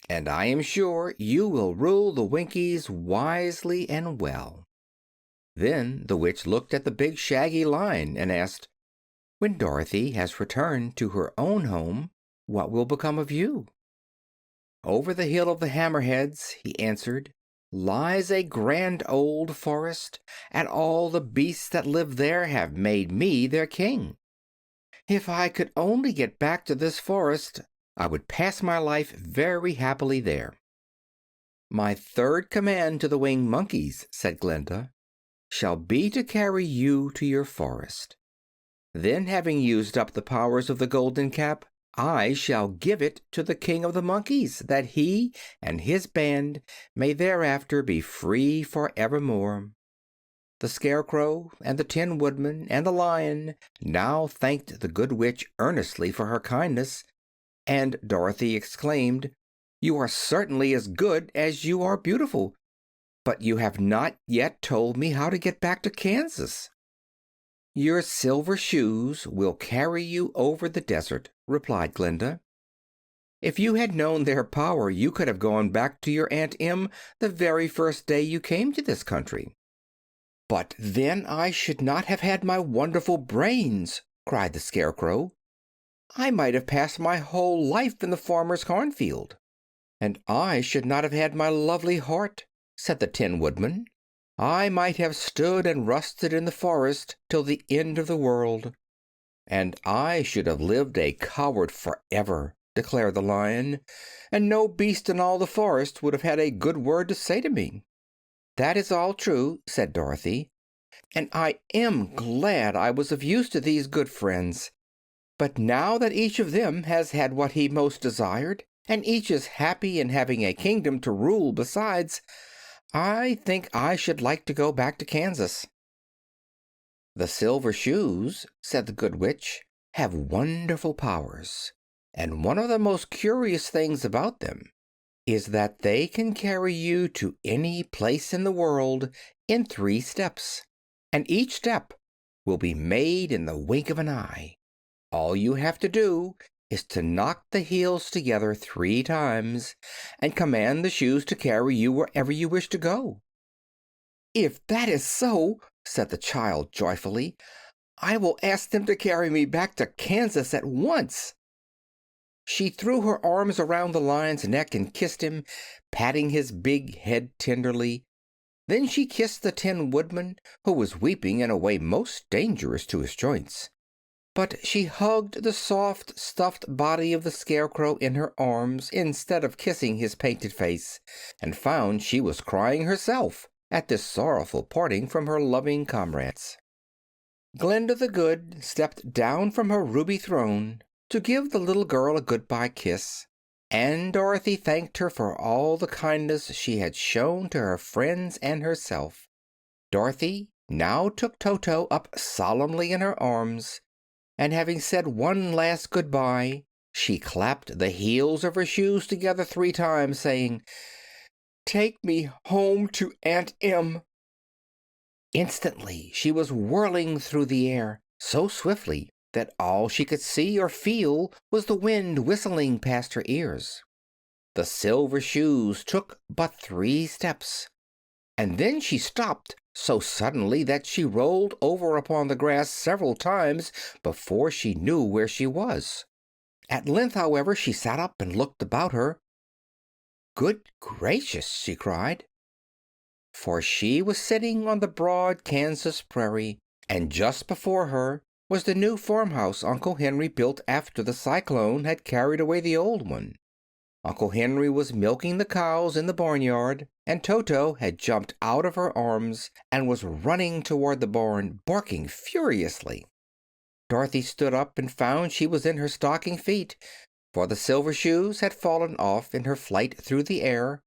And I am sure you will rule the Winkies wisely and well." Then the witch looked at the big shaggy lion and asked, "When Dorothy has returned to her own home, what will become of you?" "Over the hill of the Hammerheads," he answered, "lies a grand old forest, and all the beasts that live there have made me their king. If I could only get back to this forest, I would pass my life very happily there." "My third command to the winged monkeys," said Glinda, "shall be to carry you to your forest. Then, having used up the powers of the golden cap, I shall give it to the King of the Monkeys, that he and his band may thereafter be free forevermore." The Scarecrow and the Tin Woodman and the Lion now thanked the Good Witch earnestly for her kindness, and Dorothy exclaimed, "You are certainly as good as you are beautiful, but you have not yet told me how to get back to Kansas." "Your silver shoes will carry you over the desert," replied Glinda. "If you had known their power, you could have gone back to your Aunt Em the very first day you came to this country." "But then I should not have had my wonderful brains," cried the Scarecrow. "I might have passed my whole life in the farmer's cornfield." "And I should not have had my lovely heart," said the Tin Woodman. "I might have stood and rusted in the forest till the end of the world." "And I should have lived a coward forever," declared the Lion, "and no beast in all the forest would have had a good word to say to me." "That is all true," said Dorothy, "and I am glad I was of use to these good friends. But now that each of them has had what he most desired, and each is happy in having a kingdom to rule besides, I think I should like to go back to Kansas." "The silver shoes," said the Good Witch, "have wonderful powers, and one of the most curious things about them is that they can carry you to any place in the world in 3 steps, and each step will be made in the wink of an eye. All you have to do is to knock the heels together 3 times and command the shoes to carry you wherever you wish to go." "If that is so," said the child joyfully, "I will ask them to carry me back to Kansas at once." She threw her arms around the lion's neck and kissed him, patting his big head tenderly. Then she kissed the Tin Woodman, who was weeping in a way most dangerous to his joints. But she hugged the soft, stuffed body of the Scarecrow in her arms instead of kissing his painted face, and found she was crying herself at this sorrowful parting from her loving comrades. Glinda the Good stepped down from her ruby throne to give the little girl a good-bye kiss, and Dorothy thanked her for all the kindness she had shown to her friends and herself. Dorothy now took Toto up solemnly in her arms, and having said one last good-bye, she clapped the heels of her shoes together 3 times, saying, "Take me home to Aunt Em." Instantly she was whirling through the air so swiftly that all she could see or feel was the wind whistling past her ears. The silver shoes took but 3 steps, and then she stopped so suddenly that she rolled over upon the grass several times before she knew where she was. At length, however, she sat up and looked about her. "Good gracious!" she cried, for she was sitting on the broad Kansas prairie, and just before her was the new farmhouse Uncle Henry built after the cyclone had carried away the old one. Uncle Henry was milking the cows in the barnyard, and Toto had jumped out of her arms and was running toward the barn, barking furiously. Dorothy stood up and found she was in her stocking feet, for the silver shoes had fallen off in her flight through the air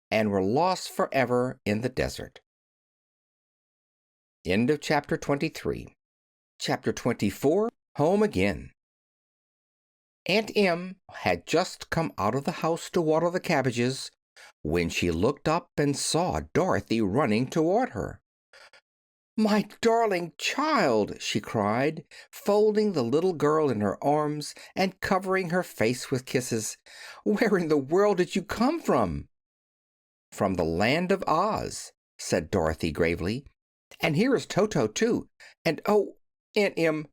and were lost forever in the desert. End of chapter 23. Chapter 24, Home Again. Aunt Em had just come out of the house to water the cabbages when she looked up and saw Dorothy running toward her. "My darling child!" she cried, folding the little girl in her arms and covering her face with kisses. "Where in the world did you come from?" "From the land of Oz," said Dorothy gravely. "And here is Toto, too. And oh, Aunt Em,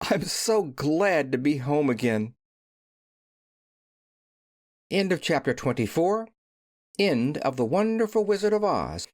I'm so glad to be home again." End of chapter 24. End of The Wonderful Wizard of Oz.